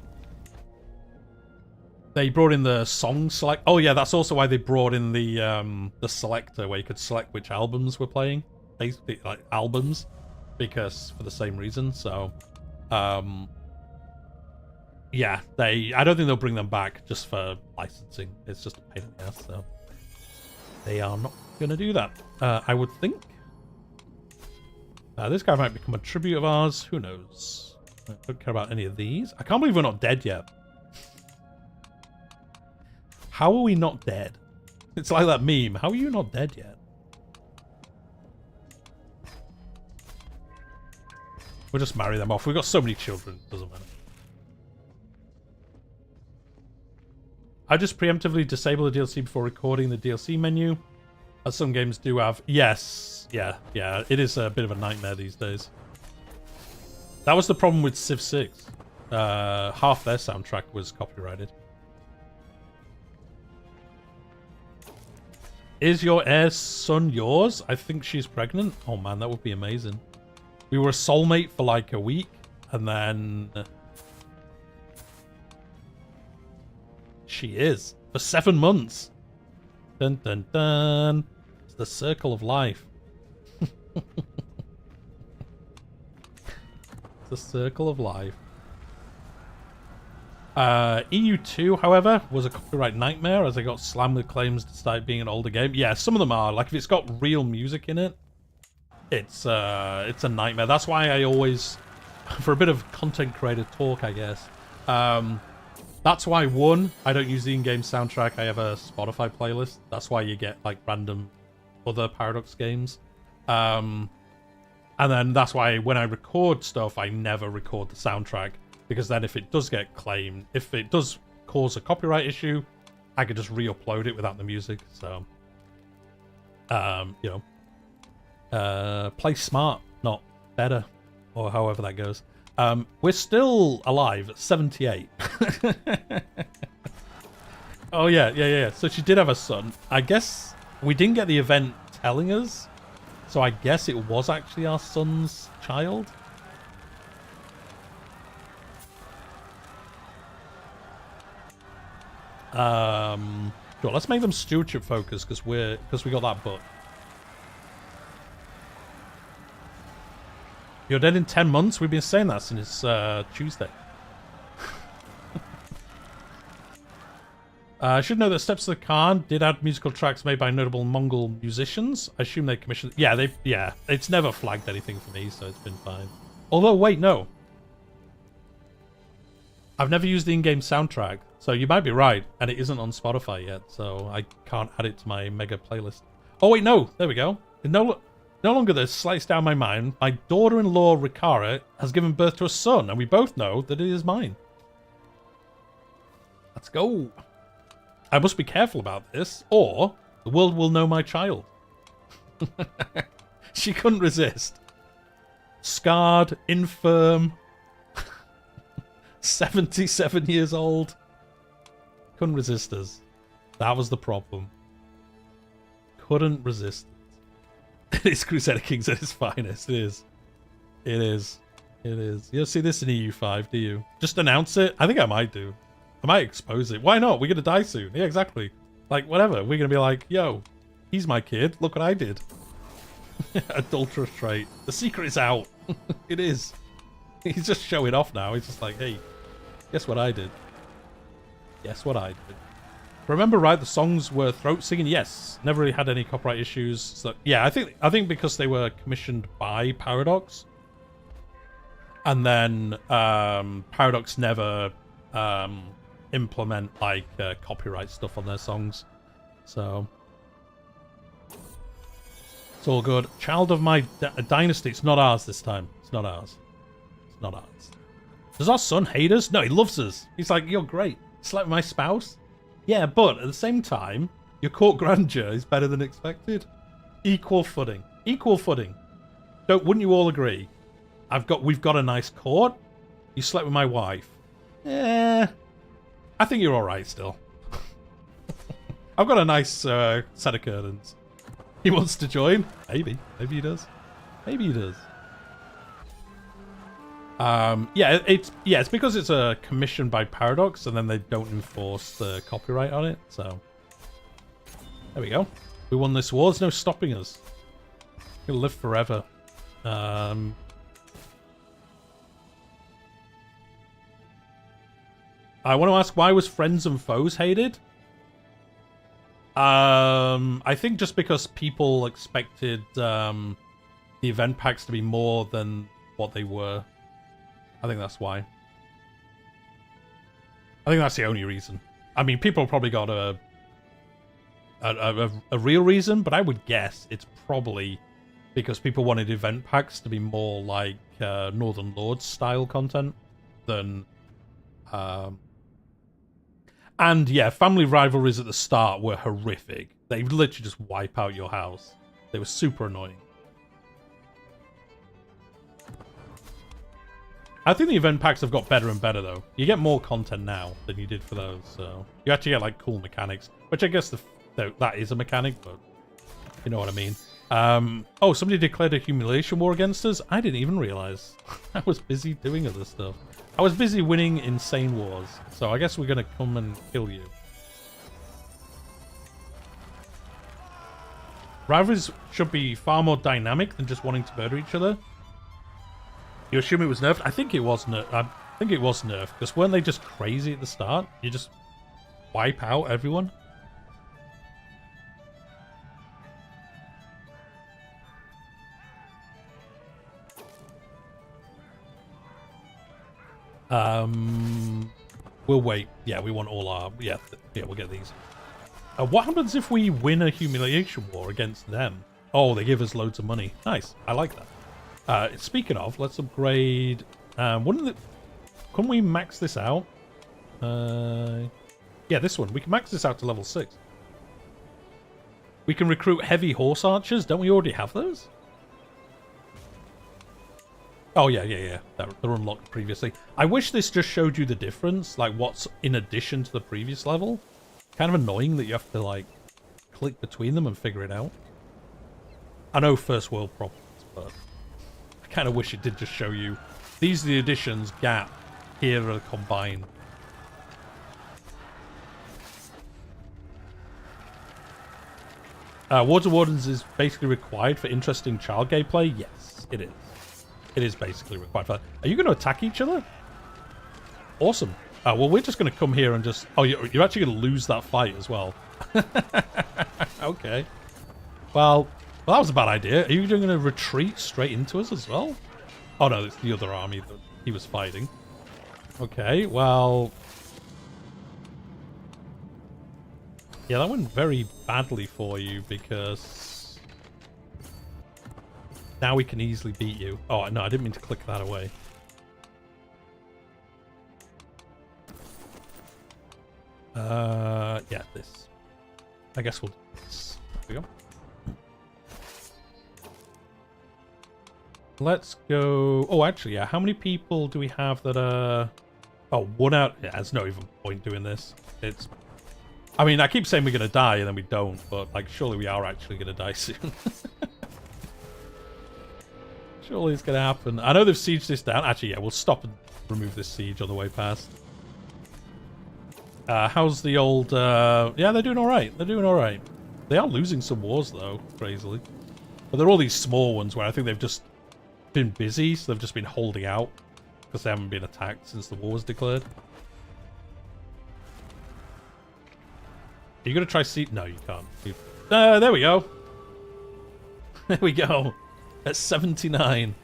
song select. Oh yeah, that's also why they brought in the selector where you could select which albums we're playing, basically like albums, because for the same reason. So, yeah, I don't think they'll bring them back just for licensing. It's just a pain in the ass. So they are not going to do that. I would think. This guy might become a tribute of ours. Who knows? I don't care about any of these. I can't believe we're not dead yet. How are we not dead? It's like that meme. How are you not dead yet? We'll just marry them off. We've got so many children. Doesn't matter. I just preemptively disable the DLC before recording the DLC menu. As some games do have. Yes. Yeah. It is a bit of a nightmare these days. That was the problem with Civ 6. Half their soundtrack was copyrighted. Is your heir's son yours? I think she's pregnant. Oh man, that would be amazing. We were a soulmate for like a week, and then she is for 7 months. Dun dun dun. It's the circle of life. It's the circle of life. EU2, however, was a copyright nightmare as they got slammed with claims despite being an older game. Yeah, some of them are. Like, if it's got real music in it, it's a nightmare. That's why I always, for a bit of content creator talk, I guess, that's why, one, I don't use the in-game soundtrack. I have a Spotify playlist. That's why you get, like, random other Paradox games. And then that's why when I record stuff, I never record the soundtrack. Because then if it does get claimed, if it does cause a copyright issue, I could just re-upload it without the music. So, you know, play smart, not better, or however that goes. We're still alive at 78. Oh, yeah. So she did have a son. I guess we didn't get the event telling us. So I guess it was actually our son's child. Sure, let's make them stewardship focused because we got that book. You're dead in 10 months? We've been saying that since Tuesday. I should know that Steps of the Khan did add musical tracks made by notable Mongol musicians. I assume they commissioned. Yeah, it's never flagged anything for me, so it's been fine. Although, wait, no. I've never used the in-game soundtrack, so you might be right, and it isn't on Spotify yet, so I can't add it to my mega playlist. Oh wait, no, there we go. No, No longer the slightest doubt in my mind, my daughter-in-law, Rikara, has given birth to a son, and we both know that it is mine. Let's go. I must be careful about this, or the world will know my child. She couldn't resist. Scarred, infirm, 77 years old. Couldn't resist us. That was the problem. Couldn't resist it. It is Crusader Kings at its finest. It is. It is. It is. You don't see this in EU5, do you? Just announce it? I think I might do. I might expose it. Why not? We're going to die soon. Yeah, exactly. Like, whatever. We're going to be like, yo, he's my kid. Look what I did. Adulterous trait. The secret is out. It is. He's just showing off now. He's just like, hey, guess what I did? Guess what I did? Remember, right? The songs were throat singing. Yes, never really had any copyright issues. So yeah, I think because they were commissioned by Paradox, and then Paradox never implement like copyright stuff on their songs, so it's all good. Child of my dynasty. It's not ours this time. It's not ours. It's not ours. Does our son hate us? No, he loves us. He's like, you're great. It's like my spouse. Yeah, but at the same time, your court grandeur is better than expected. Equal footing. Equal footing. Wouldn't you all agree? We've got a nice court. You slept with my wife. I think you're alright still. I've got a nice set of curtains. He wants to join? Maybe. Maybe he does. Maybe he does. Yeah, it's because it's a commission by Paradox, and then they don't enforce the copyright on it. So there we go. We won this war. There's no stopping us. We'll live forever. I want to ask, why was Friends and Foes hated? I think just because people expected the event packs to be more than what they were. I think that's why. I think that's the only reason. I mean, people probably got a real reason, but I would guess it's probably because people wanted event packs to be more like Northern Lords style content than... And yeah, family rivalries at the start were horrific. They literally just wipe out your house. They were super annoying. I think the event packs have got better and better, though. You get more content now than you did for those, so... You actually get, like, cool mechanics. Which I guess that is a mechanic, but... You know what I mean. Oh, somebody declared a humiliation war against us? I didn't even realize. I was busy doing other stuff. I was busy winning insane wars. So I guess we're gonna come and kill you. Rivalries should be far more dynamic than just wanting to murder each other. You assume it was nerfed? I think it was nerfed. I think it was nerfed, because weren't they just crazy at the start? You just wipe out everyone? We'll wait. Yeah, we want all our... Yeah, we'll get these. What happens if we win a humiliation war against them? Oh, they give us loads of money. Nice. I like that. Speaking of, let's upgrade. Couldn't we max this out? Yeah, this one. We can max this out to level 6. We can recruit heavy horse archers. Don't we already have those? Oh, yeah. They're unlocked previously. I wish this just showed you the difference, like what's in addition to the previous level. Kind of annoying that you have to, like, click between them and figure it out. I know first world problems, but... I kind of wish it did just show you. These are the additions, gap, here are combined. Wards of Wardens is basically required for interesting child gameplay? Yes, it is. It is basically required for that. Are you going to attack each other? Awesome. Well, we're just going to come here and just... Oh, you're actually going to lose that fight as well. Okay. Well, that was a bad idea. Are you going to retreat straight into us as well? Oh, no, it's the other army that he was fighting. Okay, well... Yeah, that went very badly for you because... Now we can easily beat you. Oh, no, I didn't mean to click that away. Yeah, this. I guess we'll do this. There we go. Let's go... Oh, actually, yeah. How many people do we have that are... Oh, 1 out... Yeah, there's no even point doing this. It's... I mean, I keep saying we're going to die and then we don't, but, like, surely we are actually going to die soon. Surely it's going to happen. I know they've sieged this down. Actually, yeah, we'll stop and remove this siege on the way past. How's the old... Yeah, they're doing alright. They're doing alright. They are losing some wars, though, crazily. But they're all these small ones where I think they've just been busy, so they've just been holding out because they haven't been attacked since the war was declared. Are you going to try siege? No, you can't. There we go. There we go. At 79.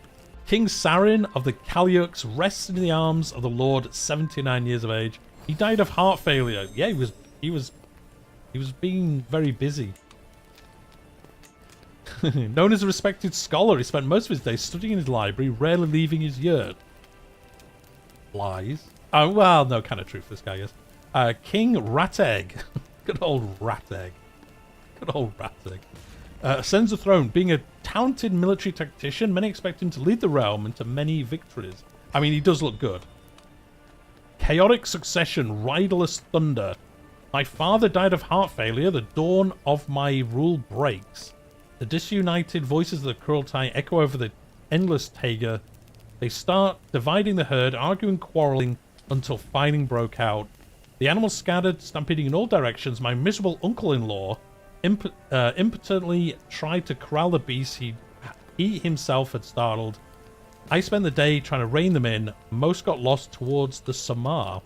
King Sarin of the Kalyuks rested in the arms of the Lord at 79 years of age. He died of heart failure. Yeah, he was being very busy. Known as a respected scholar, he spent most of his days studying in his library, rarely leaving his yurt. Lies. Oh, well, no, kind of true for this guy, I guess. King Rateg. Good old Rateg. Good old Rateg. Ascends the throne. Being a talented military tactician, many expect him to lead the realm into many victories. I mean, he does look good. Chaotic succession, riderless thunder. My father died of heart failure. The dawn of my rule breaks. The disunited voices of the Kurultai echo over the endless taiga. They start dividing the herd, arguing, quarreling, until fighting broke out. The animals scattered, stampeding in all directions. My miserable uncle-in-law impotently tried to corral the beasts he himself had startled. I spent the day trying to rein them in. Most got lost towards the Samar.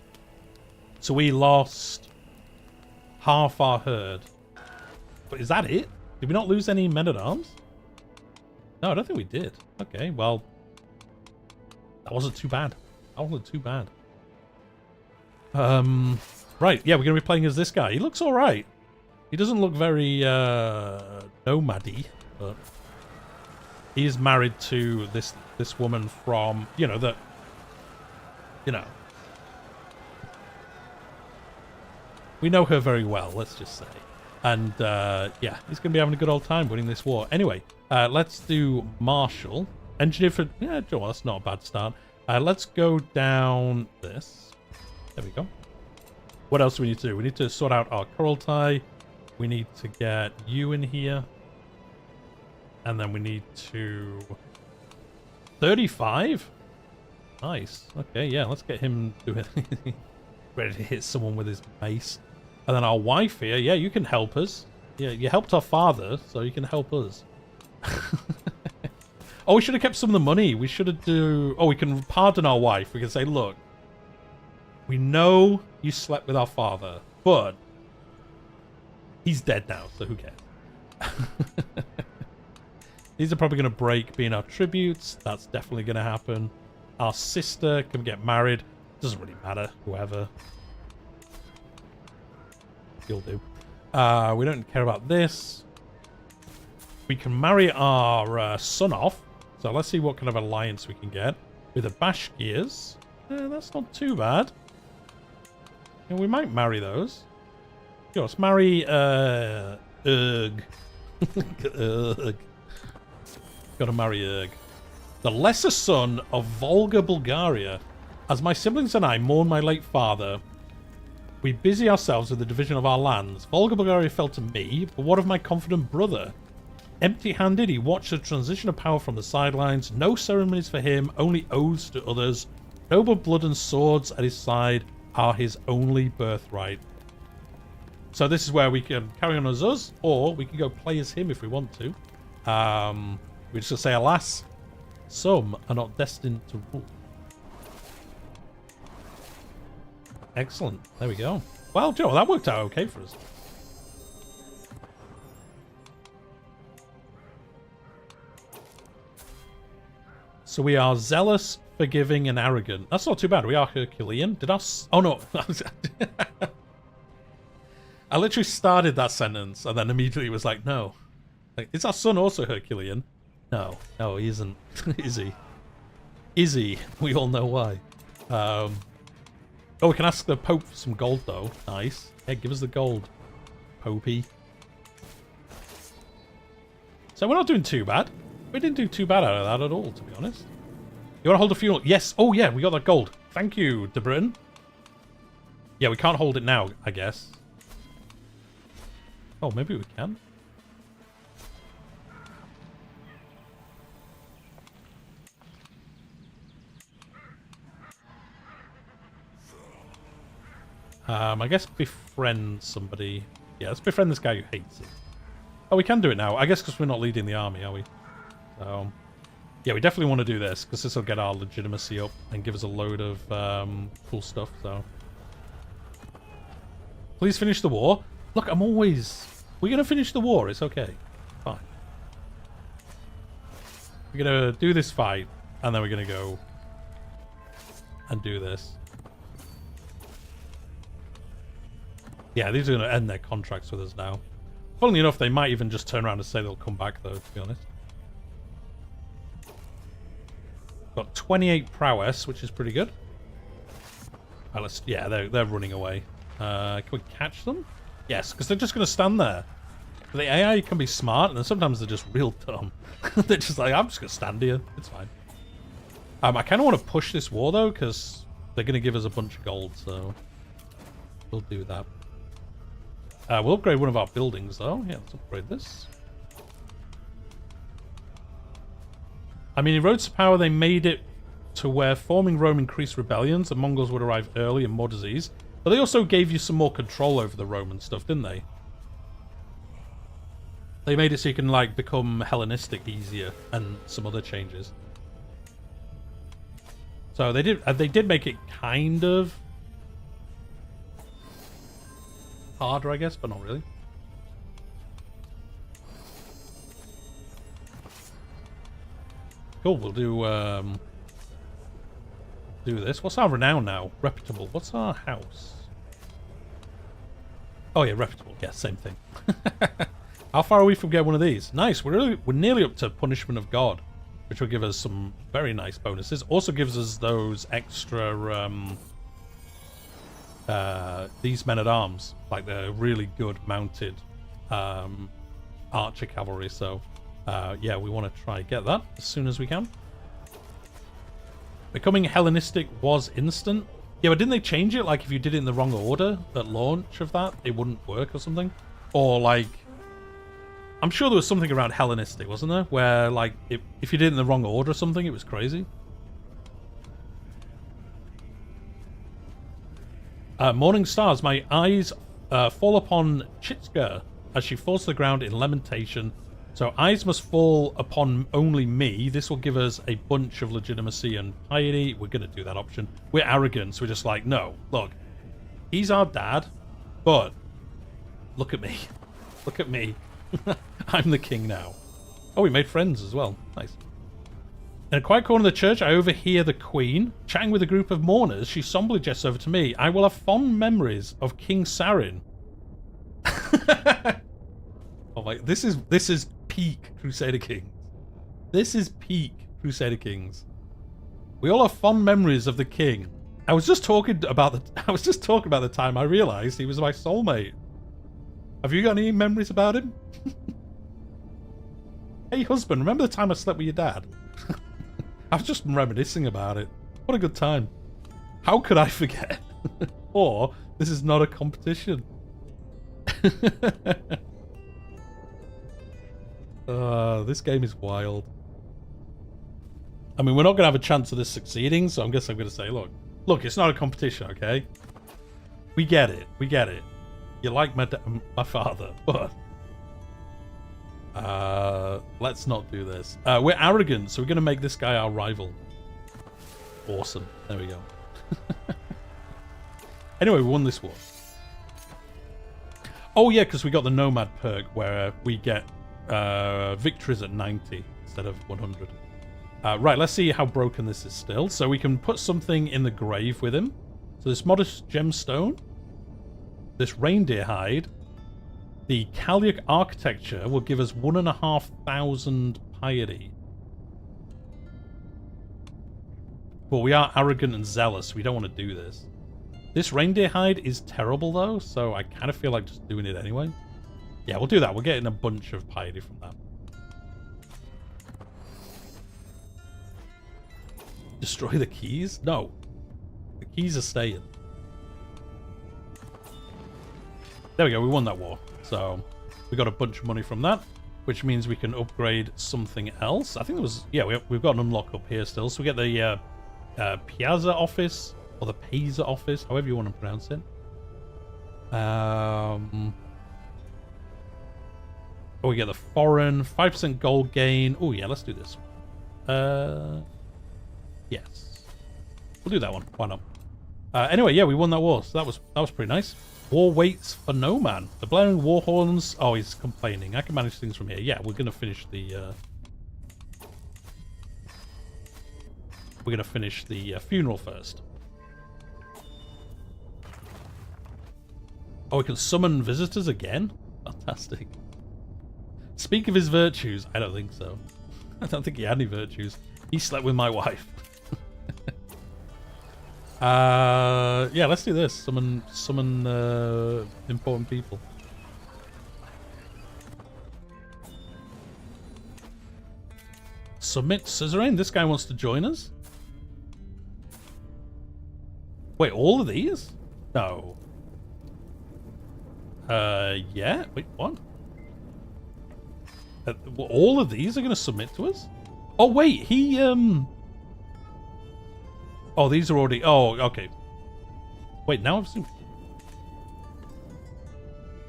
So we lost half our herd. But is that it? Did we not lose any men-at-arms? No, I don't think we did. Okay, well, that wasn't too bad. That wasn't too bad. Right, yeah, we're going to be playing as this guy. He looks alright. He doesn't look very, nomad-y, but he is married to this woman from, you know, we know her very well, let's just say. And, yeah, he's going to be having a good old time winning this war. Anyway, let's do Marshal. Engineer for... Yeah, Joe, that's not a bad start. Let's go down this. There we go. What else do we need to do? We need to sort out our Kurultai. We need to get you in here. And then we need to... 35? Nice. Okay, yeah, let's get him doing ready to hit someone with his mace. And then our wife here, yeah, you can help us. Yeah, you helped our father, so you can help us. Oh, we should have kept some of the money. We should have do... Oh, we can pardon our wife. We can say, look, we know you slept with our father, but he's dead now, so who cares? These are probably going to break being our tributes. That's definitely going to happen. Our sister can get married. Doesn't really matter, whoever. You'll do. We don't care about this. We can marry our son off. So let's see what kind of alliance we can get. With the Bashkirs. That's not too bad. And we might marry those. Yo, let's marry Urg. Urg. Gotta marry Urg. The lesser son of Volga, Bulgaria. As my siblings and I mourn my late father, we busy ourselves with the division of our lands. Volga, Bulgaria fell to me, but what of my confident brother? Empty-handed, he watched the transition of power from the sidelines. No ceremonies for him, only oaths to others. Noble blood and swords at his side are his only birthright. So this is where we can carry on as us, or we can go play as him if we want to. We just say, alas, some are not destined to rule. Excellent. There we go. Well, Joe, that worked out okay for us. So we are zealous, forgiving, and arrogant. That's not too bad. We are Herculean. Did I... Oh, no. I literally started that sentence and then immediately was like, no. Like, is our son also Herculean? No, he isn't. Is he? Is he? We all know why. Oh, we can ask the Pope for some gold, though. Nice. Yeah, give us the gold, Popey. So we're not doing too bad. We didn't do too bad out of that at all, to be honest. You want to hold a funeral? Yes. Oh, yeah, we got that gold. Thank you, De Britain. Yeah, we can't hold it now, I guess. Oh, maybe we can. I guess befriend somebody. Yeah, let's befriend this guy who hates it. Oh, we can do it now. I guess because we're not leading the army, are we? So, yeah, we definitely want to do this because this will get our legitimacy up and give us a load of cool stuff. So, please finish the war. Look, I'm always... We're going to finish the war. It's okay. Fine. We're going to do this fight and then we're going to go and do this. Yeah, these are going to end their contracts with us now. Funnily enough, they might even just turn around and say they'll come back, though, to be honest. Got 28 prowess, which is pretty good. Right, let's, yeah, they're running away. Can we catch them? Yes, because they're just going to stand there. The AI can be smart, and then sometimes they're just real dumb. They're just like, I'm just going to stand here. It's fine. I kind of want to push this war, though, because they're going to give us a bunch of gold, so we'll do that. We'll upgrade one of our buildings, though. Yeah, let's upgrade this. I mean, in Roads to Power, they made it to where forming Rome increased rebellions. The Mongols would arrive early and more disease. But they also gave you some more control over the Roman stuff, didn't they? They made it so you can, like, become Hellenistic easier and some other changes. So they did make it kind of harder, I guess, but not really. Cool, we'll do this. What's our renown now? Reputable. What's our house? Oh yeah, reputable. Yeah, same thing. How far are we from getting one of these? Nice. We're nearly up to Punishment of God, which will give us some very nice bonuses. Also gives us those extra these men-at-arms, like the really good mounted archer cavalry. So yeah, we want to try get that as soon as we can. Becoming Hellenistic was instant. Yeah, but didn't they change it? Like if you did it in the wrong order at launch of that, it wouldn't work or something? Or like, I'm sure there was something around Hellenistic, wasn't there? Where like if you did it in the wrong order or something, it was crazy. Morning stars, my eyes fall upon Chitska as she falls to the ground in lamentation. So eyes must fall upon only me. This will give us a bunch of legitimacy and piety. We're going to do that option. We're arrogant, so we're just like, no, look, he's our dad, but look at me. Look at me. I'm the king now. Oh, we made friends as well. Nice. In a quiet corner of the church, I overhear the Queen chatting with a group of mourners. She somberly gestures over to me. I will have fond memories of King Sarin. Oh my! This is peak Crusader Kings. This is peak Crusader Kings. We all have fond memories of the king. I was just talking about the time I realised he was my soulmate. Have you got any memories about him? Hey husband, remember the time I slept with your dad? I was just reminiscing about it. What a good time. How could I forget? Or, this is not a competition. This game is wild. I mean, we're not going to have a chance of this succeeding, so I guess I'm going to say, look, it's not a competition, okay? We get it. We get it. You like my father, but... let's not do this. We're arrogant, so we're going to make this guy our rival. Awesome. There we go. Anyway, we won this war. Oh yeah, because we got the Nomad perk where we get victories at 90 instead of 100. Right, let's see how broken this is still. So we can put something in the grave with him. So this modest gemstone, this reindeer hide, the Kaliak architecture will give us 1,500 piety. But we are arrogant and zealous. We don't want to do this. This reindeer hide is terrible, though, so I kind of feel like just doing it anyway. Yeah, we'll do that. We're getting a bunch of piety from that. Destroy the keys? No. The keys are staying. There we go. We won that war. So we got a bunch of money from that, which means we can upgrade something else. I think there was... Yeah, we've got an unlock up here still. So we get the Piazza office, or the Pisa office, however you want to pronounce it. Oh, we get the foreign, 5% gold gain. Oh, yeah, let's do this. Yes. We'll do that one. Why not? Anyway, yeah, we won that war, so that was pretty nice. War waits for no man. The blaring war horns. Oh, he's complaining. I can manage things from here. Yeah, we're gonna finish the. We're gonna finish the funeral first. Oh, we can summon visitors again. Fantastic. Speak of his virtues. I don't think so. I don't think he had any virtues. He slept with my wife. Yeah, let's do this. Summon important people. Submit Suzerain. This guy wants to join us. Wait, all of these? No. Yeah. Wait, what? All of these are going to submit to us? Oh, wait, he, Oh, these are already... Oh, okay. Wait, now I've seen...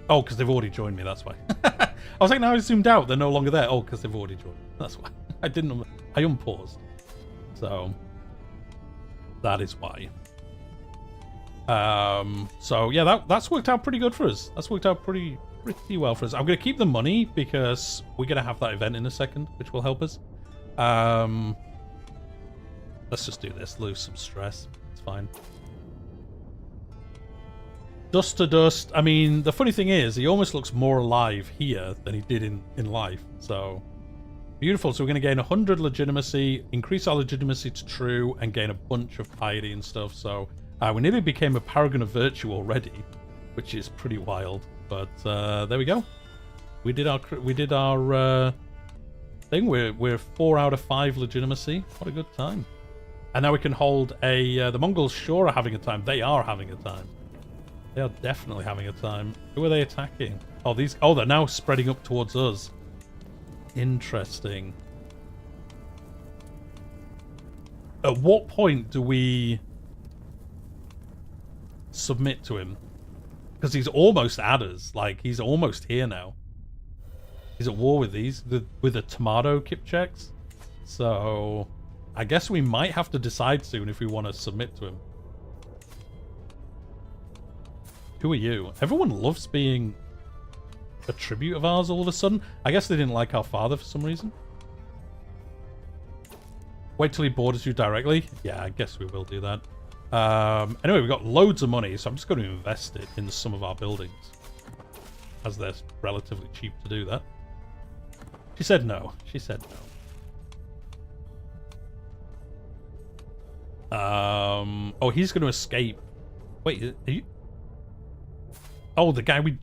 Oh, because they've already joined me, that's why. I was like, now I zoomed out, they're no longer there. Oh, because they've already joined me. That's why. I didn't... I unpaused. So... That is why. So, yeah, that's worked out pretty good for us. That's worked out pretty well for us. I'm going to keep the money because we're going to have that event in a second, which will help us. Let's just do this. Lose some stress. It's fine. Dust to dust. I mean, the funny thing is, he almost looks more alive here than he did in life. So, beautiful. So we're going to gain 100 legitimacy, increase our legitimacy to true, and gain a bunch of piety and stuff. So, we nearly became a paragon of virtue already, which is pretty wild. But there we go. We did our thing. We're 4 out of 5 legitimacy. What a good time. And now we can hold a... the Mongols sure are having a time. They are having a time. They are definitely having a time. Who are they attacking? Oh, these... Oh, they're now spreading up towards us. Interesting. At what point do we submit to him? Because he's almost at us. Like, he's almost here now. He's at war with these, with the tomato Kipchaks. So, I guess we might have to decide soon if we want to submit to him. Who are you? Everyone loves being a tribute of ours all of a sudden. I guess they didn't like our father for some reason. Wait till he borders you directly. Yeah, I guess we will do that. Anyway, we've got loads of money, so I'm just going to invest it in some of our buildings, as they're relatively cheap to do that. She said no. She said no. Oh, he's going to escape. Wait, are you... Oh, the guy we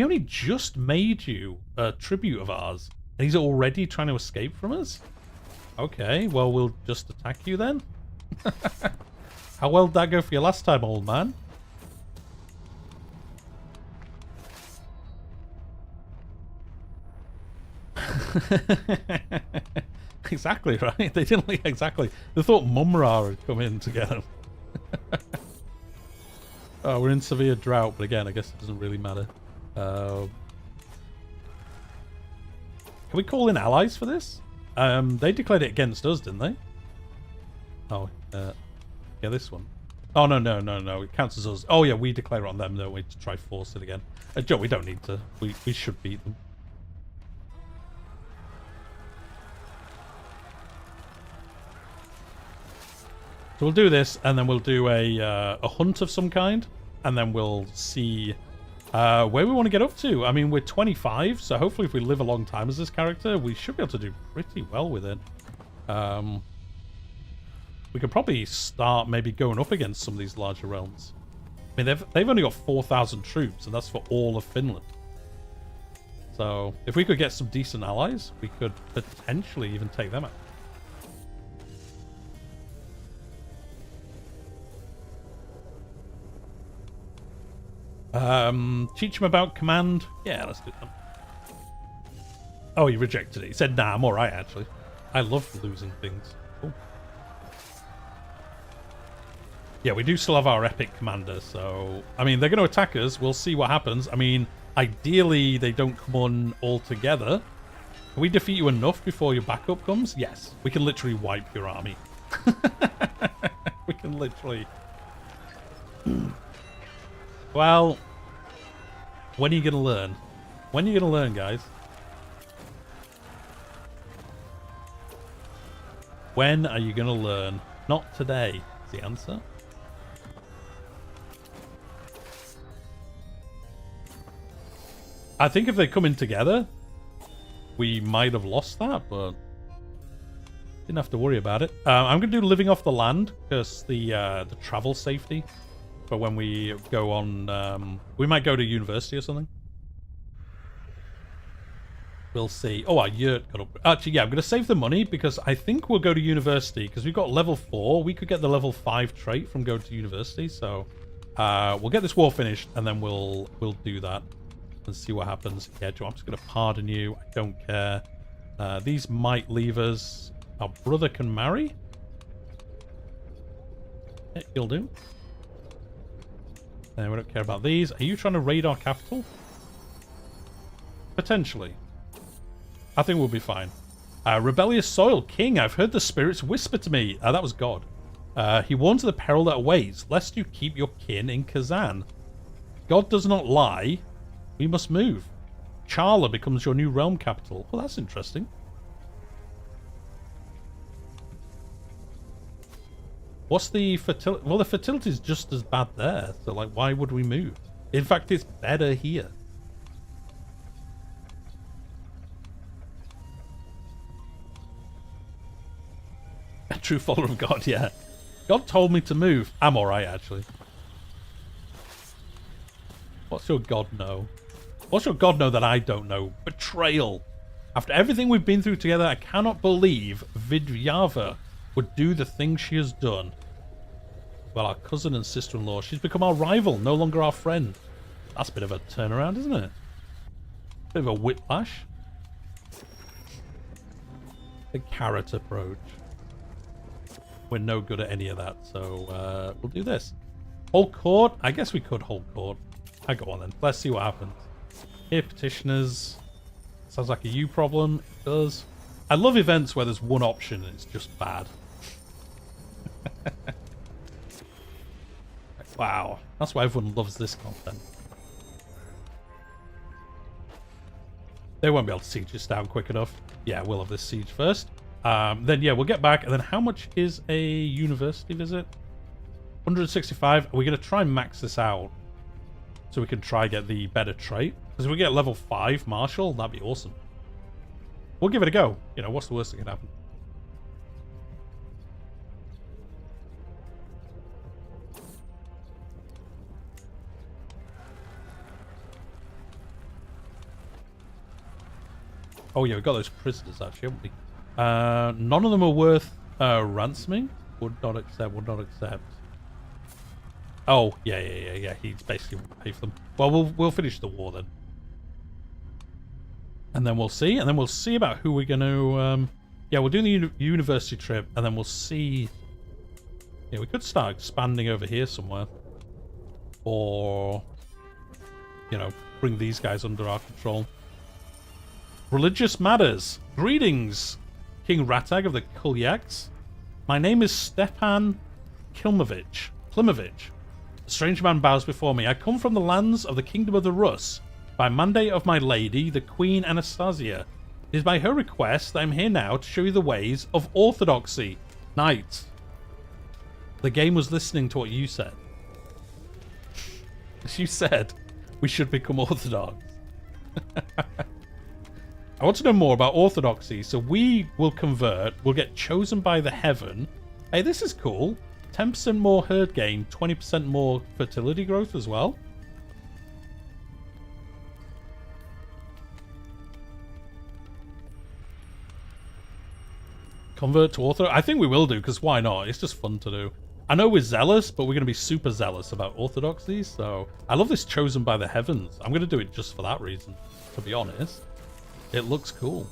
only just made you a tribute of ours, and he's already trying to escape from us? Okay, well, we'll just attack you then. How well did that go for you last time, old man? Exactly, right? They didn't like exactly. They thought Mumra had come in to get him. Oh, we're in severe drought, but again, I guess it doesn't really matter. Can we call in allies for this? They declared it against us, didn't they? Oh, yeah, this one. Oh, no. It counts as us. Oh, yeah, we declare it on them, don't we, to try force it again. Joe, we don't need to. We should beat them. So we'll do this, and then we'll do a hunt of some kind, and then we'll see where we want to get up to. I mean, we're 25, so hopefully if we live a long time as this character, we should be able to do pretty well with it. we could probably start maybe going up against some of these larger realms. I mean, they've only got 4,000 troops, and that's for all of Finland. So if we could get some decent allies, we could potentially even take them out. Teach him about command. Yeah, let's do that. Oh, he rejected it. He said, nah, I'm alright, actually. I love losing things. Ooh. Yeah, we do still have our epic commander, so... I mean, they're going to attack us. We'll see what happens. I mean, ideally, they don't come on all together. Can we defeat you enough before your backup comes? Yes. We can literally wipe your army. We can literally... Well... When are you going to learn? When are you going to learn, guys? When are you going to learn? Not today, is the answer. I think if they come in together, we might have lost that, but didn't have to worry about it. I'm going to do living off the land, because the travel safety for when we go on... we might go to university or something. We'll see. Oh, our yurt got up. Actually, yeah, I'm going to save the money because I think we'll go to university because we've got level 4. We could get the level 5 trait from going to university. So we'll get this war finished and then we'll do that and see what happens. Yeah, I'm just going to pardon you. I don't care. These might leave us. Our brother can marry. Yeah, he'll do. We don't care about these. Are you trying to raid our capital? Potentially. I think we'll be fine. Rebellious soil. King, I've heard the spirits whisper to me. That was God. He warns of the peril that awaits, lest you keep your kin in Kazan. God does not lie. We must move. Charla becomes your new realm capital. Well, that's interesting. What's the fertility? Well, the fertility is just as bad there. So, like, why would we move? In fact, it's better here. A true follower of God, yeah. God told me to move. I'm alright, actually. What's your God know? What's your God know that I don't know? Betrayal. After everything we've been through together, I cannot believe Vidyava would do the thing she has done. Well, our cousin and sister-in-law, she's become our rival, no longer our friend. That's a bit of a turnaround, isn't it? Bit of a whiplash. A carrot approach. We're no good at any of that, so we'll do this. Hold court? I guess we could hold court. I go on then. Let's see what happens. Here, petitioners. Sounds like a you problem. It does. I love events where there's one option and it's just bad. Wow. That's why everyone loves this content. They won't be able to siege us down quick enough. Yeah, we'll have this siege first. Then, yeah, we'll get back. And then how much is a university visit? 165. We're going to try and max this out so we can try get the better trait. Because if we get level 5 marshal, that'd be awesome. We'll give it a go. You know, what's the worst that can happen? Oh, yeah, we got those prisoners, actually, haven't we? None of them are worth ransoming. Would not accept, would not accept. Oh, yeah. He's basically going to pay for them. Well, we'll finish the war then. And then we'll see. And then we'll see about who we're going to... yeah, we'll do the university trip. And then we'll see... Yeah, we could start expanding over here somewhere. Or... You know, bring these guys under our control. Religious matters. Greetings, King Ratag of the Kulyaks. My name is Stepan Klimovich. A strange man bows before me. I come from the lands of the Kingdom of the Rus, by mandate of my lady, the Queen Anastasia. It is by her request that I am here now to show you the ways of orthodoxy. Knight. The game was listening to what you said. You said we should become orthodox. I want to know more about orthodoxy, so we will convert, we'll get chosen by the heaven, Hey, this is cool. 10% more herd gain, 20% more fertility growth as well. Convert to Orthodox? I think we will do, because why not? It's just fun to do. I know we're zealous, but we're going to be super zealous about orthodoxy, so... I love this Chosen by the Heavens. I'm going to do it just for that reason, to be honest. It looks cool.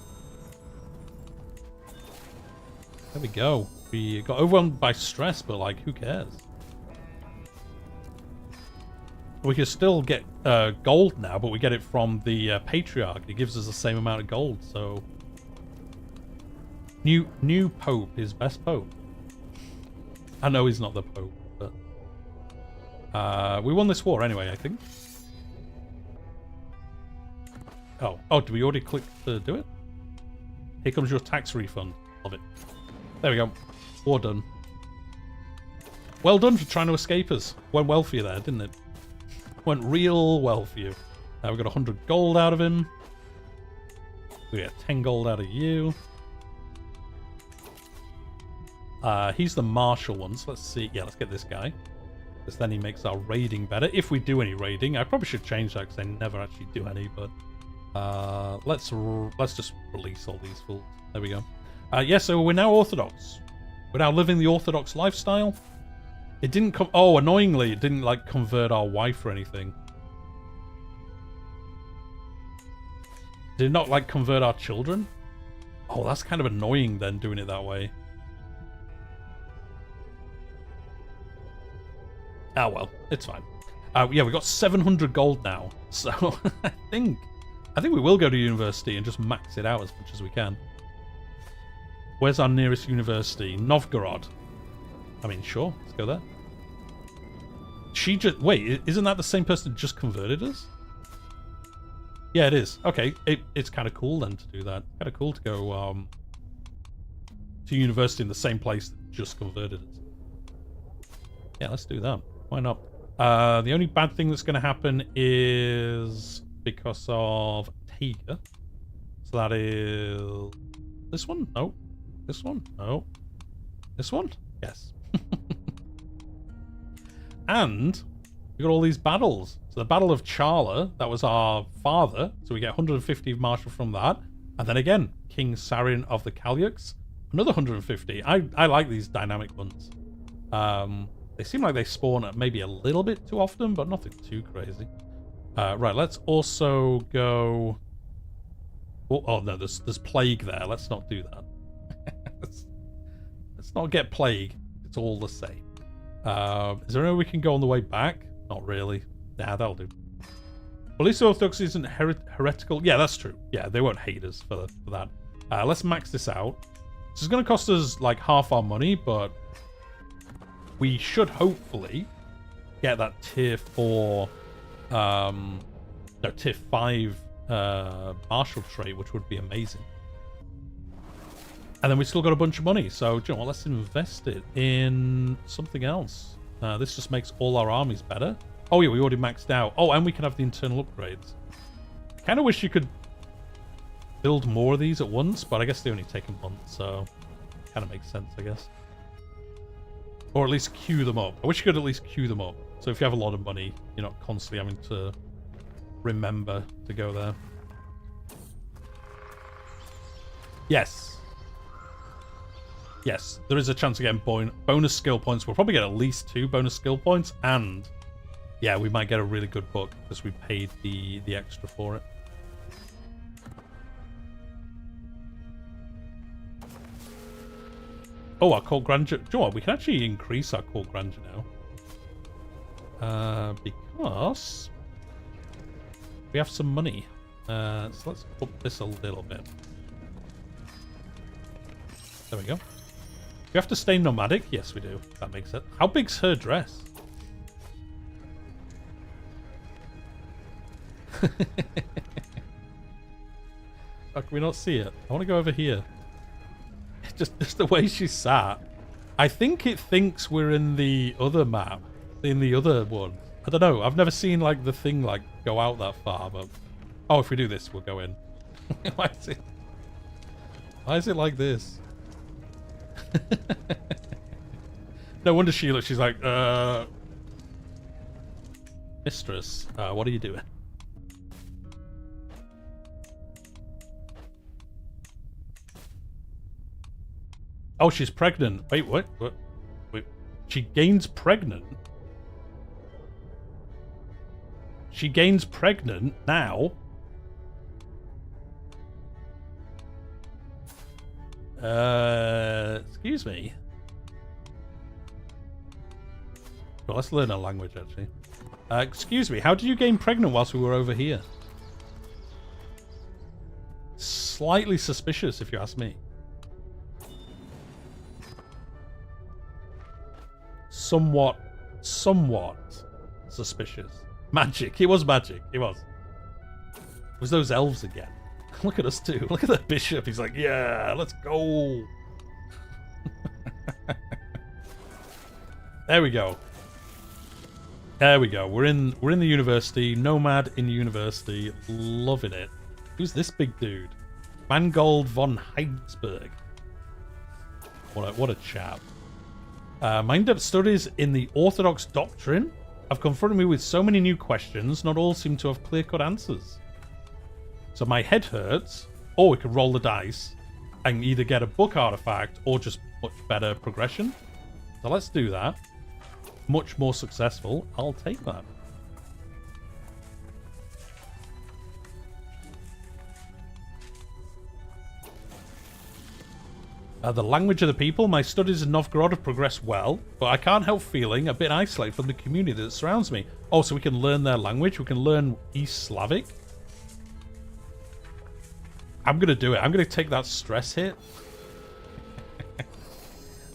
There we go. We got overwhelmed by stress, but, like, who cares? We can still get gold now, but we get it from the Patriarch. It gives us the same amount of gold, so... New Pope is best Pope. I know he's not the Pope, but... we won this war anyway, I think. Oh, did we already click to do it? Here comes your tax refund. Love it. There we go. War done. Well done for trying to escape us. Went well for you there, didn't it? Went real well for you. Now we got 100 gold out of him. We got 10 gold out of you. He's the martial one, so let's see. Yeah, let's get this guy. Because then he makes our raiding better. If we do any raiding. I probably should change that because I never actually do any, but... let's just release all these fools. There we go. Yeah, so we're now Orthodox. We're now living the Orthodox lifestyle. It didn't come... Oh, annoyingly, it didn't, like, convert our wife or anything. Did it not, like, convert our children? Oh, that's kind of annoying then, doing it that way. Ah, well, it's fine. Yeah, we got 700 gold now. So, I think we will go to university and just max it out as much as we can. Where's our nearest university? Novgorod. I mean, sure, let's go there. She just... Wait, isn't that the same person that just converted us? Yeah, it is. Okay, it's kind of cool then to do that. Kind of cool to go to university in the same place that just converted us. Yeah, let's do that. Why not? The only bad thing that's going to happen is because of Tiger. So that is... This one? No. This one? No. This one? Yes. And we got all these battles. So the Battle of Charla, that was our father. So we get 150 of martial from that. And then again, King Sarin of the Kalyuks. Another 150. I like these dynamic ones. They seem like they spawn at maybe a little bit too often, but nothing too crazy. Right, let's also go... Oh no, there's plague there. Let's not do that. Let's not get plague. It's all the same. Is there any way we can go on the way back? Not really. Nah, that'll do. Well, at least Orthodox isn't heretical. Yeah, that's true. Yeah, they won't hate us for that. Let's max this out. This is going to cost us like half our money, but we should hopefully get that tier 4, no, tier 5 martial trait, which would be amazing. And then we still got a bunch of money, so do you know what, let's invest it in something else. This just makes all our armies better. Oh yeah, we already maxed out. Oh, and we can have the internal upgrades. Kind of wish you could build more of these at once, but I guess they only take a month, so kind of makes sense, I guess. Or at least queue them up. I wish you could at least queue them up. So if you have a lot of money, you're not constantly having to remember to go there. Yes. Yes, there is a chance of getting bonus skill points. We'll probably get at least 2 bonus skill points. And, yeah, we might get a really good book because we paid the extra for it. Oh, our court grandeur. Do you know what? We can actually increase our court grandeur now. Because we have some money. So let's up this a little bit. There we go. We have to stay nomadic? Yes, we do. That makes sense. How big's her dress? Oh, can we not see it? I want to go over here. Just the way she sat. I think it thinks we're in the other map. In the other one. I don't know. I've never seen like the thing like go out that far, but... Oh, if we do this, we'll go in. Why is it like this? No wonder she's like, mistress, what are you doing? Oh, she's pregnant. Wait, what? Wait, she gains pregnant? She gains pregnant now? Excuse me. Well, let's learn a language, actually. Excuse me, how did you gain pregnant whilst we were over here? Slightly suspicious, if you ask me. Somewhat suspicious. Magic. It was magic. It was. It was those elves again. Look at us too. Look at the bishop. He's like, yeah, let's go. There we go. There we go. We're in the university. Nomad in university. Loving it. Who's this big dude? Mangold von Heinsberg. What a chap. My in-depth studies in the Orthodox doctrine have confronted me with so many new questions. Not all seem to have clear-cut answers. So my head hurts, or we could roll the dice and either get a book artifact or just much better progression. So let's do that. Much more successful. I'll take that. The language of the people. My studies in Novgorod have progressed well, but I can't help feeling a bit isolated from the community that surrounds me. Oh, so we can learn their language. We can learn East Slavic. I'm going to do it. I'm going to take that stress hit.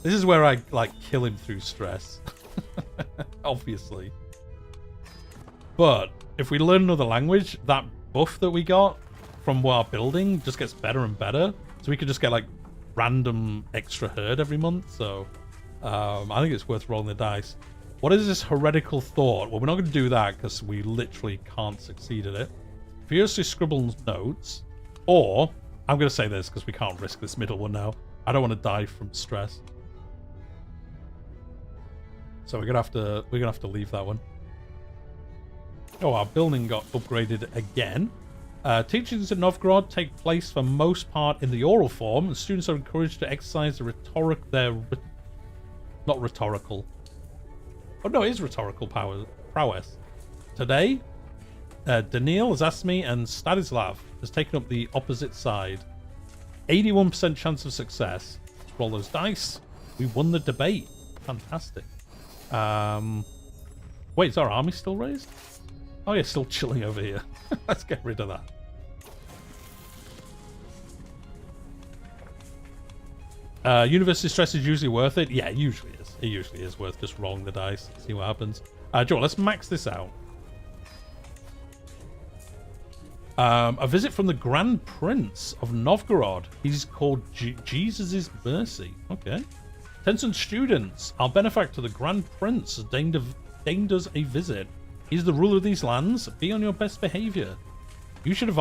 This is where I, like, kill him through stress. Obviously. But if we learn another language, that buff that we got from our building just gets better and better. So we could just get, like, random extra herd every month. So I think it's worth rolling the dice. What is this heretical thought? Well, we're not going to do that because we literally can't succeed at it. Furiously scribble notes. Or, I'm going to say this because we can't risk this middle one now. I don't want to die from stress. So we're gonna have to leave that one. Oh, our building got upgraded again. Teachings in Novgorod take place for most part in the oral form, and students are encouraged to exercise not rhetorical. Oh no, it is rhetorical prowess. Today, Daniil has asked me, and Stanislav has taken up the opposite side. 81% chance of success. Let's roll those dice. We won the debate. Fantastic. Wait, is our army still raised? Oh yeah, still chilling over here. Let's get rid of that. University stress is usually worth it. Yeah, it usually is. It usually is worth just rolling the dice. See what happens. Joel, let's max this out. A visit from the Grand Prince of Novgorod. He's called Jesus' Mercy. Okay. Attention students, our benefactor, the Grand Prince, has deigned us a visit. He's the ruler of these lands. Be on your best behavior. You should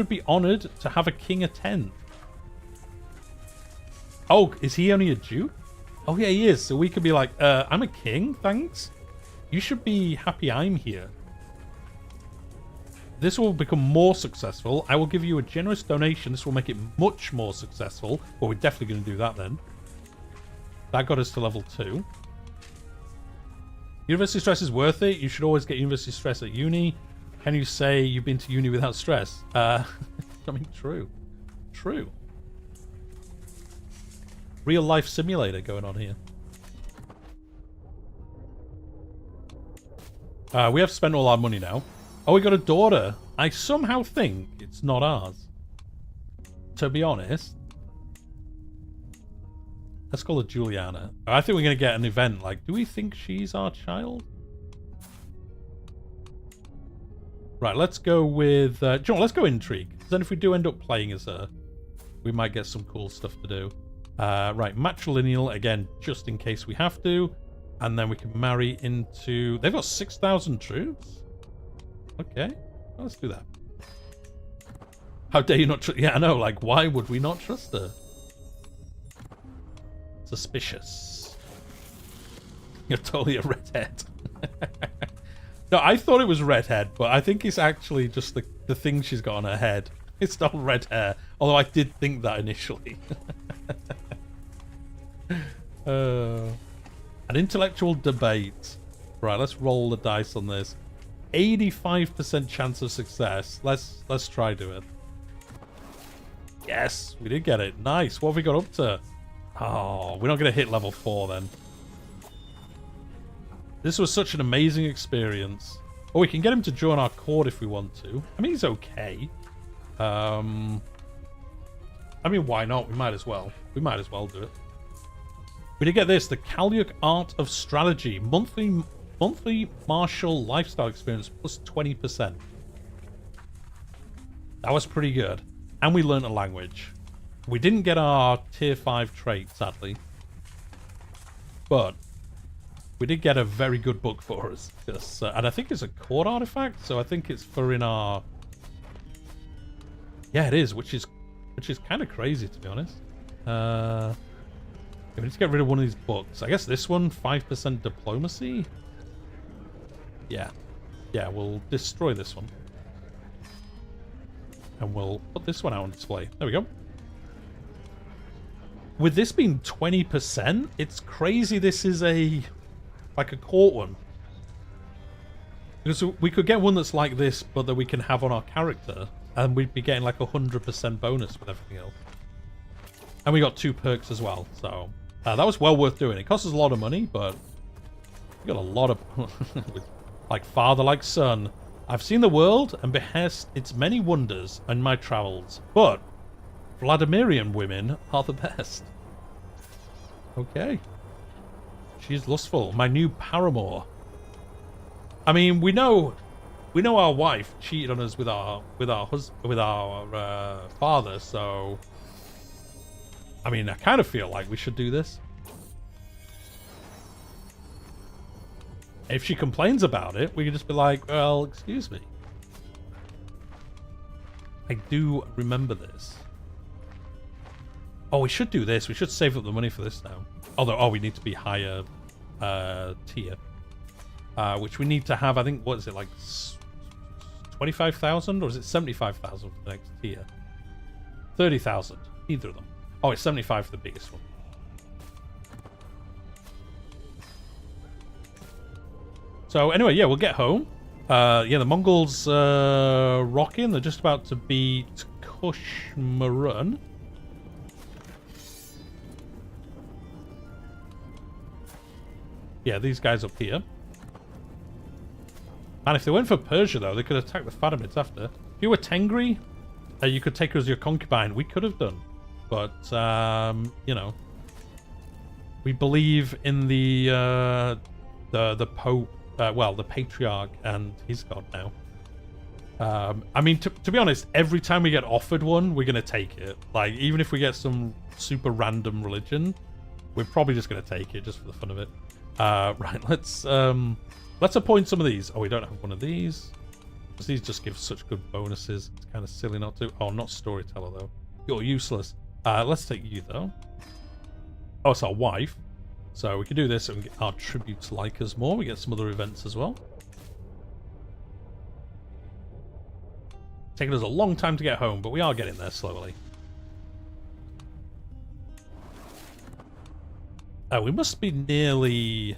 be honored to have a king attend. Oh, is he only a Jew? Oh yeah, he is. So we could be like, I'm a king, thanks. You should be happy I'm here. This will become more successful. I will give you a generous donation. This will make it much more successful. Well, we're definitely going to do that then. That got us to level 2. University stress is worth it. You should always get university stress at uni. Can you say you've been to uni without stress? I mean, true. True. Real life simulator going on here. We have spent all our money now. Oh, we got a daughter. I somehow think it's not ours. To be honest. Let's call her Juliana. I think we're going to get an event. Like, do we think she's our child? Right, let's go with... John, let's go intrigue. Then if we do end up playing as her, we might get some cool stuff to do. Right, matrilineal, again, just in case we have to. And then we can marry into... They've got 6,000 troops? Okay, well, let's do that. How dare you not trust... Yeah, I know, like, why would we not trust her? Suspicious. You're totally a redhead. No, I thought it was redhead, but I think it's actually just the thing she's got on her head. It's not red hair, although I did think that initially. An intellectual debate. Right, let's roll the dice on this. 85% chance of success. Let's try do it. Yes, we did get it. Nice. What have we got up to? Oh, we're not going to hit level 4 then. This was such an amazing experience. Oh, we can get him to join our court if we want to. I mean, he's okay. I mean, why not? We might as well. We might as well do it. We did get this. The Kalyuk Art of Strategy. Monthly martial lifestyle experience plus 20%. That was pretty good. And we learned a language. We didn't get our tier 5 trait, sadly. But we did get a very good book for us. And I think it's a court artifact, so I think it's for in our... Yeah, it is, which is kind of crazy, to be honest. We need to get rid of one of these books. I guess this one, 5% diplomacy? Yeah. Yeah, we'll destroy this one. And we'll put this one out on display. There we go. With this being 20%, it's crazy this is like a court one. Because we could get one that's like this, but that we can have on our character, and we'd be getting like 100% bonus with everything else. And we got 2 perks as well, so that was well worth doing. It cost us a lot of money, but we got a lot of... like father, like son. I've seen the world and behest its many wonders in my travels, but Vladimirian women are the best. Okay. She's lustful. My new paramour. I mean, we know our wife cheated on us with our father, so I mean, I kind of feel like we should do this. If she complains about it, we can just be like, well, excuse me. I do remember this. Oh, we should do this. We should save up the money for this now. Although, oh, we need to be higher tier. Which we need to have, I think, what is it, like 25,000? Or is it 75,000 for the next tier? 30,000. Either of them. Oh, it's 75 for the biggest one. So anyway, yeah, we'll get home. Yeah, the Mongols rocking. They're just about to beat Kushmarun. Yeah, these guys up here. And if they went for Persia, though, they could attack the Fatimids after. If you were Tengri, you could take her as your concubine. We could have done. But, you know. We believe in the Pope. Well, the Patriarch, and he's God now. I mean, to be honest, every time we get offered one, we're going to take it. Like, even if we get some super random religion, we're probably just going to take it, just for the fun of it. Right, let's appoint some of these. Oh, we don't have one of these. These just give such good bonuses. It's kind of silly not to. Oh, not storyteller, though. You're useless. Let's take you, though. Oh, it's our wife. So we can do this and get our tributes like us more. We get some other events as well. Taking us a long time to get home, but we are getting there slowly. We must be nearly...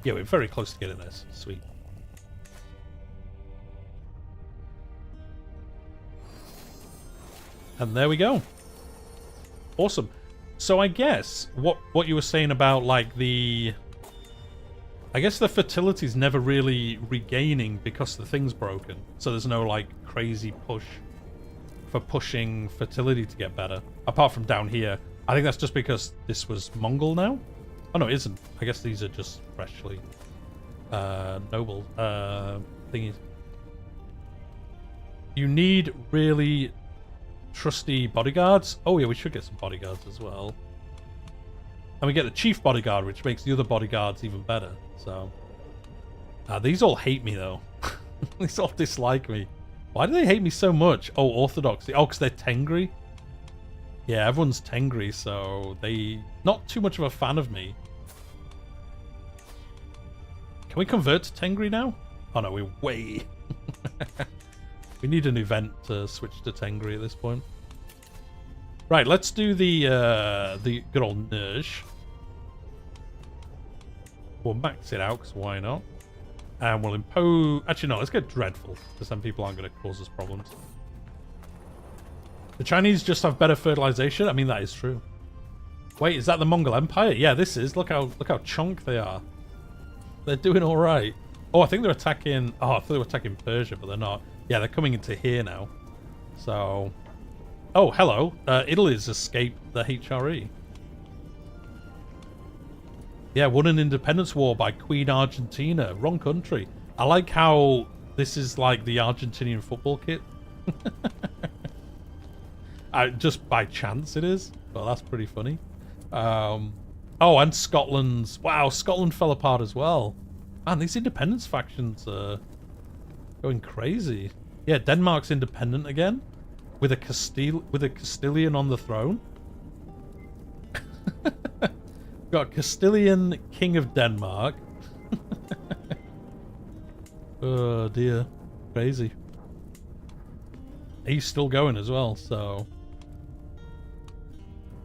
Yeah, we're very close to getting this. Sweet. And there we go. Awesome. So I guess what you were saying about like the... I guess the fertility's never really regaining because the thing's broken. So there's no like crazy push for pushing fertility to get better. Apart from down here. I think that's just because this was Mongol now. Oh no, it isn't. I guess these are just freshly noble thingies. You need really trusty bodyguards. Oh yeah, we should get some bodyguards as well. And we get the chief bodyguard, which makes the other bodyguards even better. So these all hate me though. These all dislike me. Why do they hate me so much? Oh, orthodoxy. Oh, because they're Tengri. Yeah, everyone's Tengri, so they not too much of a fan of me. Can we convert to Tengri now? Oh no, we're way... We need an event to switch to Tengri at this point. Right, let's do the good old Nerj. We'll max it out, because why not? And we'll impose... Actually, no, let's get Dreadful, because then people aren't going to cause us problems. The Chinese just have better fertilization? I mean, that is true. Wait, is that the Mongol Empire? Yeah, this is. Look how chunk they are. They're doing all right. Oh, I think they're attacking... Oh, I thought they were attacking Persia, but they're not. Yeah, they're coming into here now. So... Oh, hello. Italy's escaped the HRE. Yeah, won an independence war by Queen Argentina. Wrong country. I like how this is like the Argentinian football kit. Just by chance it is. Well, that's pretty funny. Oh, and Scotland's... Wow, Scotland fell apart as well. Man, these independence factions are going crazy. Yeah, Denmark's independent again. With a Castilian on the throne. Got Castilian King of Denmark. Oh dear. Crazy. He's still going as well, so...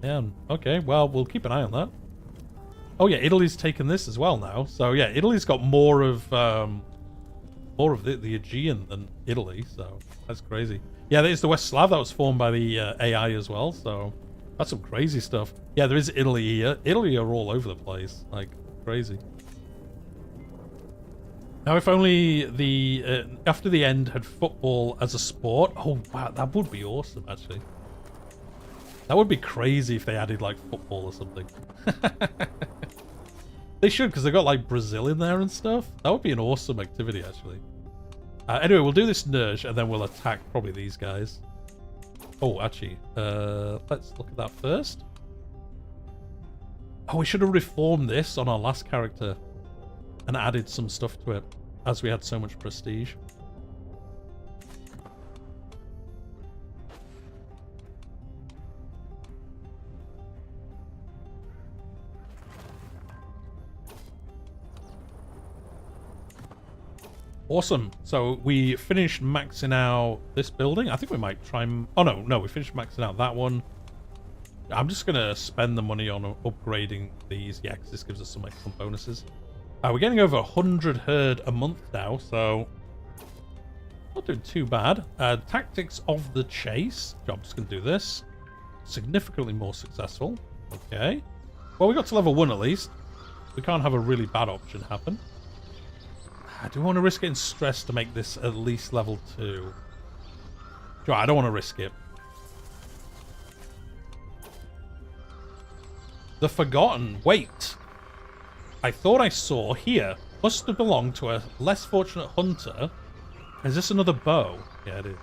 Yeah, okay, well, we'll keep an eye on that. Oh yeah, Italy's taken this as well now. So yeah, Italy's got more of the Aegean than Italy, so that's crazy. Yeah, there's the West Slav that was formed by the AI as well, so that's some crazy stuff. Yeah, there is Italy here. Italy are all over the place, like crazy. Now, if only the after the end had football as a sport. Oh wow, that would be awesome, actually. That would be crazy if they added like football or something. They should, because they got like Brazil in there and stuff. That would be an awesome activity, actually. Anyway, we'll do this Nerj, and then we'll attack probably these guys. Oh, actually, let's look at that first. Oh, we should have reformed this on our last character and added some stuff to it, as we had so much prestige. Awesome. So we finished maxing out this building. I think we might try and... Oh, no, we finished maxing out that one. I'm just going to spend the money on upgrading these. Yeah, because this gives us some excellent bonuses. We're getting over 100 herd a month now, so... Not doing too bad. Tactics of the chase. I'm just going to do this. Significantly more successful. Okay. Well, we got to level 1 at least. We can't have a really bad option happen. Do I want to risk getting stressed to make this at least level 2? Sure, I don't want to risk it. The Forgotten. Wait. I thought I saw here. Must have belonged to a less fortunate hunter. Is this another bow? Yeah, it is.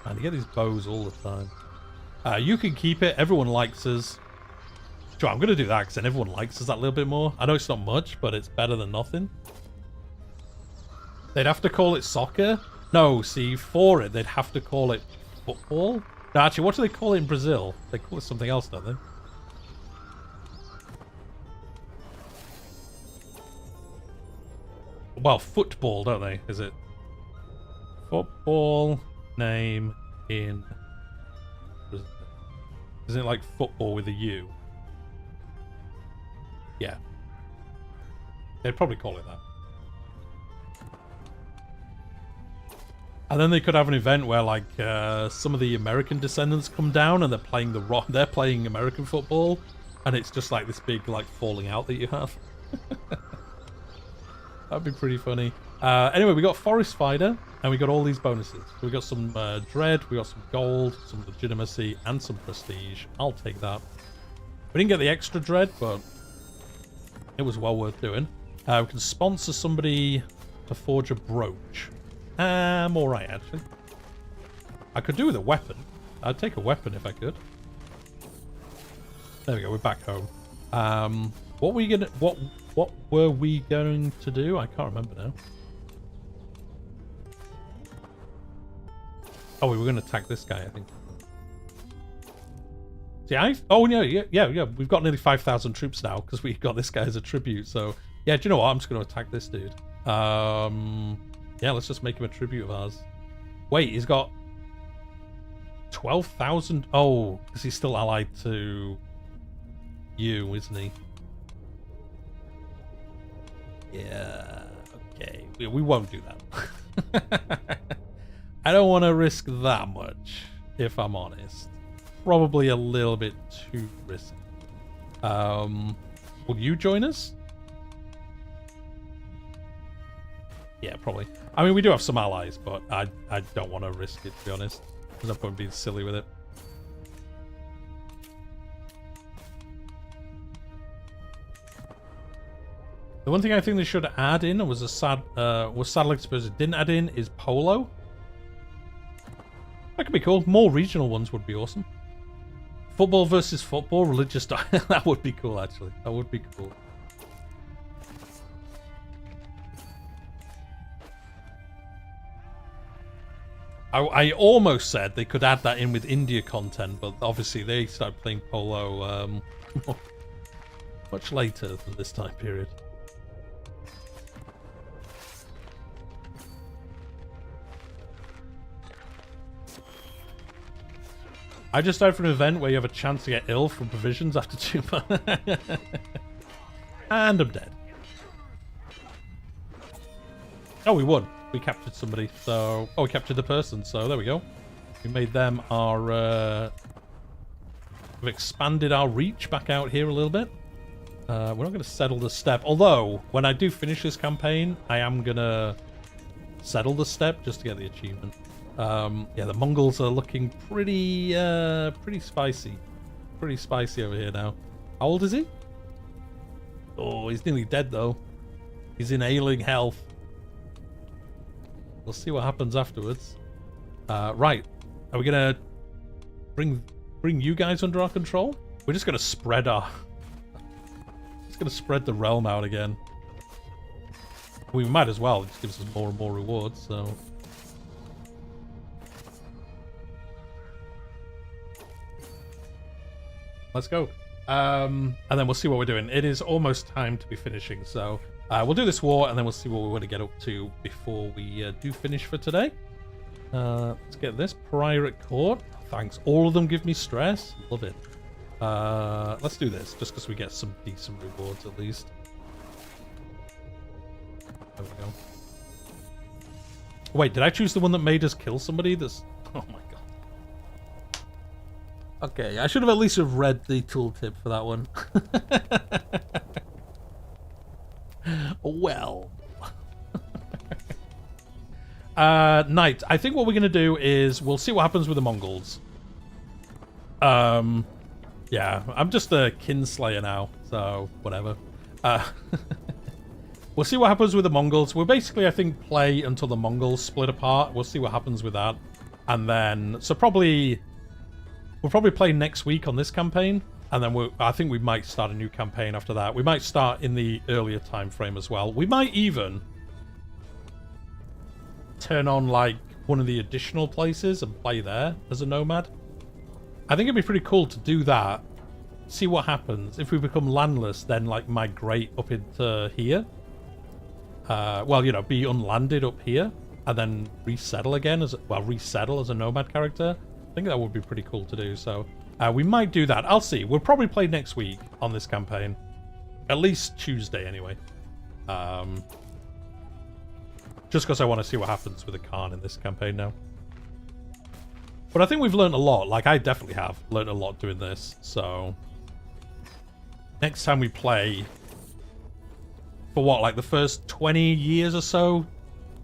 Man, you get these bows all the time. You can keep it. Everyone likes us. Sure, I'm going to do that because then everyone likes us that little bit more. I know it's not much, but it's better than nothing. They'd have to call it soccer? No, see, for it, they'd have to call it football? No, actually, what do they call it in Brazil? They call it something else, don't they? Well, football, don't they? Is it? Football name in... Isn't it like football with a U? Yeah. They'd probably call it that. And then they could have an event where, like, some of the American descendants come down and they're playing they're playing American football, and it's just like this big, like, falling out that you have. That'd be pretty funny. Anyway, we got Forest Fighter, and we got all these bonuses. We got some Dread, we got some Gold, some Legitimacy, and some Prestige. I'll take that. We didn't get the extra Dread, but it was well worth doing. We can sponsor somebody to forge a brooch. I'm alright, actually. I could do with a weapon. I'd take a weapon if I could. There we go, we're back home. What were we going to do? I can't remember now. Oh, we were going to attack this guy, I think. See, oh, yeah. We've got nearly 5,000 troops now because we got this guy as a tribute. So, yeah, do you know what? I'm just going to attack this dude. Yeah, let's just make him a tribute of ours. Wait, he's got 12,000. Oh, because he's still allied to you, isn't he? Yeah, okay. We won't do that. I don't want to risk that much, if I'm honest. Probably a little bit too risky. Will you join us? Yeah, probably. I mean, we do have some allies, but I don't want to risk it, to be honest. There's no point being silly with it. The one thing I think they should add in was sadly suppose it didn't add in is polo. That could be cool. More regional ones would be awesome. Football versus football, religious style. That would be cool, actually. That would be cool. I almost said they could add that in with India content, but obviously they started playing polo much later than this time period. I just died from an event where you have a chance to get ill from provisions after 2 months. And I'm dead. Oh, we won. We captured somebody, so... Oh, we captured the person, so there we go. We made them our... We've expanded our reach back out here a little bit. We're not going to settle the steppe. Although, when I do finish this campaign, I am going to settle the steppe just to get the achievement. Yeah, the Mongols are looking pretty spicy. Pretty spicy over here now. How old is he? Oh, he's nearly dead, though. He's in ailing health. We'll see what happens afterwards. Right. Are we going to bring you guys under our control? We're just going to spread our... Just going to spread the realm out again. We might as well. It just gives us more and more rewards, so... Let's go. And then we'll see what we're doing. It is almost time to be finishing, so we'll do this war, and then we'll see what we want to get up to before we do finish for today. Let's get this. Pirate Court. Thanks. All of them give me stress. Love it. Let's do this, just because we get some decent rewards at least. There we go. Wait, did I choose the one that made us kill somebody? That's... Oh my god. Okay, I should have at least have read the tooltip for that one. Well. Knight. I think what we're going to do is we'll see what happens with the Mongols. Yeah, I'm just a kinslayer now, so whatever. We'll see what happens with the Mongols. We'll basically, I think, play until the Mongols split apart. We'll see what happens with that. And then, so probably... We'll probably play next week on this campaign, and then I think we might start a new campaign after that. We might start in the earlier time frame as well. We might even turn on like one of the additional places and play there as a nomad. I think it'd be pretty cool to do that. See what happens. If we become landless, then like migrate up into here. Well, you know, be unlanded up here, and then resettle again as resettle as a nomad character. I think that would be pretty cool to do, so we might do that. I'll see. We'll probably play next week on this campaign. At least Tuesday, anyway. Just because I want to see what happens with the Khan in this campaign now. But I think we've learned a lot. Like, I definitely have learned a lot doing this, so... Next time we play... For what, like the first 20 years or so?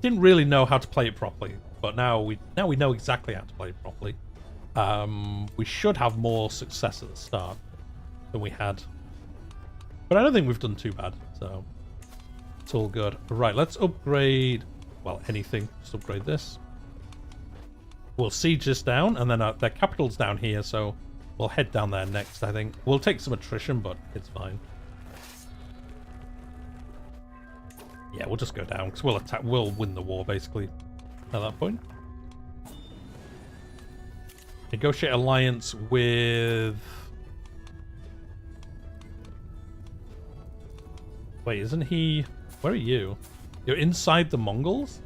Didn't really know how to play it properly. But now we know exactly how to play it properly. We should have more success at the start than we had. But I don't think we've done too bad, so it's all good. Right, let's upgrade, well, anything. Just upgrade this. We'll siege this down, and then their capital's down here, so we'll head down there next, I think. We'll take some attrition, but it's fine. Yeah, we'll just go down, because we'll win the war, basically, at that point. Negotiate alliance with... Wait, isn't he... Where are you? You're inside the Mongols?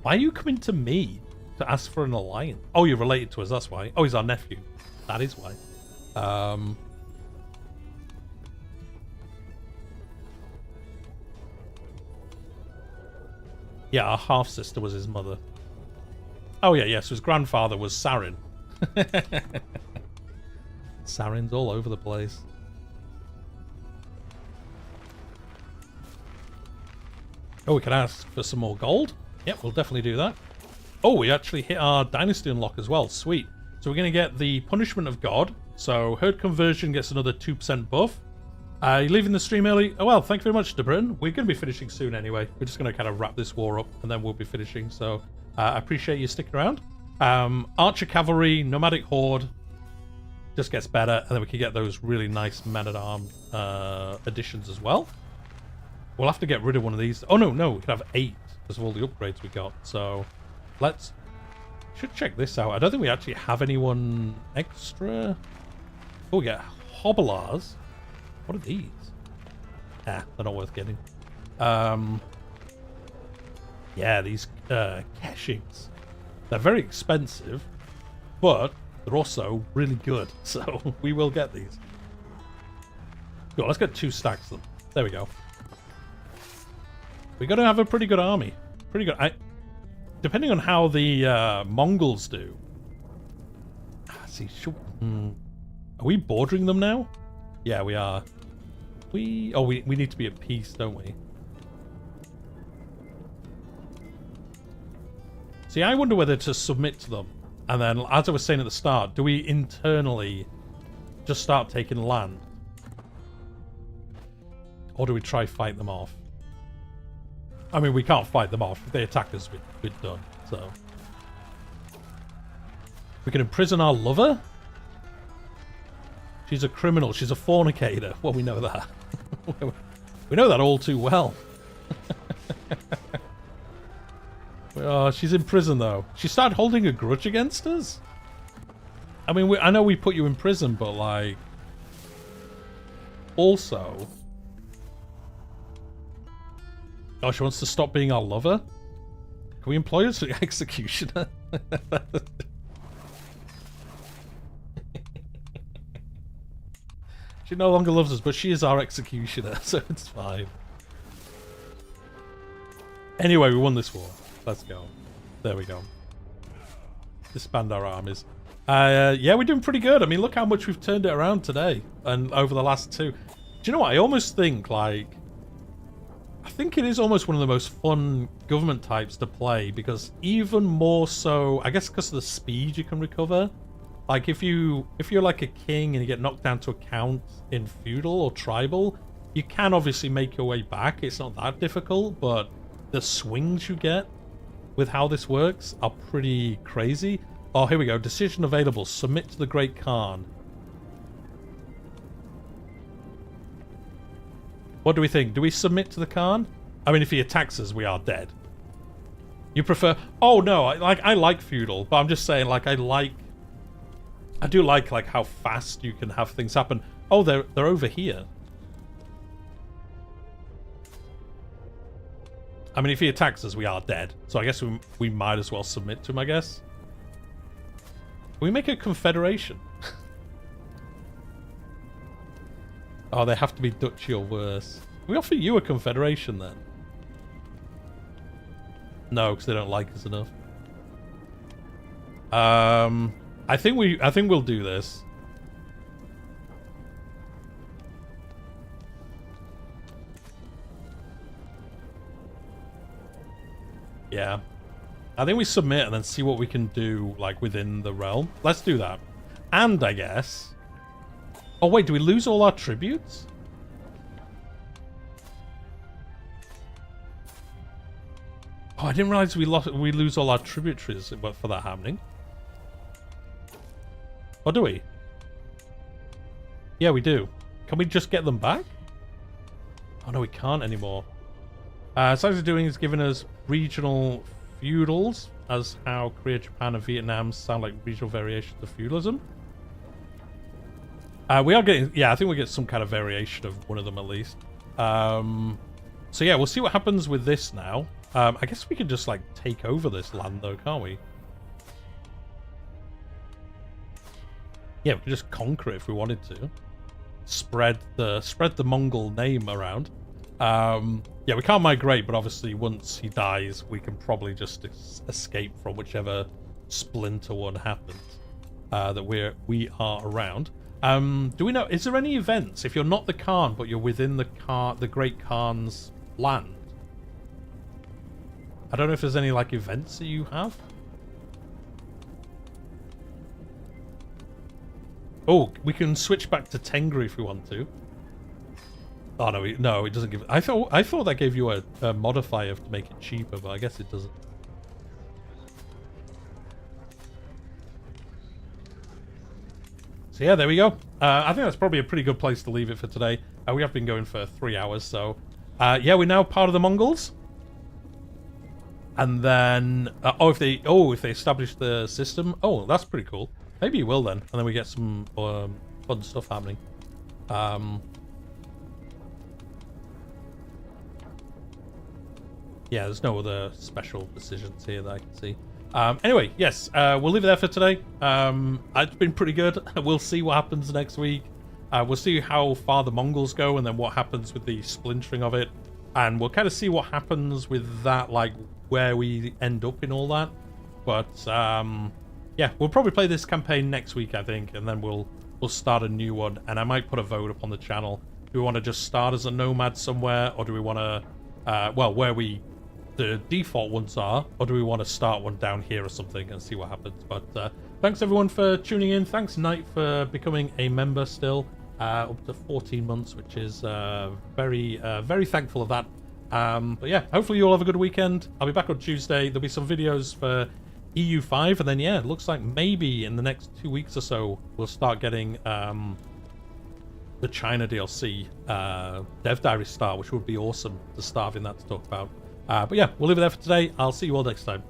Why are you coming to me to ask for an alliance? Oh, you're related to us, that's why. Oh, he's our nephew. That is why. Yeah, our half-sister was his mother. Oh, yeah, yes, his grandfather was Sarin. Sarin's all over the place. Oh, we can ask for some more gold. Yep, we'll definitely do that. Oh, we actually hit our dynasty unlock as well. Sweet. So we're going to get the Punishment of God. So herd conversion gets another 2% buff. You're leaving the stream early? Oh, well, thank you very much, De Britain. We're going to be finishing soon anyway. We're just going to kind of wrap this war up, and then we'll be finishing. So I appreciate you sticking around. Archer Cavalry, Nomadic Horde just gets better, and then we can get those really nice men-at-arms additions as well. We'll have to get rid of one of these. Oh, no, we could have 8 because of all the upgrades we got. So let's... should check this out. I don't think we actually have anyone extra. Oh, we get Hobblars. What are these? Ah, they're not worth getting. Yeah, these cachings. They're very expensive, but they're also really good. So we will get these. Cool, let's get 2 stacks of them. There we go. We're going to have a pretty good army. Pretty good. Depending on how the Mongols do. See, are we bordering them now? Yeah, we are. We need to be at peace, don't we? See, I wonder whether to submit to them. And then, as I was saying at the start, do we internally just start taking land? Or do we try fight them off? I mean, we can't fight them off. If they attack us, we're done. So we can imprison our lover? She's a criminal. She's a fornicator. Well, we know that. We know that all too well. Oh, she's in prison, though. She started holding a grudge against us? I mean, I know we put you in prison, but, like... also... oh, she wants to stop being our lover? Can we employ her as the executioner? She no longer loves us, but she is our executioner, so it's fine. Anyway, we won this war. Let's go. There we go. Disband our armies. Yeah, we're doing pretty good. I mean, look how much we've turned it around today and over the last 2. Do you know what? I almost think, like... I think it is almost one of the most fun government types to play because even more so, I guess because of the speed you can recover. Like if you're like a king and you get knocked down to a count in feudal or tribal, you can obviously make your way back. It's not that difficult, but the swings you get with how this works are pretty crazy. Oh, here we go. Decision available. Submit to the Great Khan. What do we think? Do we submit to the Khan? I mean, if he attacks us, we are dead. You prefer... oh, no. I like feudal, but I'm just saying, like, I do like how fast you can have things happen. Oh, they're over here. I mean, if he attacks us, we are dead. So I guess we might as well submit to him, I guess. Can we make a confederation? Oh, they have to be duchy or worse. Can we offer you a confederation then? No, because they don't like us enough. I think we'll do this. Yeah. I think we submit and then see what we can do, like, within the realm. Let's do that. And, I guess... oh, wait, do we lose all our tributes? Oh, I didn't realize we lose all our tributaries for that happening. Or do we? Yeah, we do. Can we just get them back? Oh, no, we can't anymore. Size of doing is giving us regional feudals, as how Korea, Japan, and Vietnam sound like regional variations of feudalism. We are getting... yeah, I think we get some kind of variation of one of them at least. So yeah, we'll see what happens with this now. I guess we could just like take over this land though, can't we? Yeah, we could just conquer it if we wanted to. Spread the Mongol name around. Yeah, we can't migrate, but obviously once he dies, we can probably just escape from whichever splinter one happens that we are around. Do we know? Is there any events if you're not the Khan but you're within the Great Khan's land? I don't know if there's any like events that you have. Oh, we can switch back to Tengri if we want to. Oh no, it doesn't give. I thought that gave you a modifier to make it cheaper, but I guess it doesn't. So yeah, there we go. I think that's probably a pretty good place to leave it for today. We have been going for 3 hours, so yeah, we're now part of the Mongols. And then if they establish the system, that's pretty cool. Maybe you will then, and then we get some fun stuff happening. Yeah, there's no other special decisions here that I can see. Anyway, yes, we'll leave it there for today. It's been pretty good. We'll see what happens next week. We'll see how far the Mongols go and then what happens with the splintering of it. And we'll kind of see what happens with that, like where we end up in all that. But yeah, we'll probably play this campaign next week, I think, and then we'll start a new one. And I might put a vote up on the channel. Do we want to just start as a nomad somewhere, or do we want to, well, where the default ones are, or do we want to start one down here or something and see what happens? But thanks everyone for tuning in. Thanks Knight for becoming a member still, up to 14 months, which is very thankful of that. But yeah, hopefully you all have a good weekend. I'll be back on Tuesday. There'll be some videos for EU5, and then yeah, it looks like maybe in the next 2 weeks or so we'll start getting the China DLC Dev Diary start, which would be awesome to start having that to talk about. But yeah, we'll leave it there for today. I'll see you all next time.